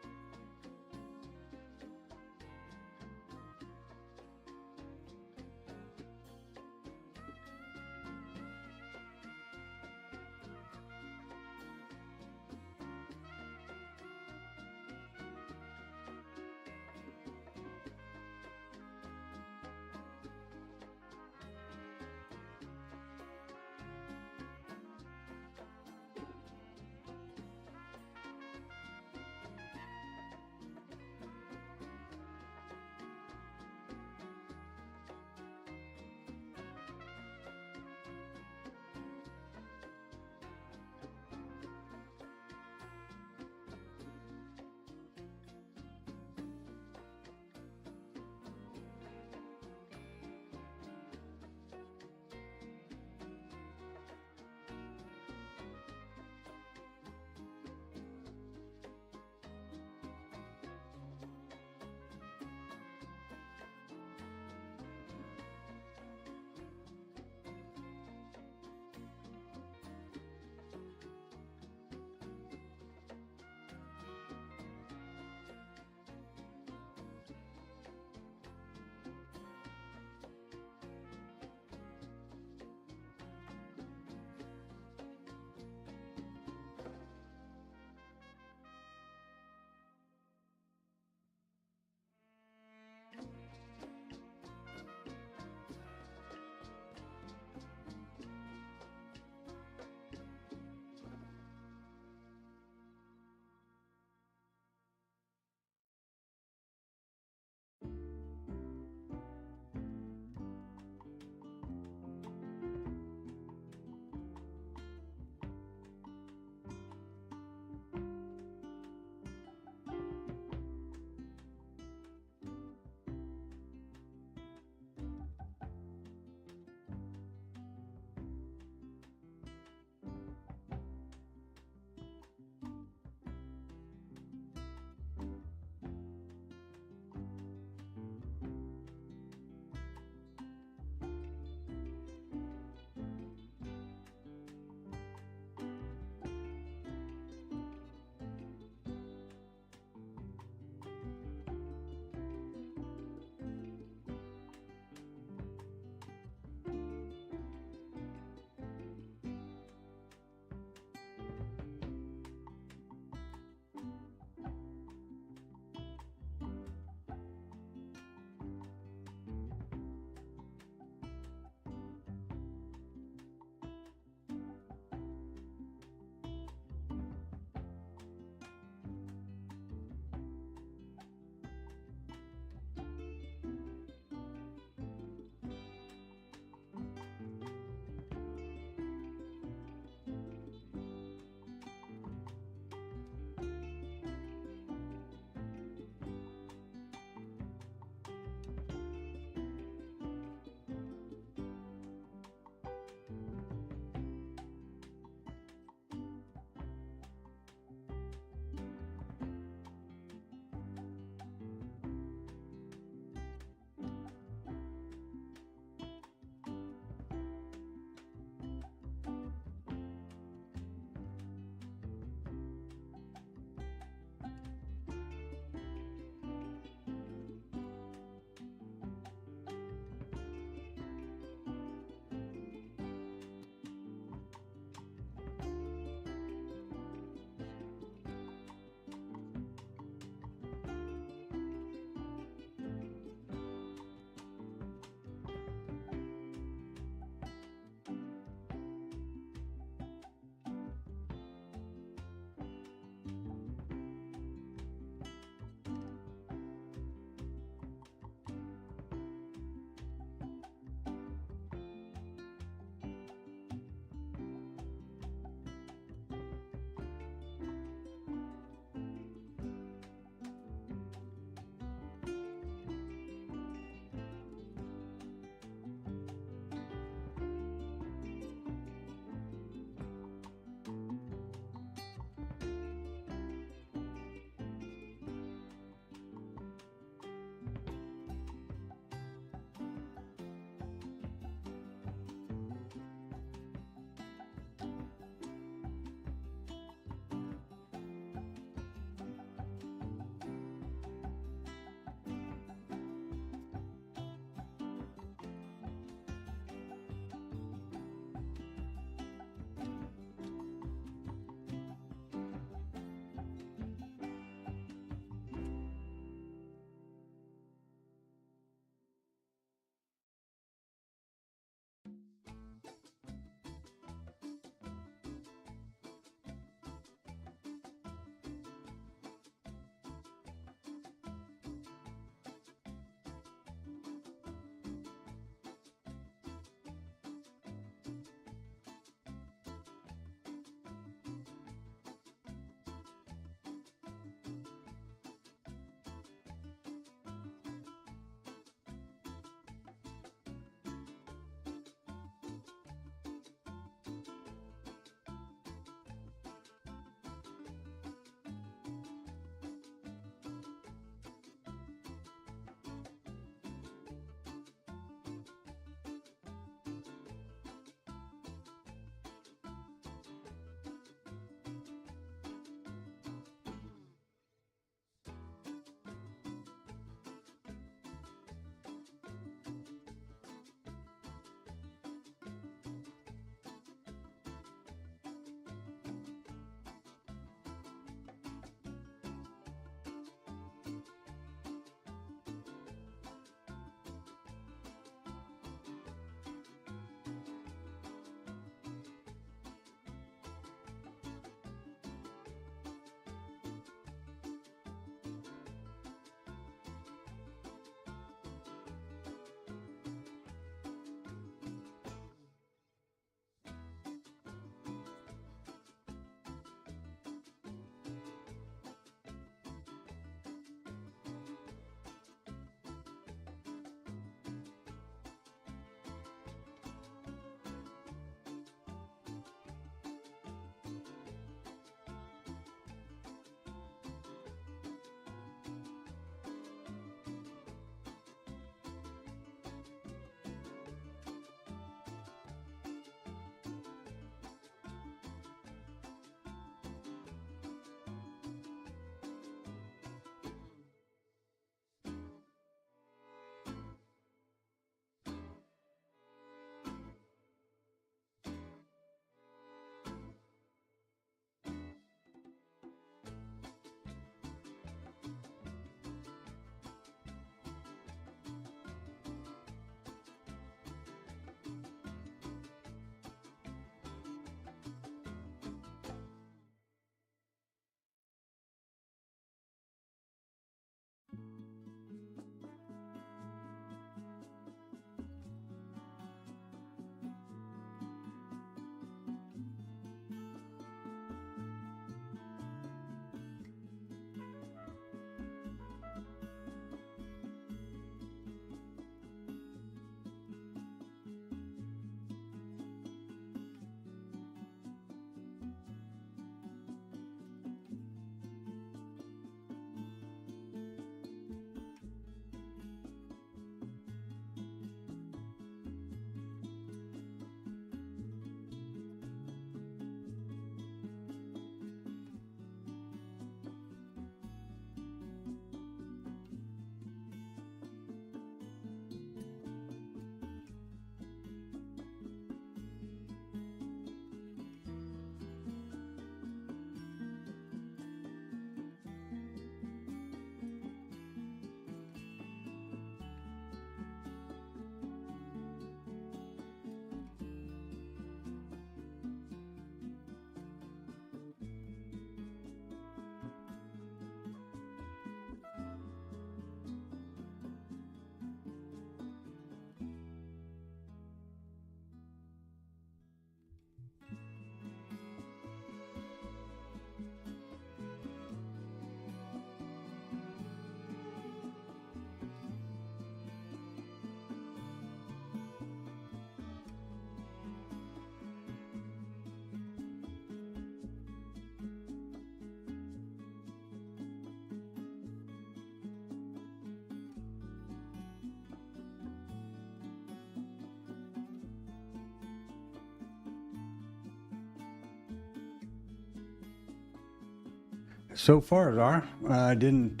So far, Czar, I didn't,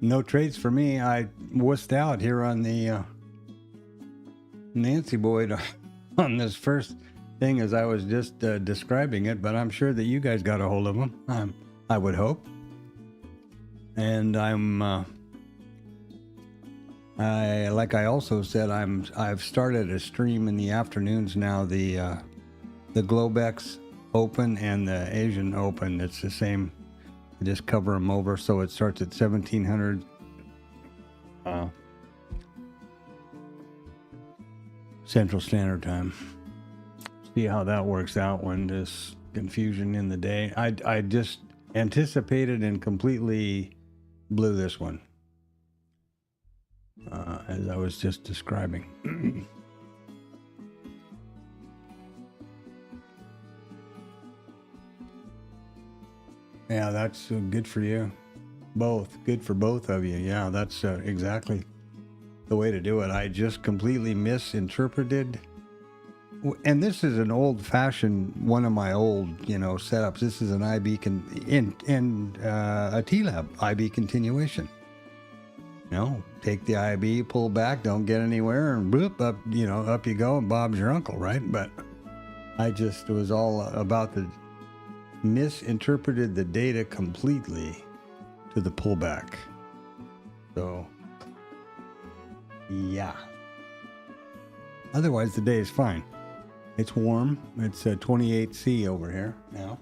no trades for me. I wussed out here on the Nancy Boyd on this first thing as I was just describing it, but I'm sure that you guys got a hold of them. I would hope. And like I also said, I've started a stream in the afternoons now. The Globex Open and the Asian Open. It's the same. I just cover them over, so it starts at 1700 Central Standard Time. See how that works out when this confusion in the day. I just anticipated and completely blew this one, as I was just describing. Yeah, that's good for you. Both. Good for both of you. Yeah, that's exactly the way to do it. I just completely misinterpreted. And this is an old-fashioned, one of my old, setups. This is an IB a TLab IB continuation. Take the IB, pull back, don't get anywhere, and bloop, up, up you go, and Bob's your uncle, right? But I just was all about misinterpreted the data completely to the pullback. So, yeah. Otherwise, the day is fine. It's warm. It's 28C over here now.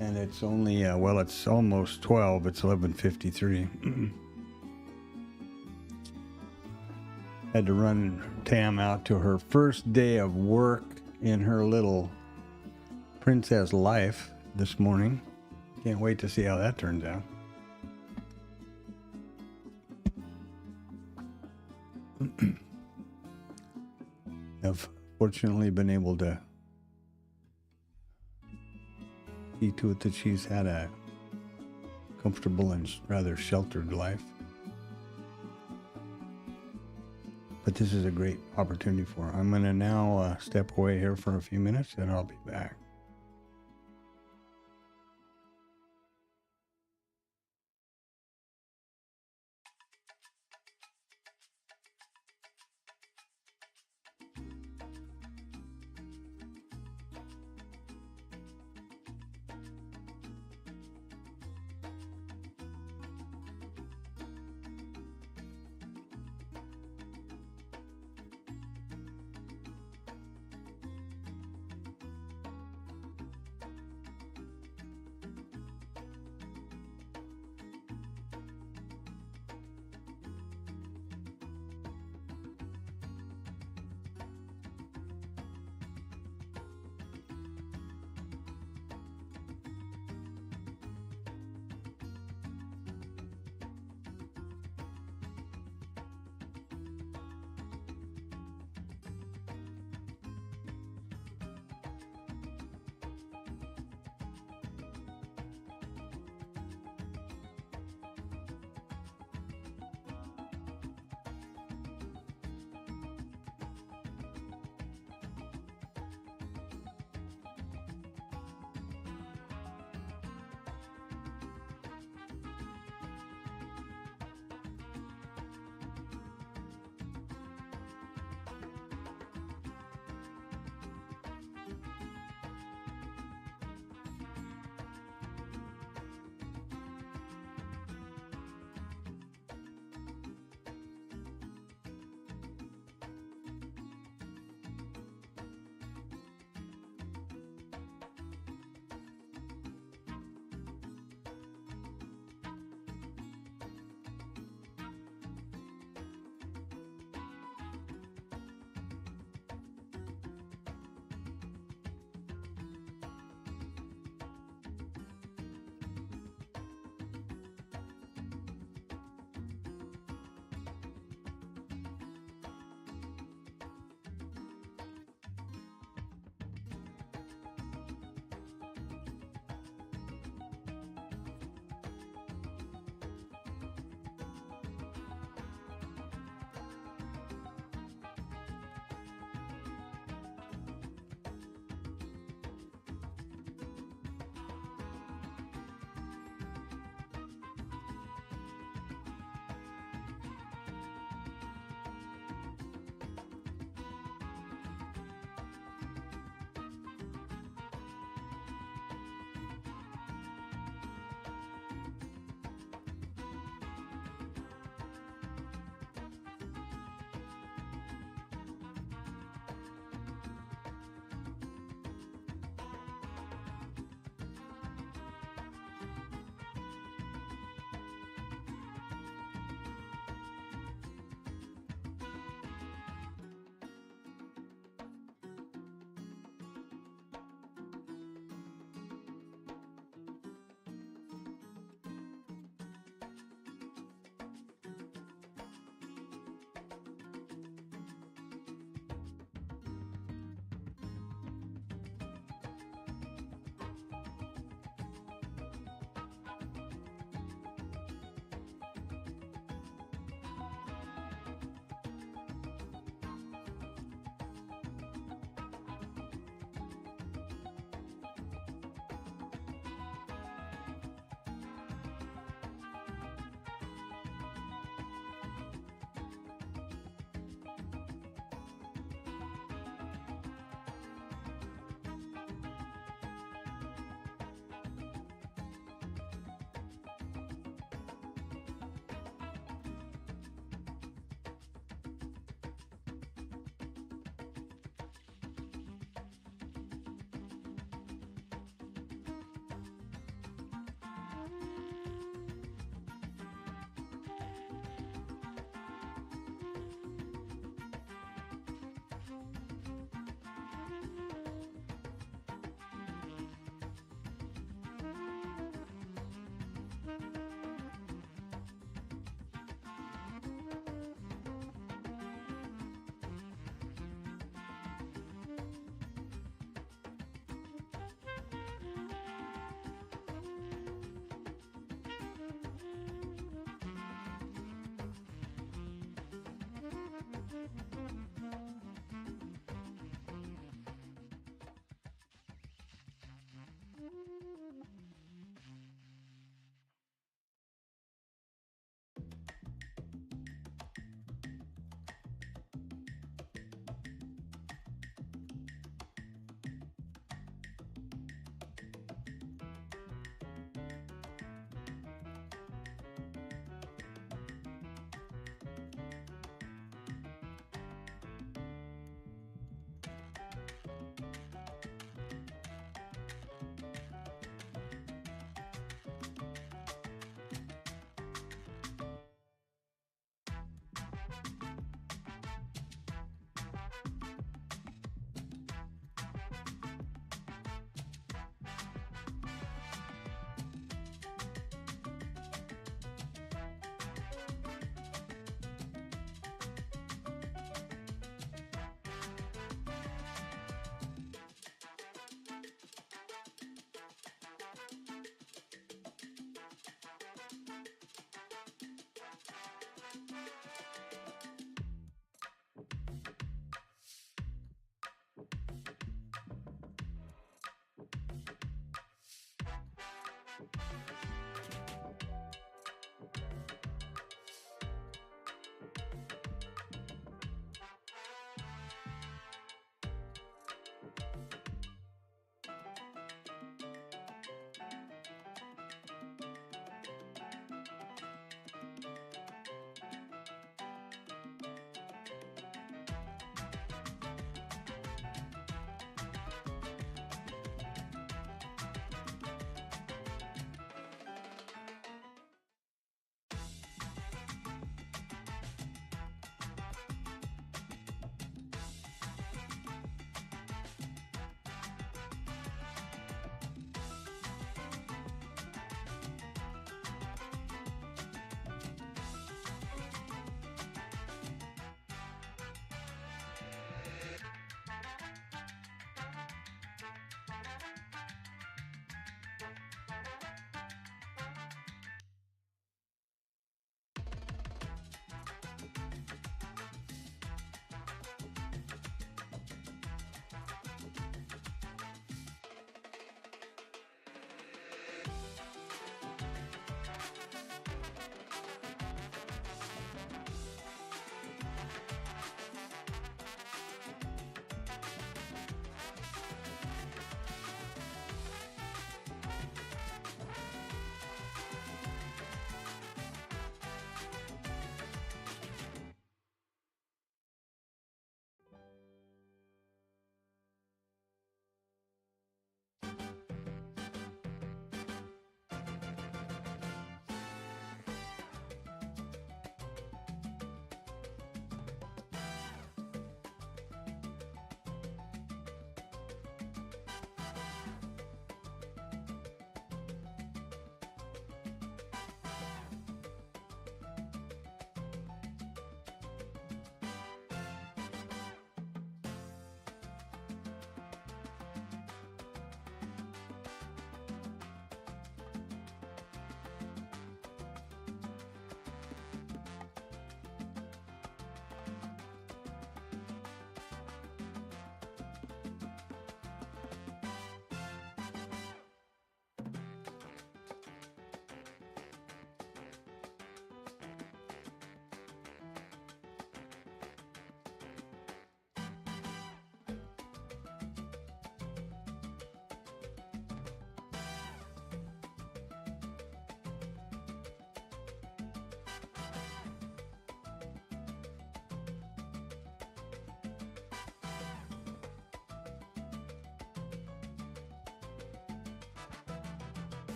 And it's only, it's almost 12. It's 11:53. Had to run Tam out to her first day of work in her little princess life this morning. Can't wait to see how that turns out. I've fortunately been able to see to it that she's had a comfortable and rather sheltered life. But this is a great opportunity for her. I'm going to now step away here for a few minutes, and I'll be back.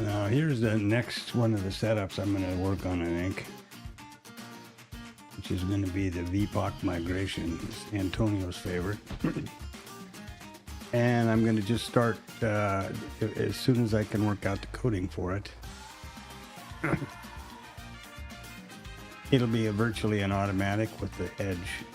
Now here's the next one of the setups I'm going to work on, I think, which is going to be the VPOC migration. It's Antonio's favorite. And I'm going to just start as soon as I can work out the coding for it. It'll be virtually an automatic with the edge.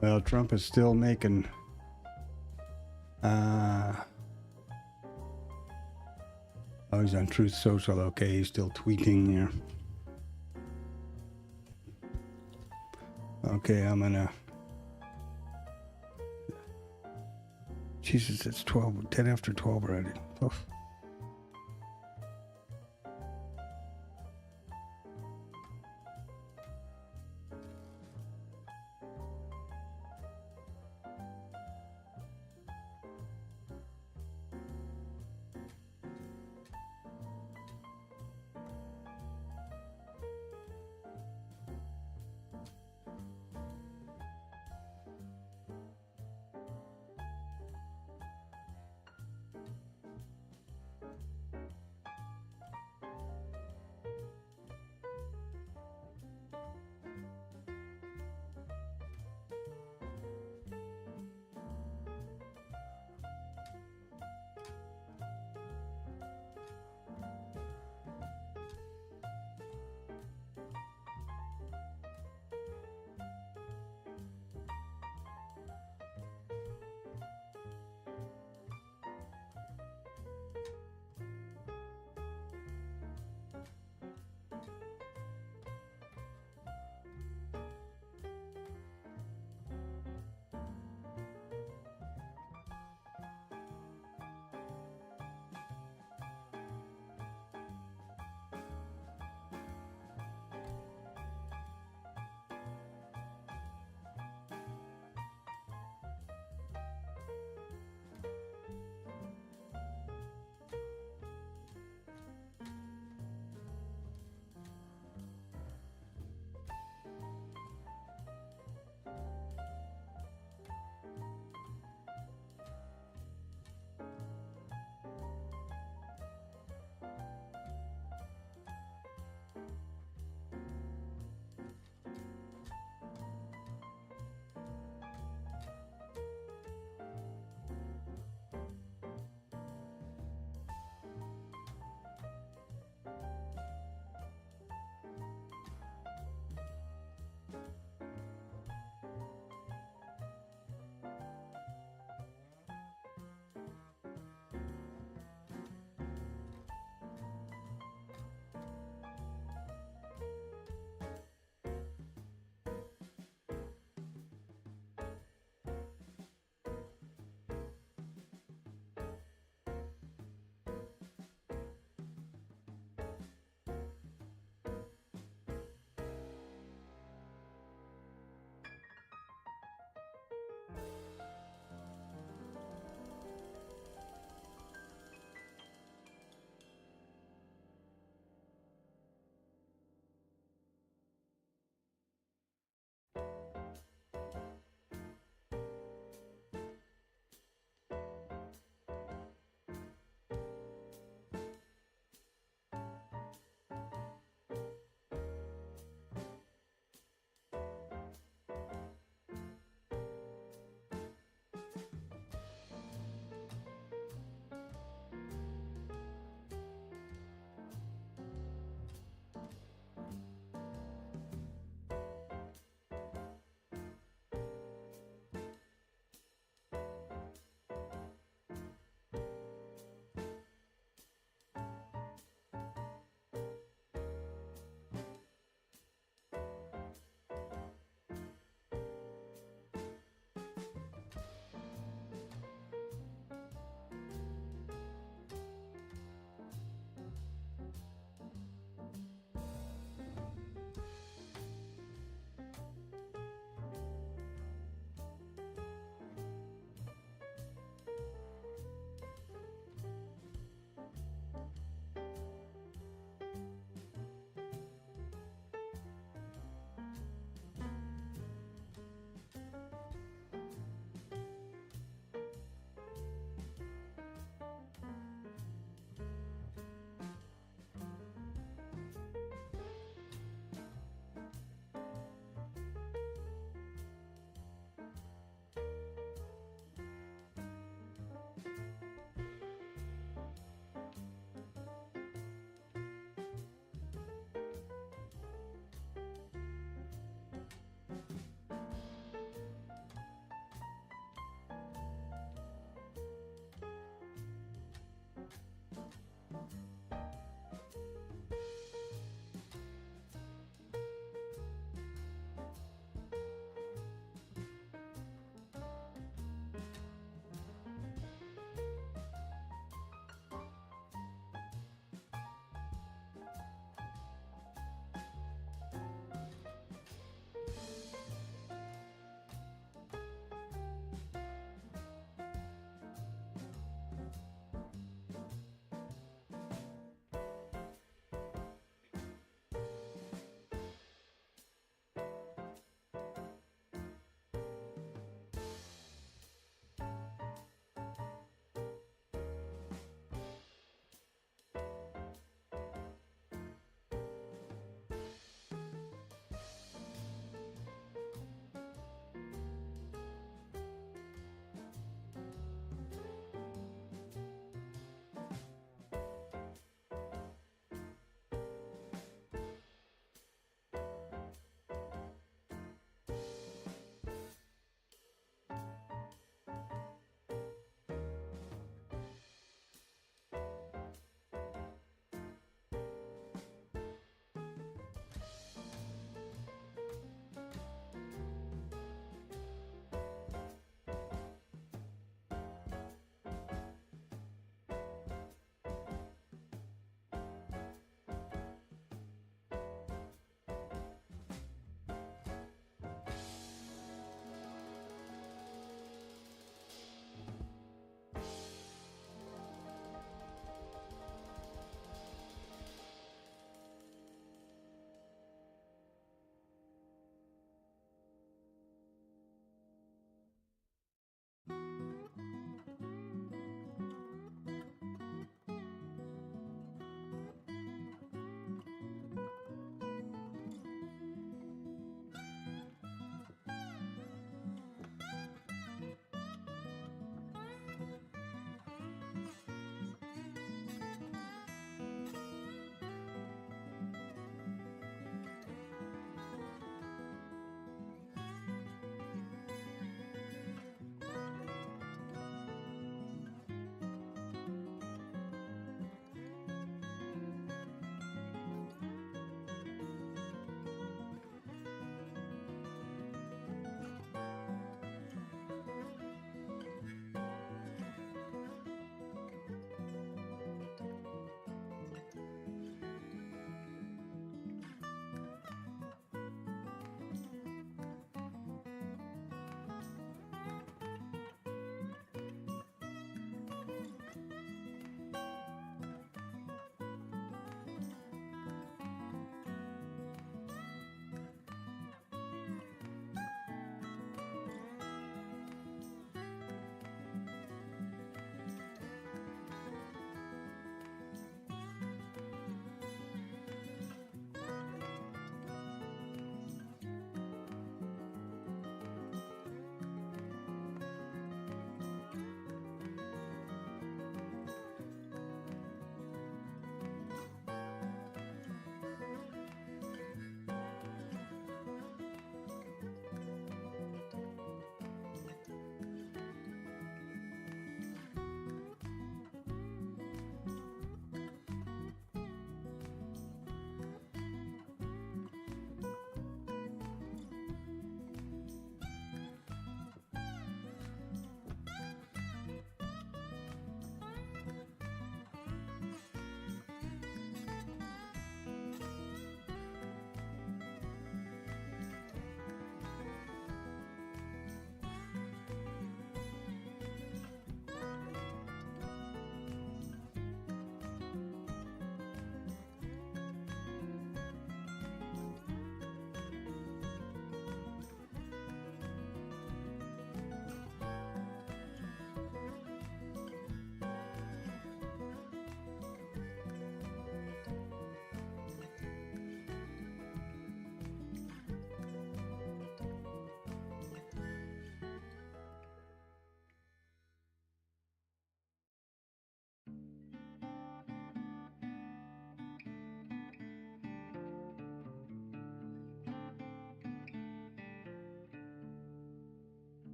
Well, Trump is still making oh, he's on Truth Social. Okay, he's still tweeting here. Okay, I'm gonna. Jesus, it's 10 after 12 already. Oof.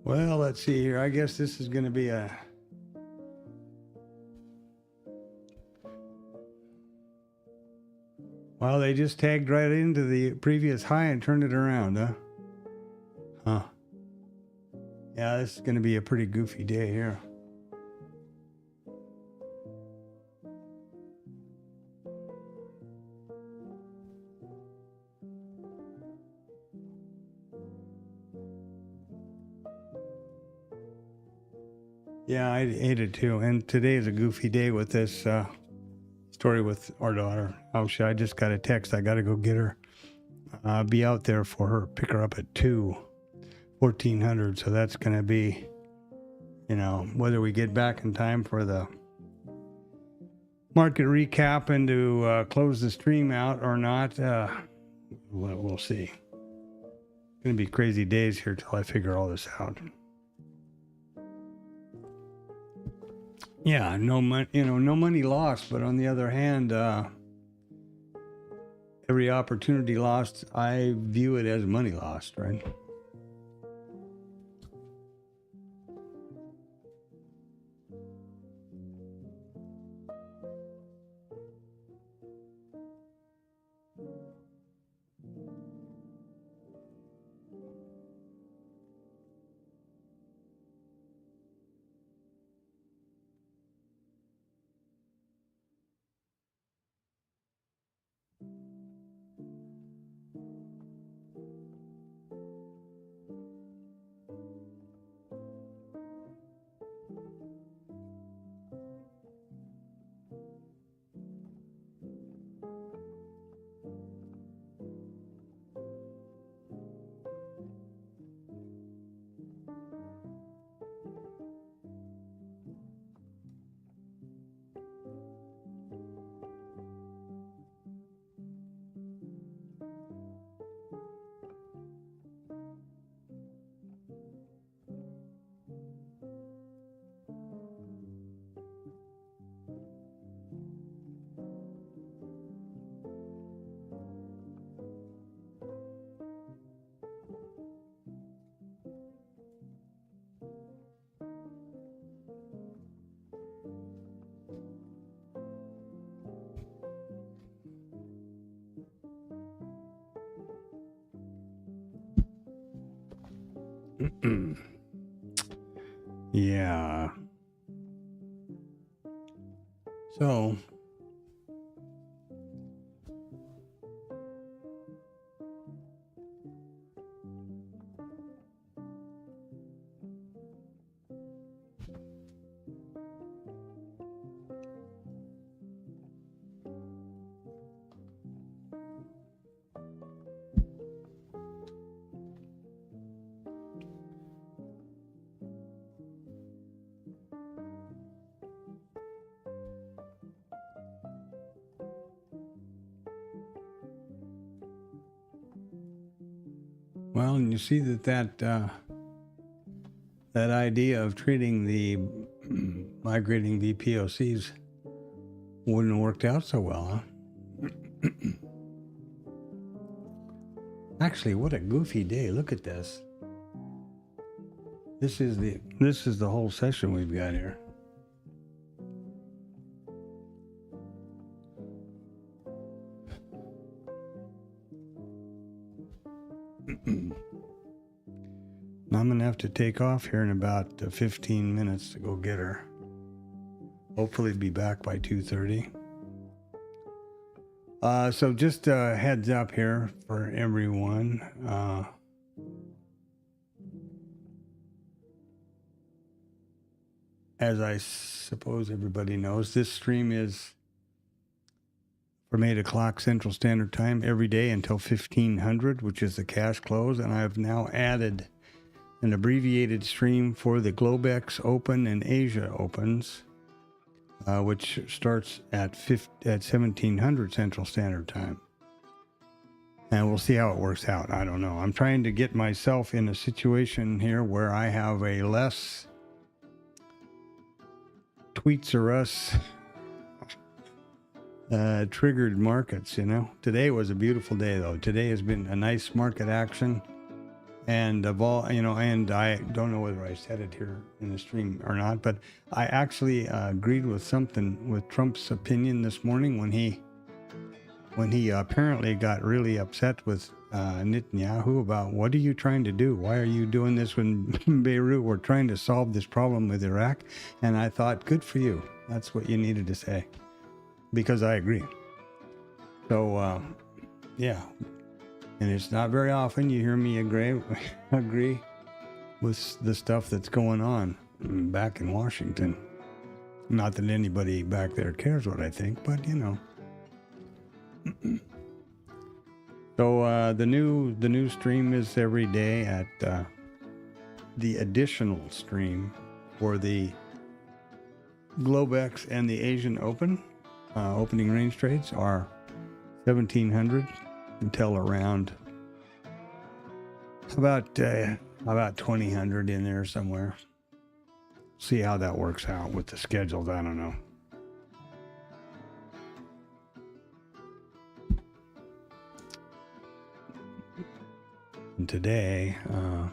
Well, let's see here. I guess this is going to be a... Well, they just tagged right into the previous high and turned it around, huh? Huh. Yeah, this is going to be a pretty goofy day here. Yeah, I hate it too. And today is a goofy day with this story with our daughter. Oh, shit, I just got a text. I got to go get her. Be out there for her. Pick her up at 1400. So that's going to be, you know, whether we get back in time for the market recap and to close the stream out or not, we'll see. It's going to be crazy days here till I figure all this out. Yeah, no money, no money lost. But on the other hand, every opportunity lost, I view it as money lost, right? Yeah. So, well, and you see that idea of treating the migrating VPOCs wouldn't have worked out so well, huh? Actually, what a goofy day. Look at this. This is the whole session we've got here. have to take off here in about 15 minutes to go get her. Hopefully be back by 2:30. So just a heads up here for everyone. As I suppose everybody knows, this stream is from 8 o'clock Central Standard Time every day until 1500, which is the cash close. And I've now added an abbreviated stream for the Globex Open and Asia Opens, which starts at 1700 Central Standard Time. And we'll see how it works out. I don't know. I'm trying to get myself in a situation here where I have a less tweets or us triggered markets, you know. Today was a beautiful day, though. Today has been a nice market action. And of all, you know, and I don't know whether I said it here in the stream or not, but I actually agreed with something with Trump's opinion this morning when he apparently got really upset with Netanyahu about, what are you trying to do? Why are you doing this when Beirut? We're trying to solve this problem with Iraq. And I thought, good for you. That's what you needed to say, because I agree. So, yeah. And it's not very often you hear me agree with the stuff that's going on back in Washington. Not that anybody back there cares what I think, but you know. So the new stream is every day at the additional stream for the Globex and the Asian Open. Opening range trades are 1700 until around about 2000 in there somewhere. See how that works out with the schedules. I don't know. And today I'm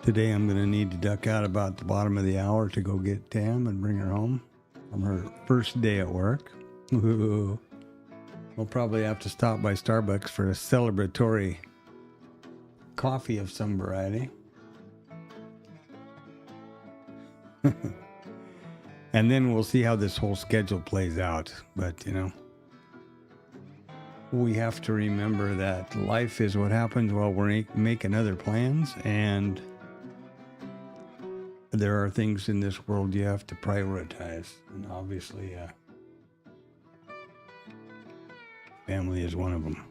going to need to duck out about the bottom of the hour to go get Tam and bring her home from her first day at work. Ooh. We'll probably have to stop by Starbucks for a celebratory coffee of some variety. And then we'll see how this whole schedule plays out. But, you know, we have to remember that life is what happens while we're making other plans. And there are things in this world you have to prioritize. And obviously, family is one of them.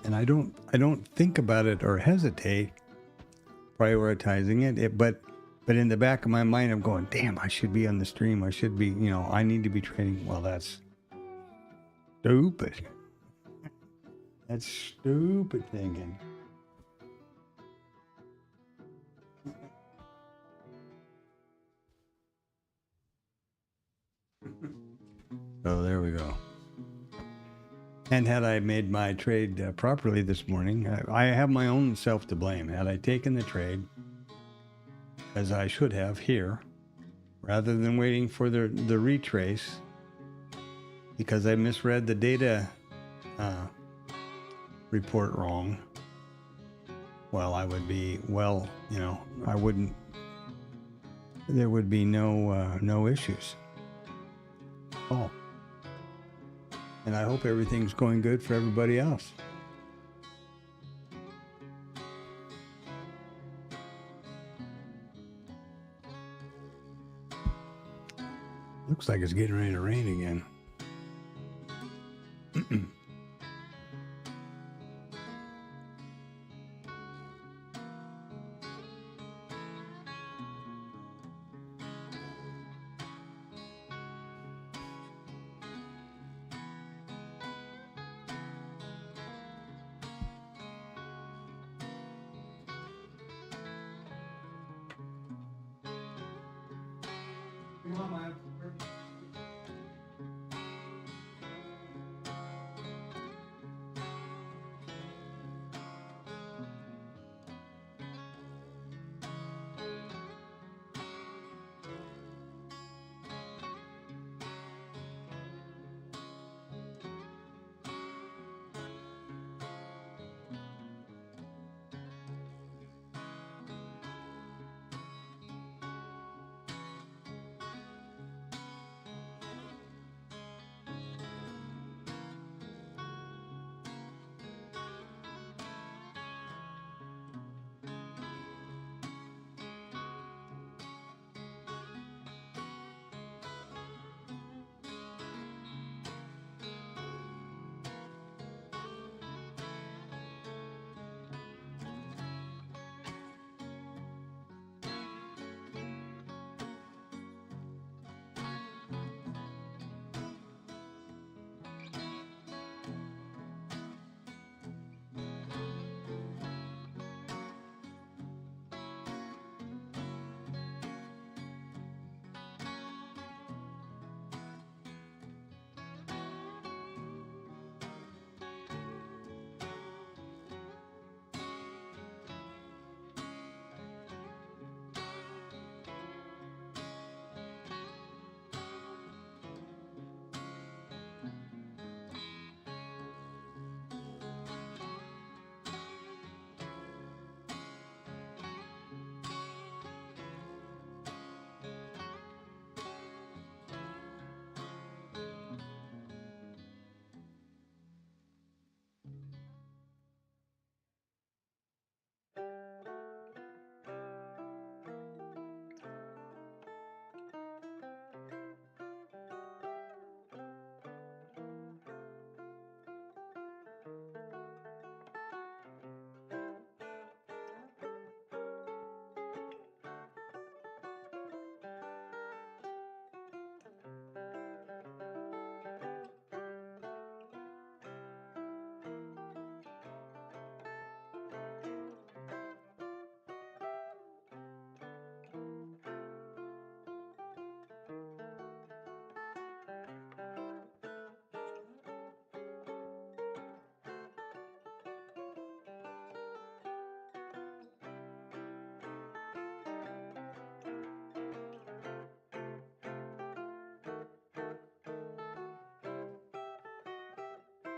And I don't think about it or hesitate prioritizing it. But in the back of my mind, I'm going, damn, I should be on the stream. I should be, you know, I need to be trading. Well, that's stupid. That's stupid thinking. So there we go. And had I made my trade properly this morning, I have my own self to blame. Had I taken the trade, as I should have here, rather than waiting for the retrace, because I misread the data report wrong, well, I would be, well, you know, I wouldn't, there would be no issues. Oh. And I hope everything's going good for everybody else. Looks like it's getting ready to rain again.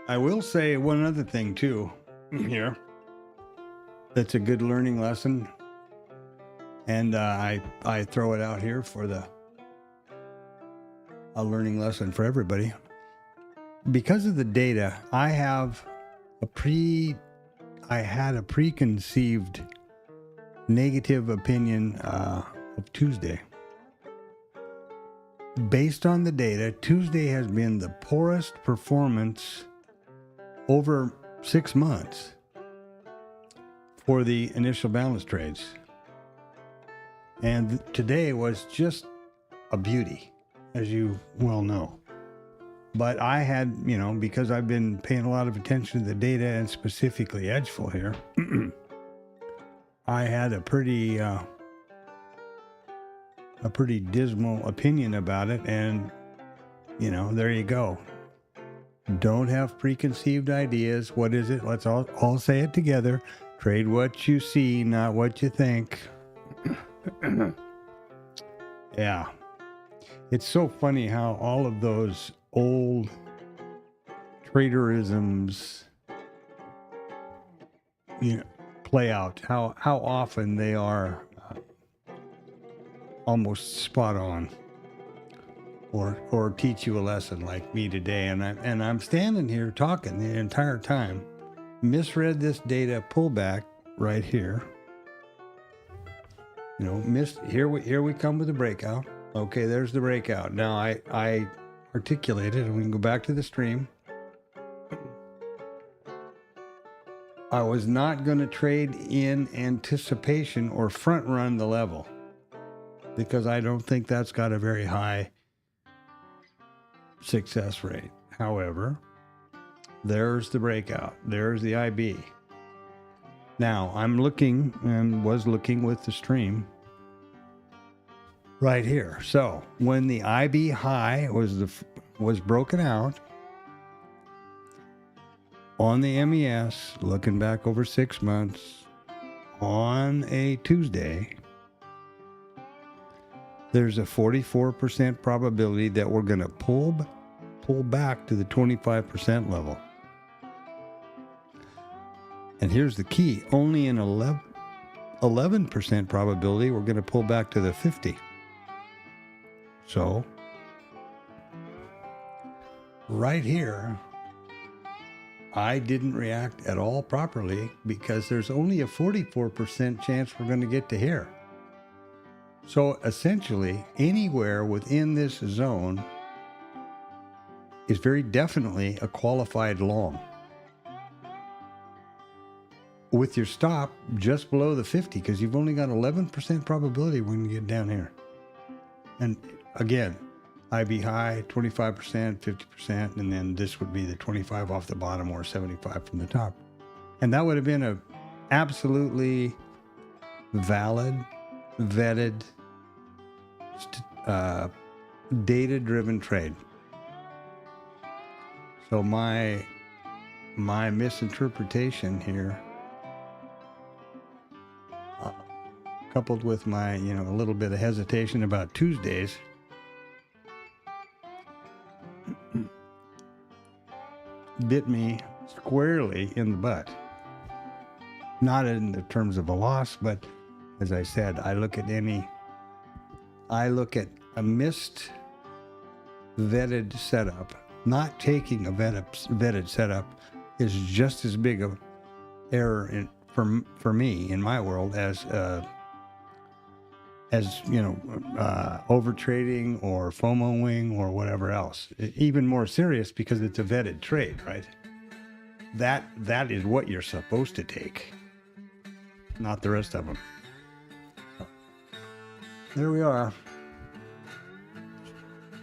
I will say one other thing too here. That's a good learning lesson. And I throw it out here for a learning lesson for everybody. Because of the data, I had a preconceived negative opinion of Tuesday. Based on the data, Tuesday has been the poorest performance over 6 months for the initial balance trades. And today was just a beauty, as you well know. But I had, because I've been paying a lot of attention to the data and specifically Edgeful here, I had a pretty dismal opinion about it. And, there you go. Don't have preconceived ideas. What is it? Let's all say it together. Trade what you see, not what you think. Yeah. It's so funny how all of those old traderisms, play out. How often they are almost spot on, or teach you a lesson like me today. And I'm standing here talking the entire time, misread this data pullback right here. Here we come with the breakout. Okay, there's the breakout. Now I articulated, and we can go back to the stream. I was not going to trade in anticipation or front run the level because I don't think that's got a very high success rate. However, there's the breakout. There's the IB. Now I'm looking and was looking with the stream right here. So when the IB high was broken out on the MES, looking back over 6 months on a Tuesday, there's a 44% probability that we're going to pull back to the 25% level. And here's the key. Only an 11% probability we're going to pull back to the 50. So, right here, I didn't react at all properly because there's only a 44% chance we're going to get to here. So, essentially, anywhere within this zone is very definitely a qualified long, with your stop just below the 50, because you've only got 11% probability when you get down here. And again, IB high, 25%, 50%, and then this would be the 25 off the bottom or 75 from the top. And that would have been a absolutely valid, vetted, data-driven trade. So my misinterpretation here, coupled with my, a little bit of hesitation about Tuesdays, bit me squarely in the butt. Not in the terms of a loss, but as I said, I look at a missed vetted setup. Not taking a vetted setup is just as big of error for me in my world as over trading or FOMOing or whatever else. Even more serious because it's a vetted trade, right? That is what you're supposed to take, not the rest of them. There we are.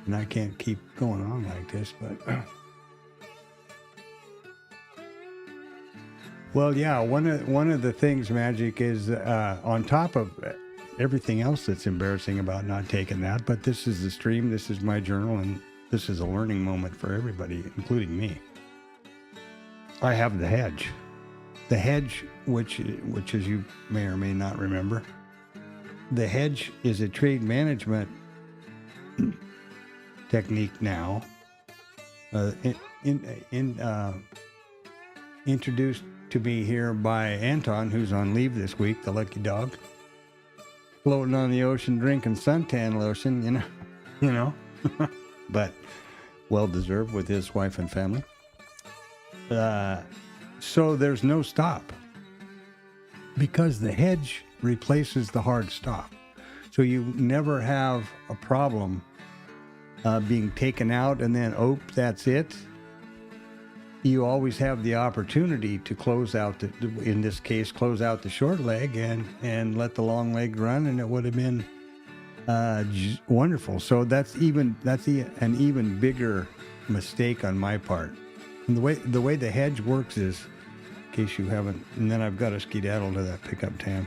And I can't keep going on like this, but well, yeah. One of the things, Magic, is on top of everything else that's embarrassing about not taking that. But this is the stream. This is my journal, and this is a learning moment for everybody, including me. I have the hedge. The hedge, which as you may or may not remember, the hedge is a trade management technique now. introduced to me here by Anton, who's on leave this week, the lucky dog, floating on the ocean, drinking suntan lotion, you know, but well deserved with his wife and family. So there's no stop because the hedge replaces the hard stop. So you never have a problem being taken out and then, oh, that's it. You always have the opportunity to close out, in this case, close out the short leg and let the long leg run, and it would have been wonderful. So that's an even bigger mistake on my part. And the way the hedge works is, in case you haven't, and then I've got to skedaddle to that pickup tam.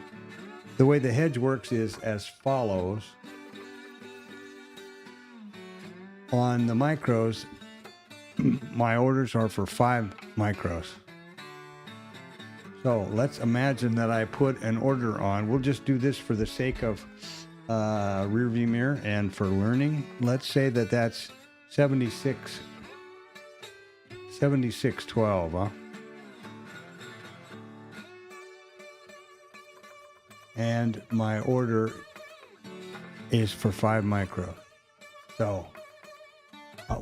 The way the hedge works is as follows. On the micros, my orders are for 5 micros. So let's imagine that I put an order on. We'll just do this for the sake of rear view mirror and for learning. Let's say that that's 7612, huh? And my order is for 5 micros. So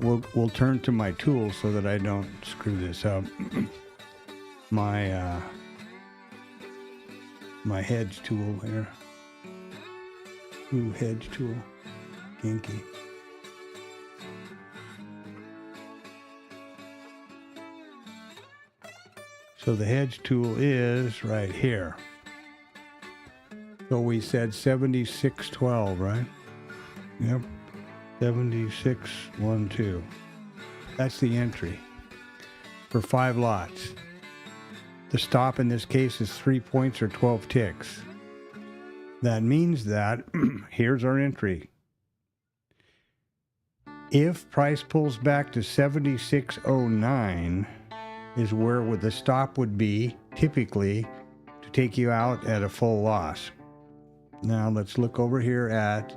we'll turn to my tool so that I don't screw this up. My hedge tool here. Ooh, hedge tool. Kinky. So the hedge tool is right here. So we said 7612, right? Yep. 7612. That's the entry for 5 lots. The stop in this case is 3 points or 12 ticks. That means that here's our entry. If price pulls back to 7609 is where the stop would be typically to take you out at a full loss. Now let's look over here at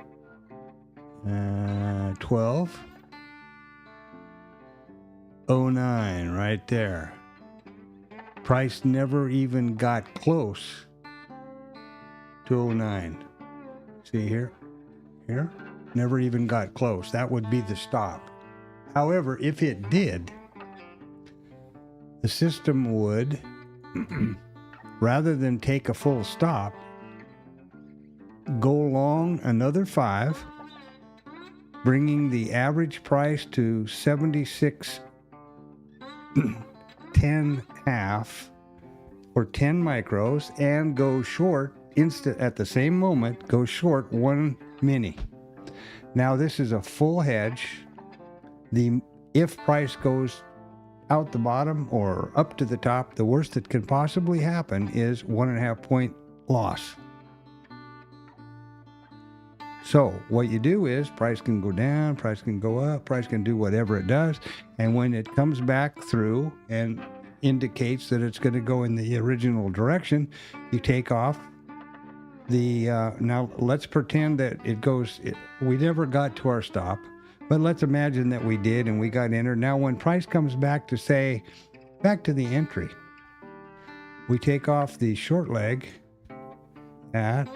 1209 right there. Price never even got close to 09. See here? Here? Never even got close. That would be the stop. However, if it did, the system would, rather than take a full stop, go long another 5, bringing the average price to 76.10 half or 10 micros, and go short at the same moment, go short 1 mini. Now this is a full hedge. If price goes out the bottom or up to the top, the worst that can possibly happen is 1.5 point loss. So what you do is price can go down, price can go up, price can do whatever it does. And when it comes back through and indicates that it's going to go in the original direction, you take off the, now let's pretend that we never got to our stop, but let's imagine that we did and we got entered. Now when price comes back to back to the entry, we take off the short leg at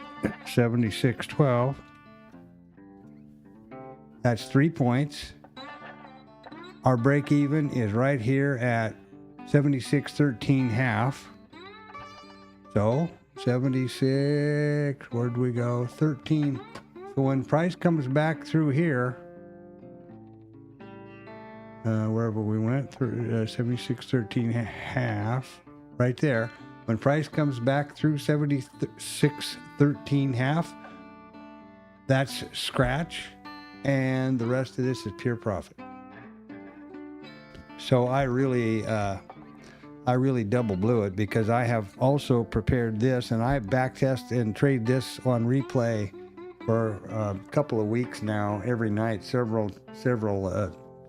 7612. That's 3 points. Our break even is right here at 7613 half. So 76, where'd we go? 13. So when price comes back through here, wherever we went, 7613 half, right there. When price comes back through 7613 half, that's scratch. And the rest of this is pure profit. So I really double blew it because I have also prepared this, and I backtest and trade this on replay for a couple of weeks now, every night, several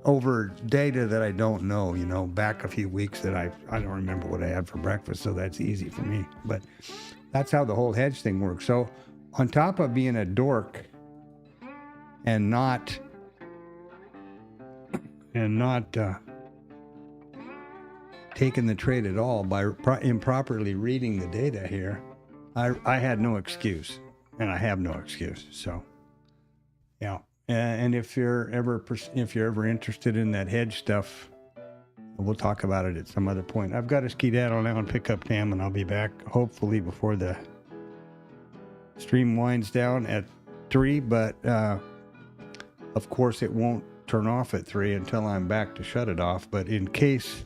over data that I don't know, back a few weeks that I don't remember what I had for breakfast, so that's easy for me. But that's how the whole hedge thing works. So on top of being a dork and not taken the trade at all by improperly reading the data here, I had no excuse, and I have no excuse. So, yeah. And if you're ever interested in that hedge stuff, we'll talk about it at some other point. I've got to skedaddle now and pick up Tam, and I'll be back hopefully before the stream winds down at 3. But of course, it won't turn off at 3 until I'm back to shut it off. But in case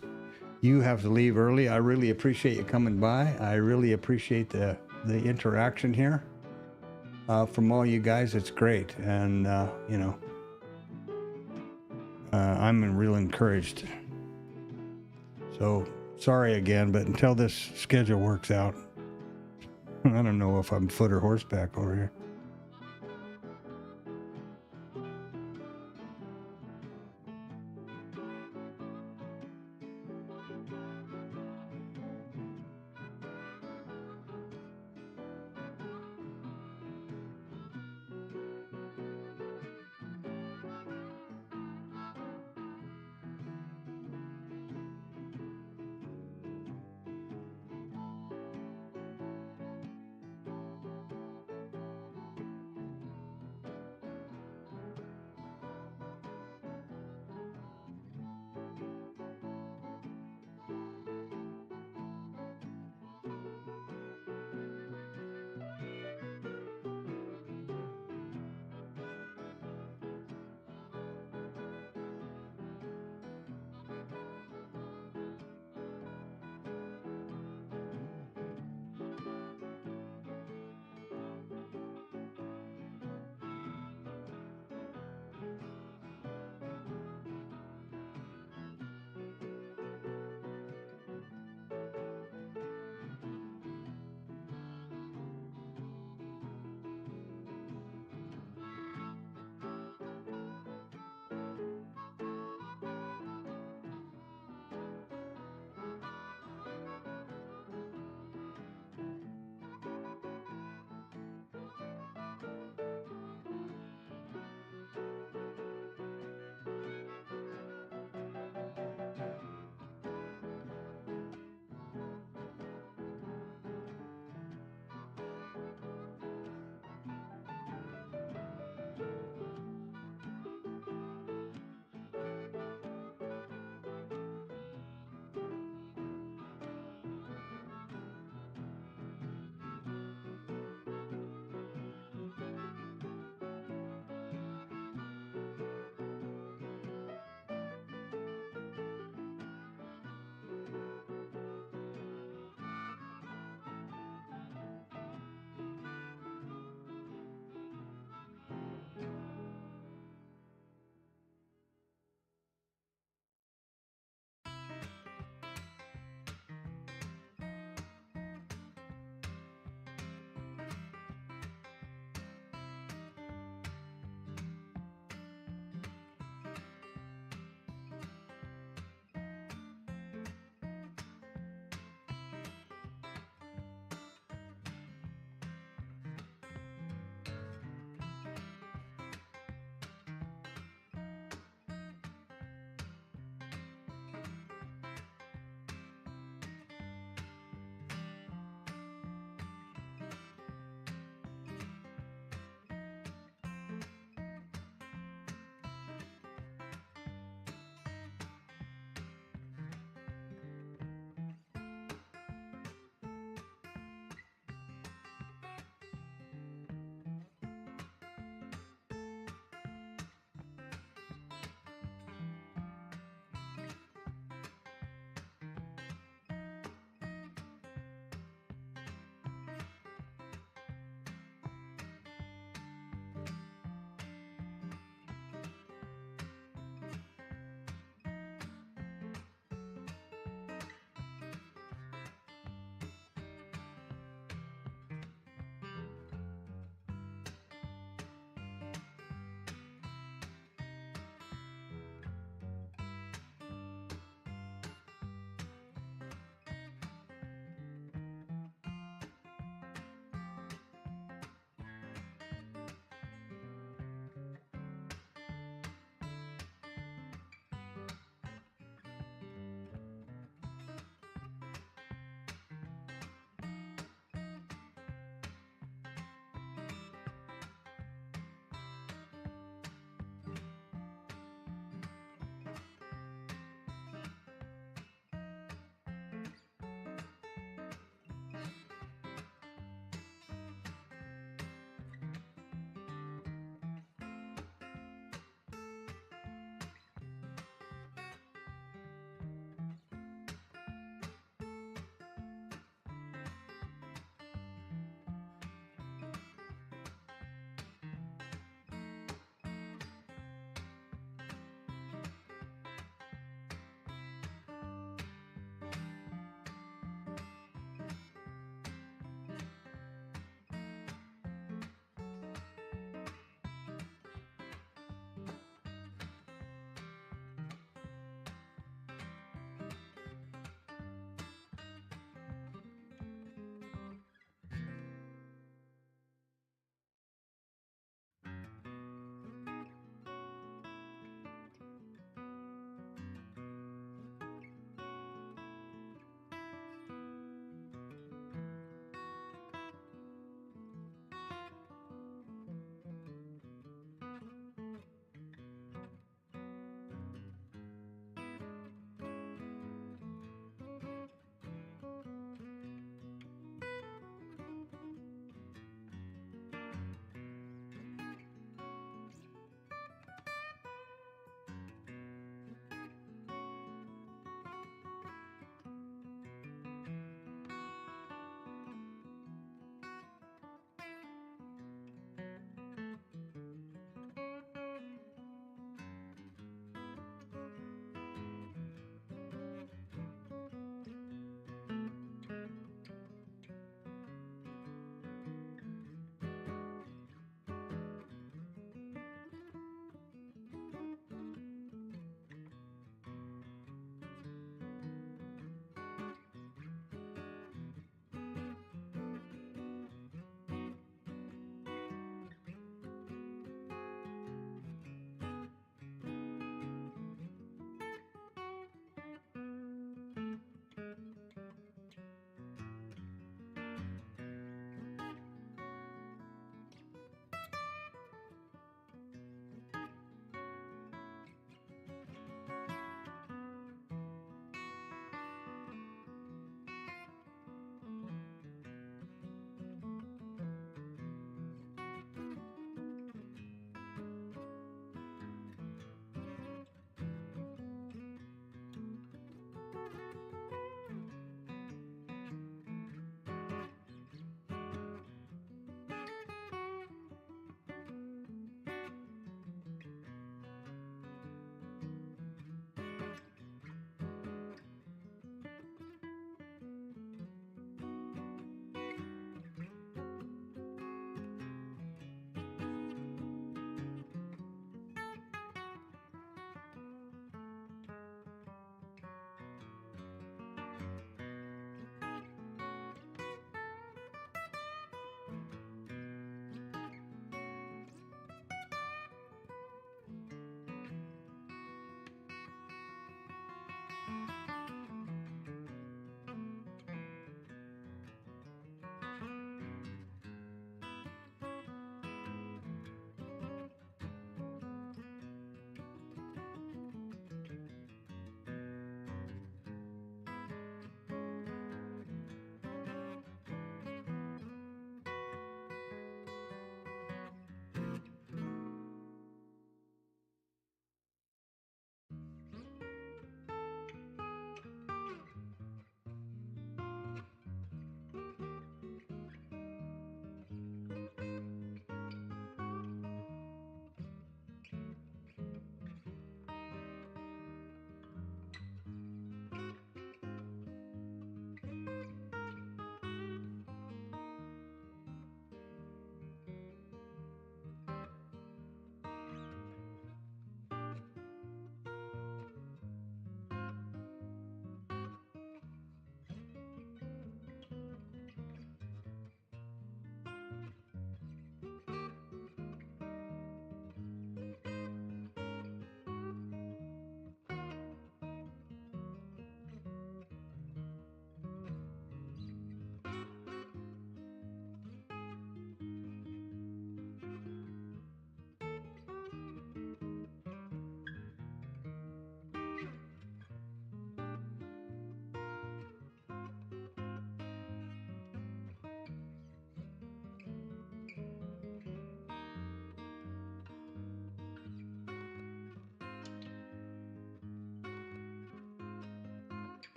you have to leave early, I really appreciate you coming by. I really appreciate the interaction here from all you guys. It's great, and I'm real encouraged. So sorry again, but until this schedule works out, I don't know if I'm foot or horseback over here.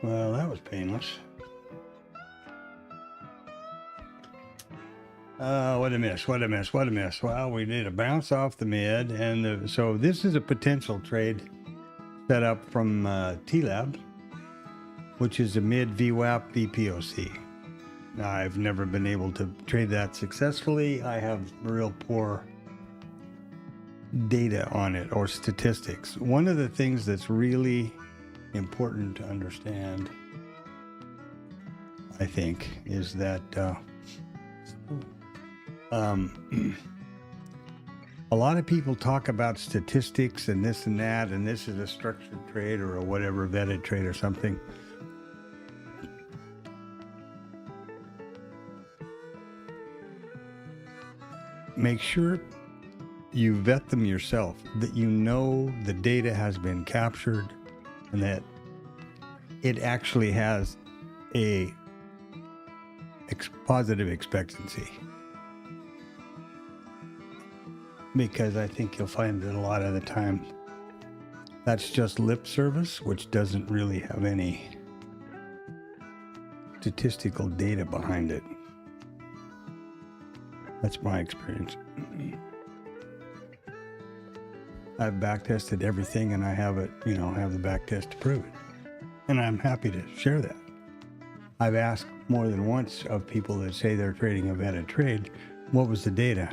Well, that was painless. What a miss, what a miss, what a miss. Well, we did a bounce off the mid, and so this is a potential trade set up from TLab, which is a mid VWAP VPOC. Now, I've never been able to trade that successfully. I have real poor data on it or statistics. One of the things that's really important to understand, I think, is that a lot of people talk about statistics and this and that, and this is a structured trade or a whatever, vetted trade or something. Make sure you vet them yourself, that you know the data has been captured and that it actually has a positive expectancy. Because I think you'll find that a lot of the time that's just lip service, which doesn't really have any statistical data behind it. That's my experience. I've back-tested everything and I have it, have the back test to prove it. And I'm happy to share that. I've asked more than once of people that say they're trading a vetted trade, what was the data?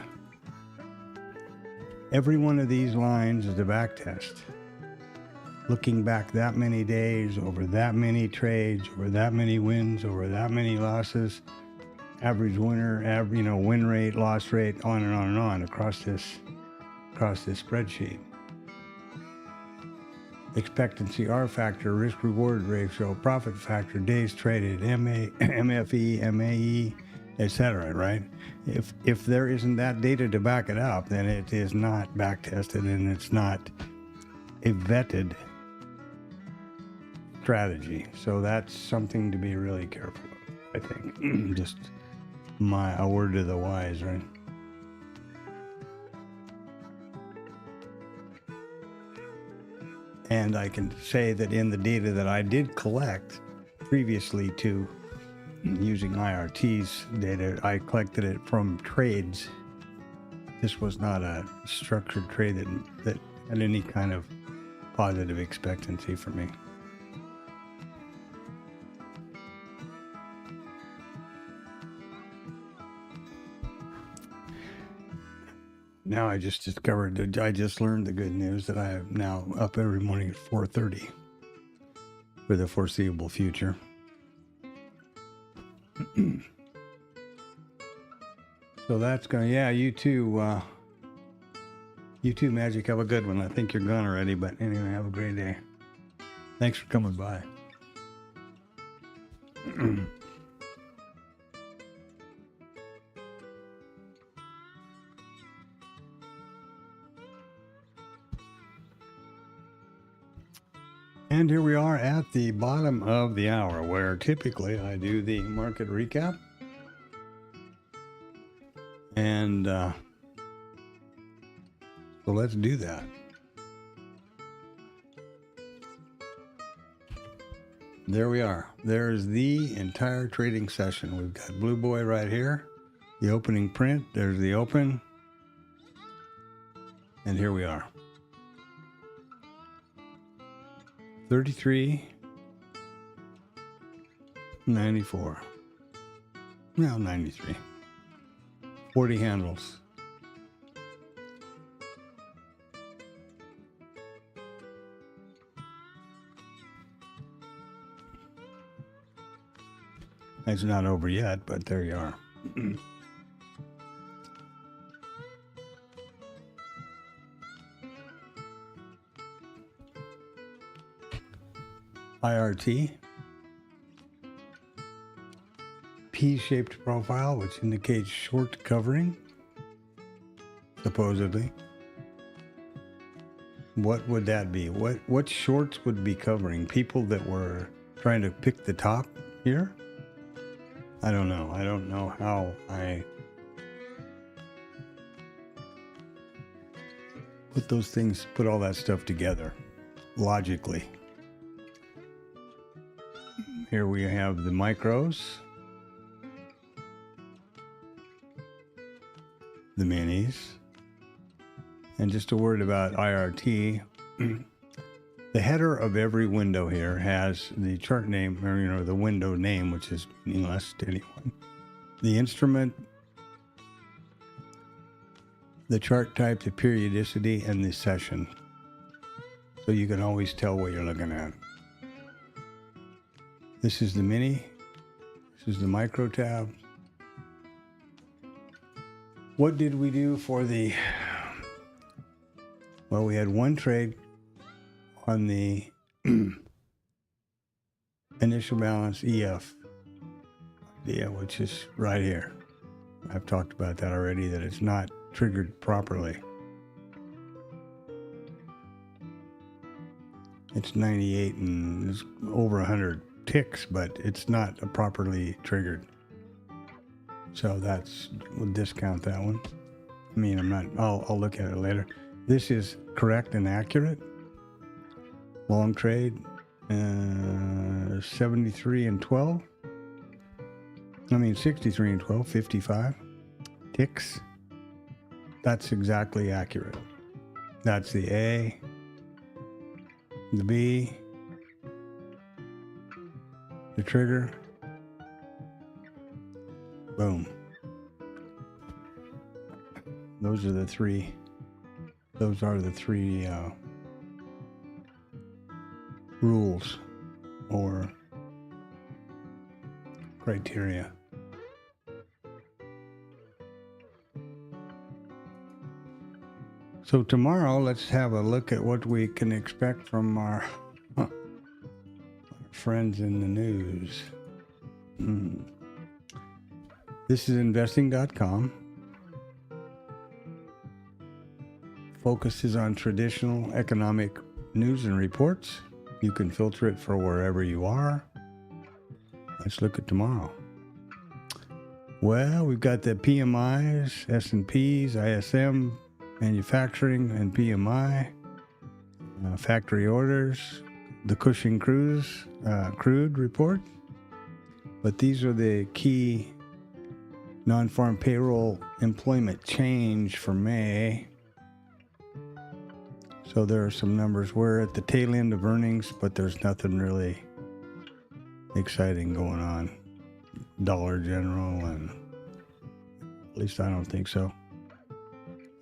Every one of these lines is a back test. Looking back that many days, over that many trades, over that many wins, over that many losses, average winner, win rate, loss rate, on and on and on across this spreadsheet. Expectancy, R factor, risk reward ratio, profit factor, days traded, MFE, MAE, etc. Right? If there isn't that data to back it up, then it is not back tested and it's not a vetted strategy. So that's something to be really careful of, I think. Just a word to the wise, right? And I can say that in the data that I did collect previously to using IRT's data, I collected it from trades. This was not a structured trade that had any kind of positive expectancy for me. Now I just discovered, I just learned the good news that I am now up every morning at 4:30 for the foreseeable future. So that's going, yeah, you too, Magic, have a good one. I think you're gone already, but anyway, have a great day. Thanks for coming by. And here we are at the bottom of the hour, where typically I do the market recap. And so let's do that. There we are. There's the entire trading session. We've got Blue Boy right here, the opening print. There's the open. And here we are. 33.94. Now 93. 40 handles. It's not over yet, but there you are. IRT, P-shaped profile, which indicates short covering, supposedly. What would that be? What shorts would be covering? People that were trying to pick the top here? I don't know. I don't know how I put all that stuff together logically. Here we have the micros, the minis, and just a word about IRT. The header of every window here has the chart name, or the window name, which is meaningless to anyone. The instrument, the chart type, the periodicity, and the session. So you can always tell what you're looking at. This is the mini. This is the micro tab. What did we do for the... Well, we had one trade on the initial balance EF idea, which is right here. I've talked about that already, that it's not triggered properly. It's 98 and it's over 100 ticks, but it's not properly triggered. So we'll discount that one. I mean, I'll look at it later. This is correct and accurate. Long trade, 73 and 12. I mean, 63 and 12, 55 ticks. That's exactly accurate. That's the A, the B, the trigger. Boom. Those are the three. Those are the three rules or criteria. So tomorrow, let's have a look at what we can expect from our friends in the news. This is investing.com. Focuses on traditional economic news and reports. You can filter it for wherever you are. Let's look at tomorrow. Well, we've got the PMIs, S&Ps, ISM, manufacturing and PMI, factory orders, the Cushing crude report. But these are the key non-farm payroll employment change for May. So there are some numbers. We're at the tail end of earnings, but there's nothing really exciting going on. Dollar General, and at least I don't think so.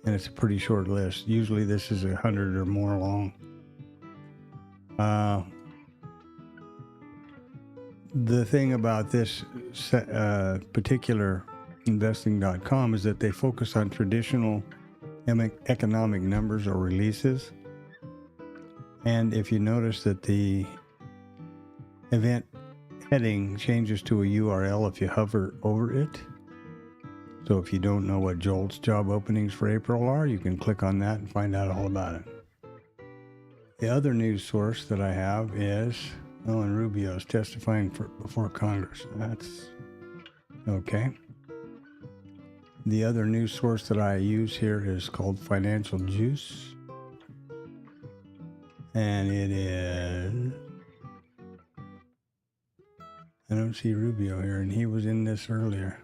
And it's a pretty short list. Usually this is 100 or more long. The thing about this particular investing.com is that they focus on traditional economic numbers or releases. And if you notice that the event heading changes to a URL if you hover over it. So if you don't know what JOLTS job openings for April are, you can click on that and find out all about it. The other news source that I have is, and Rubio is testifying before Congress. That's okay. The other news source that I use here is called Financial Juice. And it is... I don't see Rubio here, and he was in this earlier.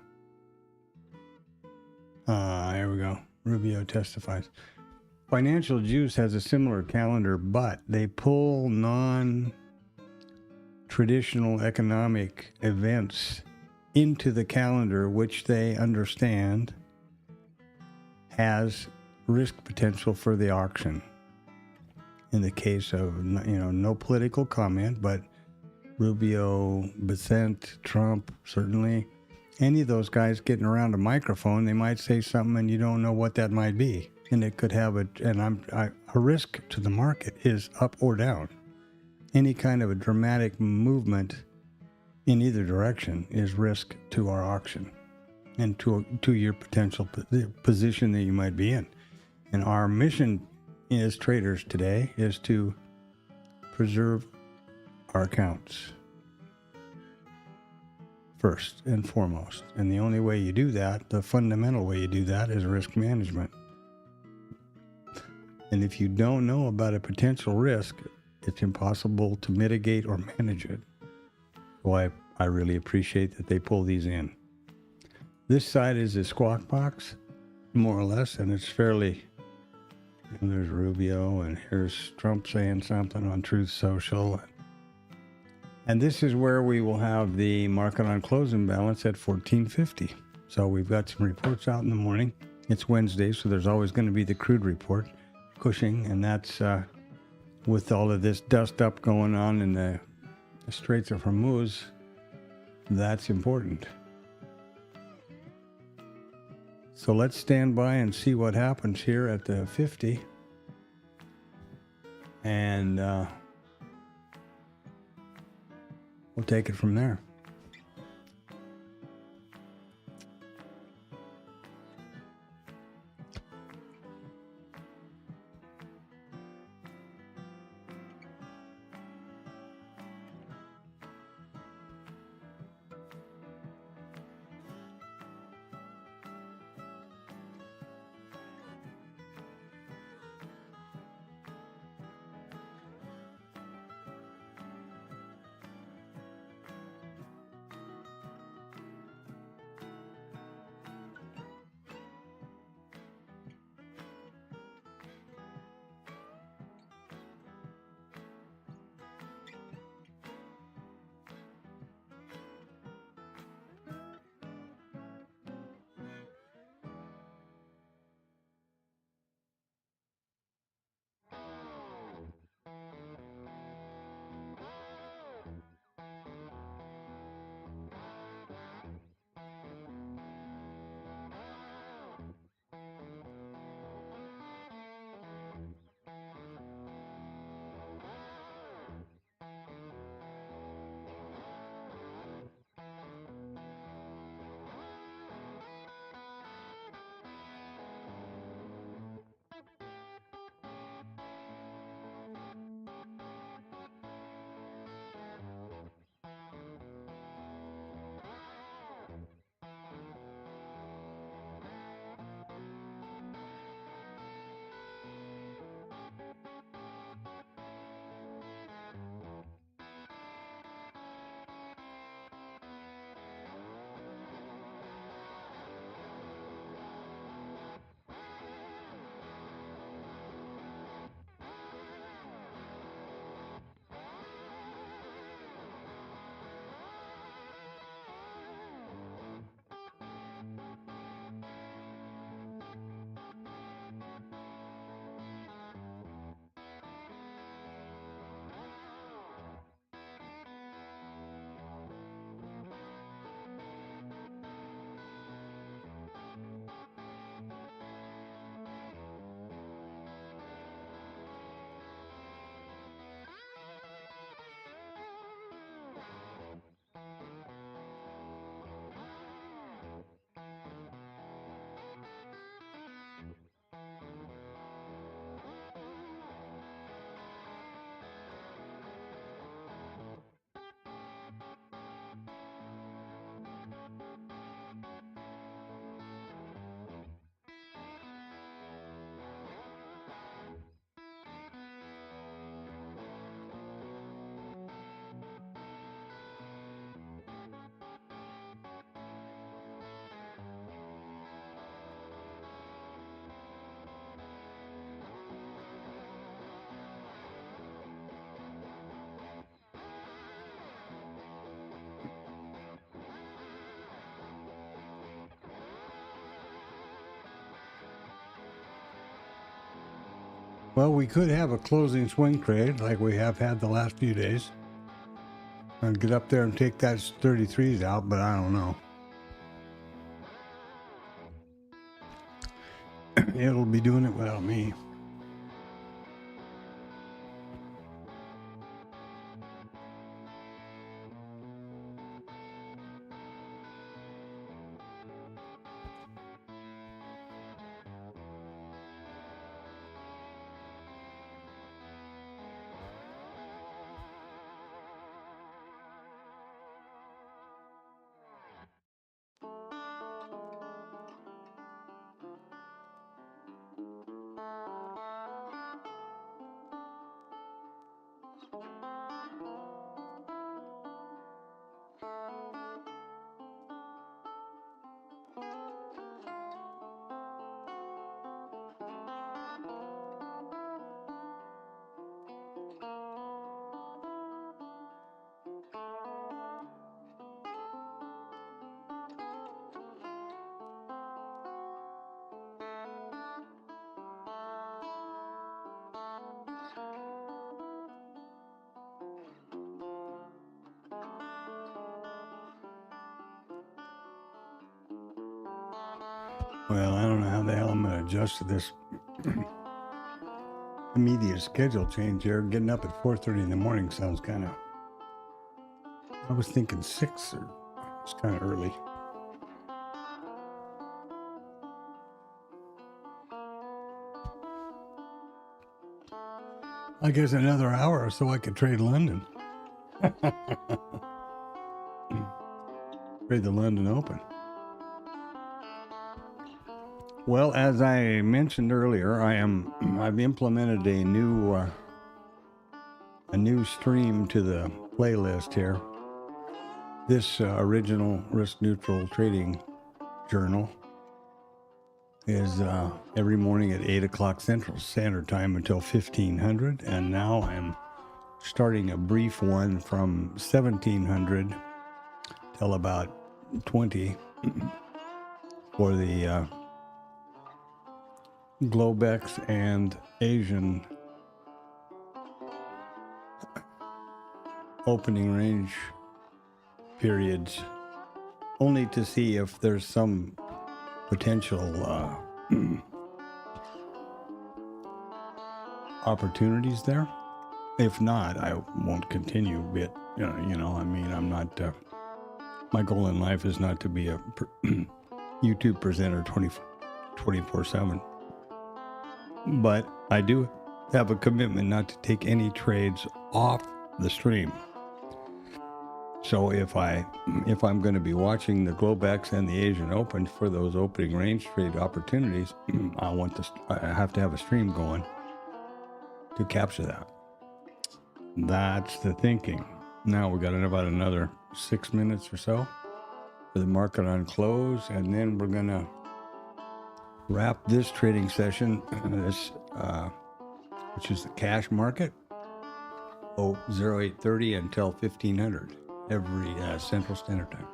Here we go. Rubio testifies. Financial Juice has a similar calendar, but they pull non-traditional economic events into the calendar, which they understand has risk potential for the auction. In the case of, no political comment, but Rubio, Bessent, Trump, certainly, any of those guys getting around a microphone, they might say something and you don't know what that might be. And it could have a risk to the market is up or down. Any kind of a dramatic movement in either direction is risk to our auction and to your potential position that you might be in. And our mission as traders today is to preserve our accounts first and foremost. And the only way you do that, the fundamental way you do that, is risk management. And if you don't know about a potential risk, it's impossible to mitigate or manage it. So I really appreciate that they pull these in. This side is a squawk box, more or less, and it's fairly, there's Rubio, and here's Trump saying something on Truth Social. And this is where we will have the market on closing balance at 1450. So we've got some reports out in the morning. It's Wednesday, so there's always going to be the crude report, Cushing, and that's with all of this dust up going on in the Straits of Hormuz, that's important. So let's stand by and see what happens here at the 50. And we'll take it from there. Well, we could have a closing swing trade like we have had the last few days. And get up there and take that 33s out, but I don't know. It'll be doing it without me. Well, I don't know how the hell I'm going to adjust to this immediate schedule change here. Getting up at 4:30 in the morning sounds kind of... I was thinking 6, or it's kind of early. I guess another hour or so I could trade London. Trade the London Open. Well, as I mentioned earlier, I've implemented a new stream to the playlist here. This original risk neutral trading journal is every morning at 8 o'clock Central Standard Time until 1500, and now I'm starting a brief one from 1700 till about 20 for the Globex and Asian opening range periods, only to see if there's some potential opportunities there. If not, I won't continue. But I mean, I'm not. My goal in life is not to be a YouTube presenter 24/7. But I do have a commitment not to take any trades off the stream. So if I'm going to be watching the Globex and the Asian Open for those opening range trade opportunities, I have to have a stream going to capture that. That's the thinking. Now we got about another 6 minutes or so for the market on close, and then we're going to wrap this trading session, which is the cash market, 0830 until 1500 every Central Standard Time.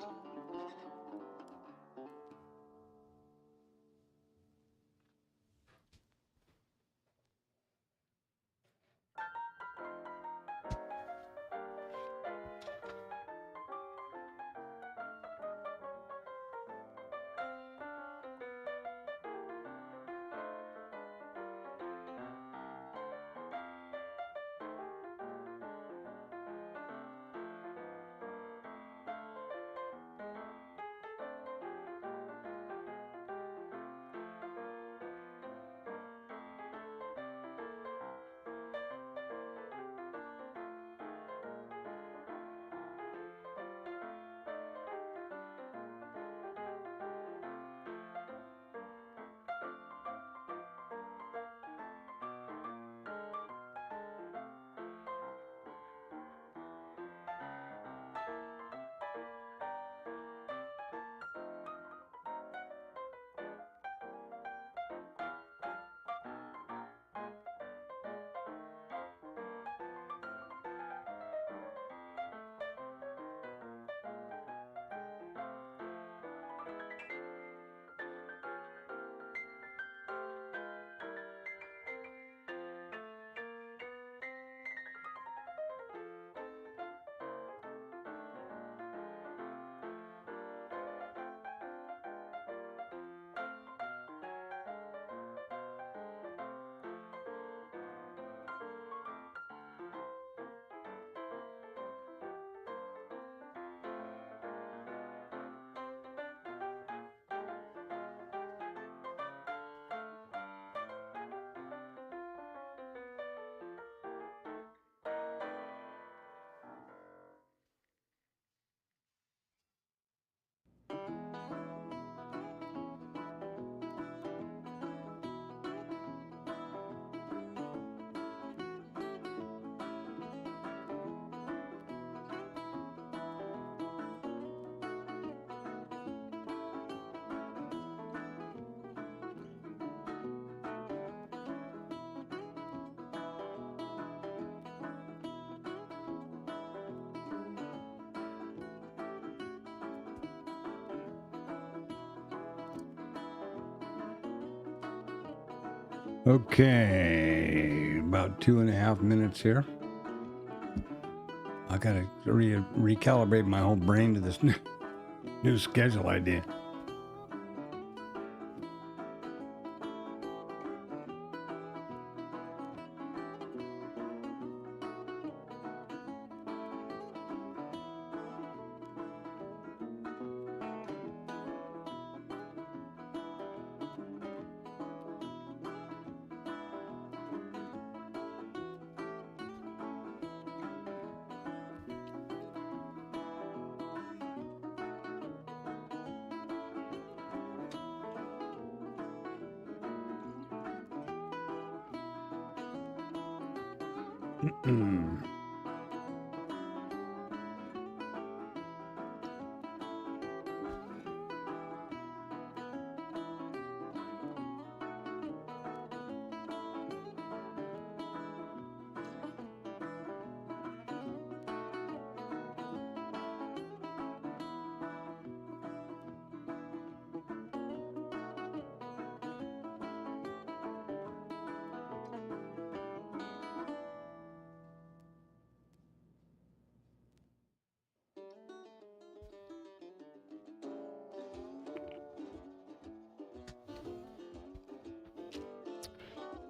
Okay, about 2.5 minutes here. I gotta recalibrate my whole brain to this new schedule idea.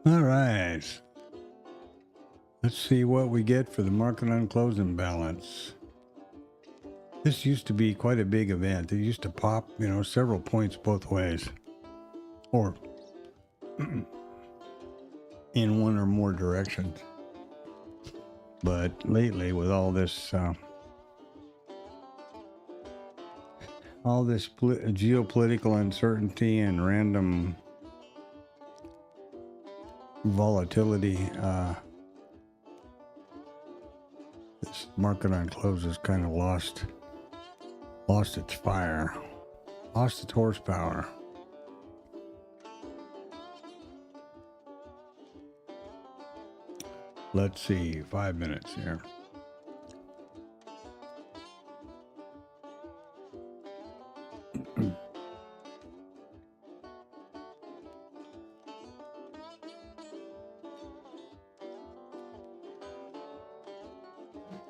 All right. Let's see what we get for the market on close imbalance. This used to be quite a big event. It used to pop, several points both ways, or in one or more directions. But lately, with all this geopolitical uncertainty and random volatility, this market on close has kind of lost its fire, lost its horsepower. Let's see, 5 minutes here.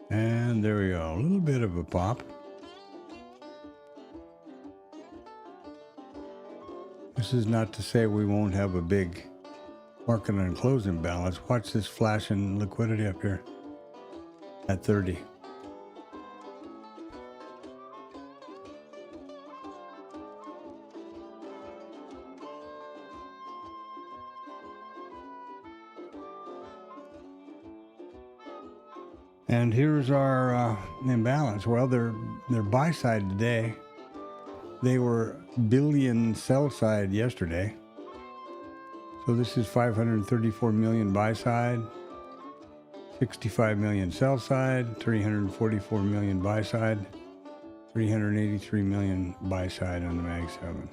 And there we go, a little bit of a pop. This is not to say we won't have a big market on close imbalance. Watch this flash in liquidity up here at 30. And here's our imbalance. Well, they're buy side today. They were billion sell side yesterday. So this is 534 million buy side, 65 million sell side, 344 million buy side, 383 million buy side on the Mag 7.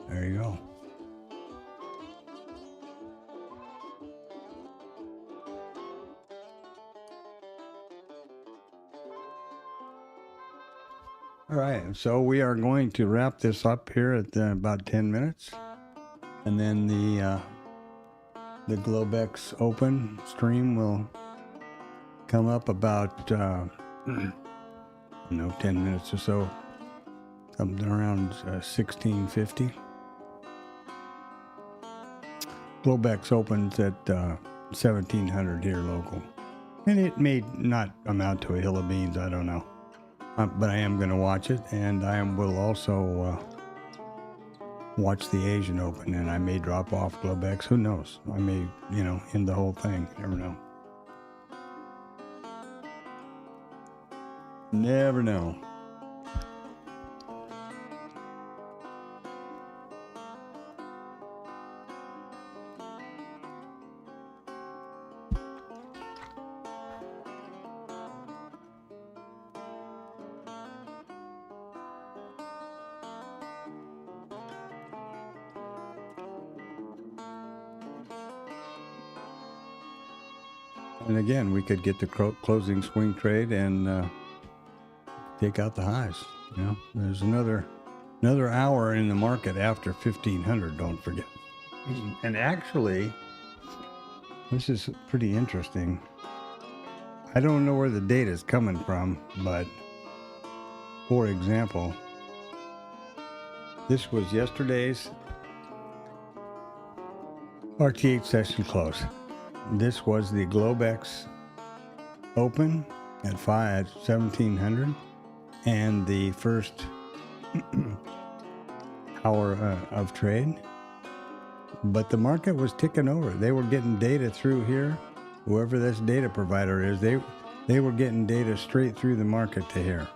There you go. All right, so we are going to wrap this up here at about 10 minutes. And then the Globex Open stream will come up about, 10 minutes or so, something around 1650. Globex opens at 1700 here local. And it may not amount to a hill of beans, I don't know. But I am going to watch it, and I will also watch the Asian Open, and I may drop off Globex. Who knows? I may, end the whole thing. Never know. Never know. And again, we could get the closing swing trade and take out the highs. There's another hour in the market after 1500. Don't forget. And actually, this is pretty interesting. I don't know where the data is coming from, but for example, this was yesterday's RTH session close. This was the Globex Open at 1700, and the first hour of trade. But the market was ticking over. They were getting data through here. Whoever this data provider is, they were getting data straight through the market to here.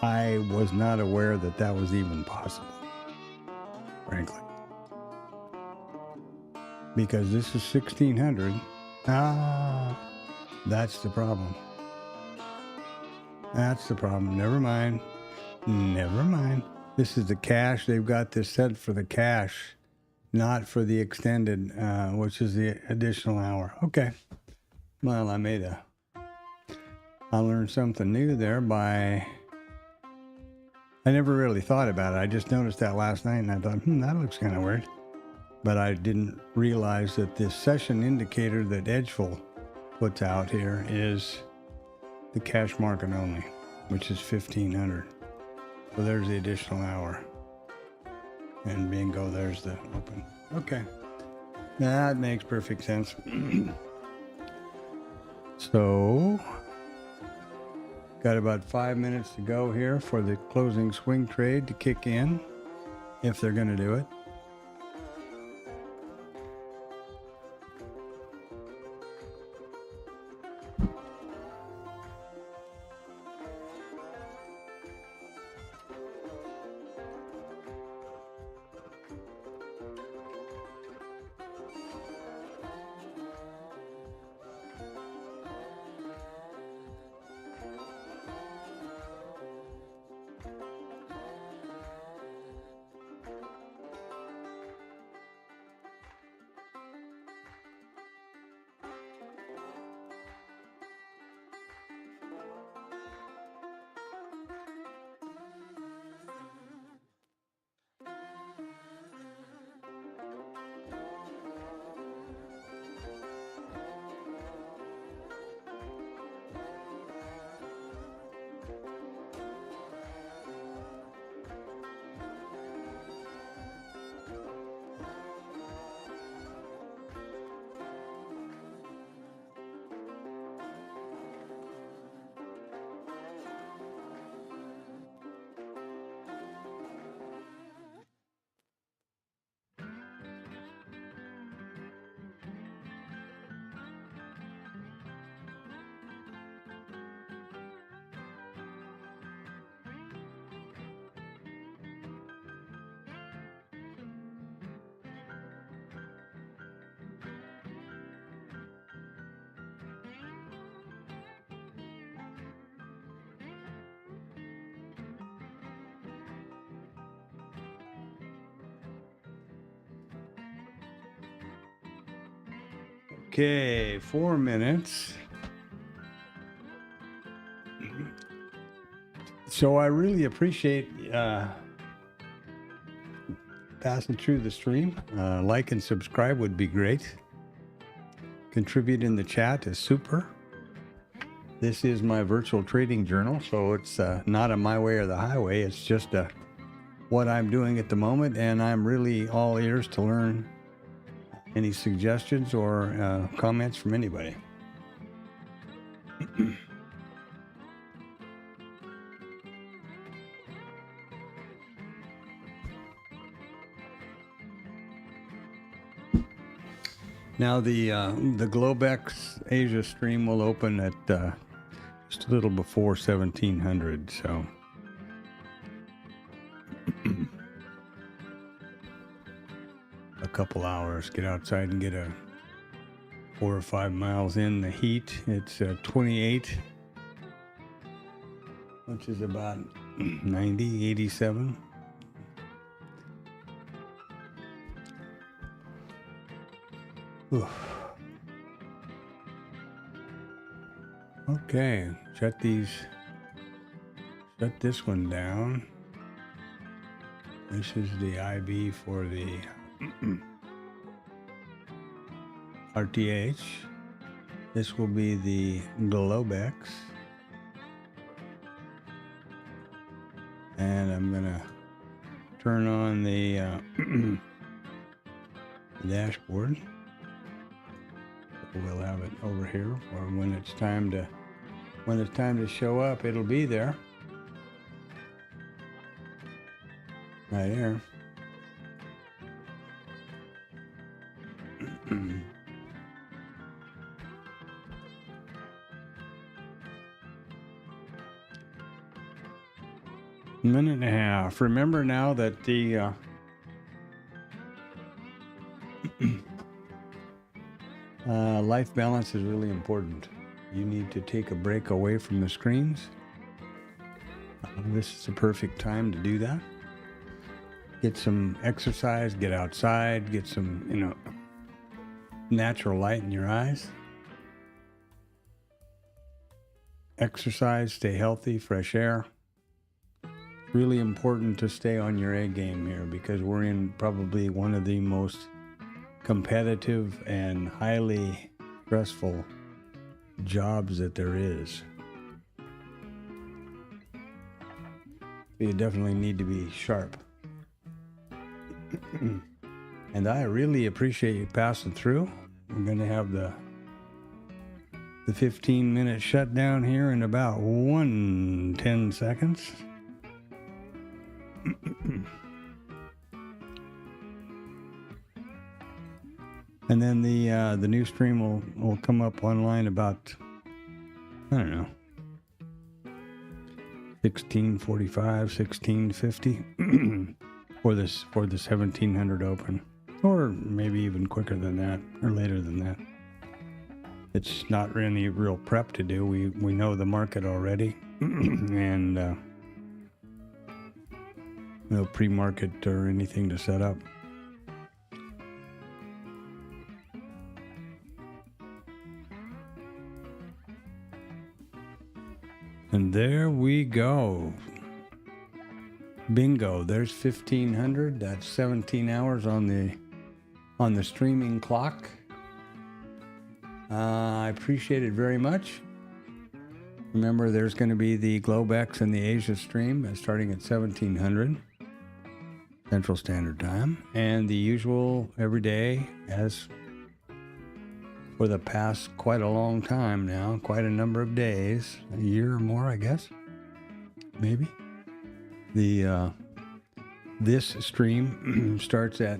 I was not aware that was even possible, frankly. because this is 1600. Ah, that's the problem. That's the problem. Never mind. Never mind. This is the cash. They've got this set for the cash, not for the extended, which is the additional hour. Okay. Well, I learned something new there by, I never really thought about it. I just noticed that last night and I thought, that looks kind of weird. But I didn't realize that this session indicator that Edgeful puts out here is the cash market only, which is 1500. So there's the additional hour. And bingo, there's the open. Okay. That makes perfect sense. So, got about 5 minutes to go here for the closing swing trade to kick in, if they're going to do it. Okay, 4 minutes. So I really appreciate passing through the stream. Like and subscribe would be great. Contribute in the chat is super. This is my virtual trading journal, so it's not a my way or the highway. It's just what I'm doing at the moment, and I'm really all ears to learn any suggestions or comments from anybody. Now the Globex Asia stream will open at just a little before 1700, so a couple hours. Get outside and get a 4 or 5 miles in the heat. It's 28, which is about 90, 87. Oof. Okay, shut this one down. This is the IB for the RTH. This will be the Globex. And I'm gonna turn on the dashboard. We'll have it over here for when it's time to show up. It'll be there. Right here. Minute and a half. Remember now that the Life balance is really important. You need to take a break away from the screens. This is the perfect time to do that. Get some exercise, get outside, get some, natural light in your eyes. Exercise, stay healthy, fresh air. Really important to stay on your A game here because we're in probably one of the most competitive and highly stressful jobs that there is. You definitely need to be sharp. And I really appreciate you passing through. We're going to have the 15-minute shutdown here in about 10 seconds. And then the new stream will come up online about, I don't know, 16:45, 16:50 for this 1700 open, or maybe even quicker than that, or later than that. It's not really real prep to do. We know the market already, and no pre-market or anything to set up. And there we go. Bingo. There's 1500. That's 17 hours on the streaming clock. I appreciate it very much. Remember, there's going to be the Globex and the Asia stream starting at 1700 Central Standard Time, and the usual every day, as for the past quite a long time now, quite a number of days, a year or more, I guess, maybe. This stream starts at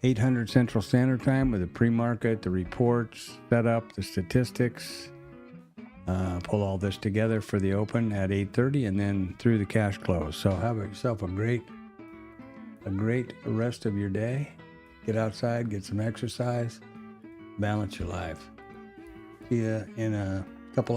800 Central Standard Time with the pre-market, the reports, setup, the statistics. Pull all this together for the open at 8:30, and then through the cash close. So have yourself a great rest of your day. Get outside, get some exercise, balance your life. See you in a couple hours.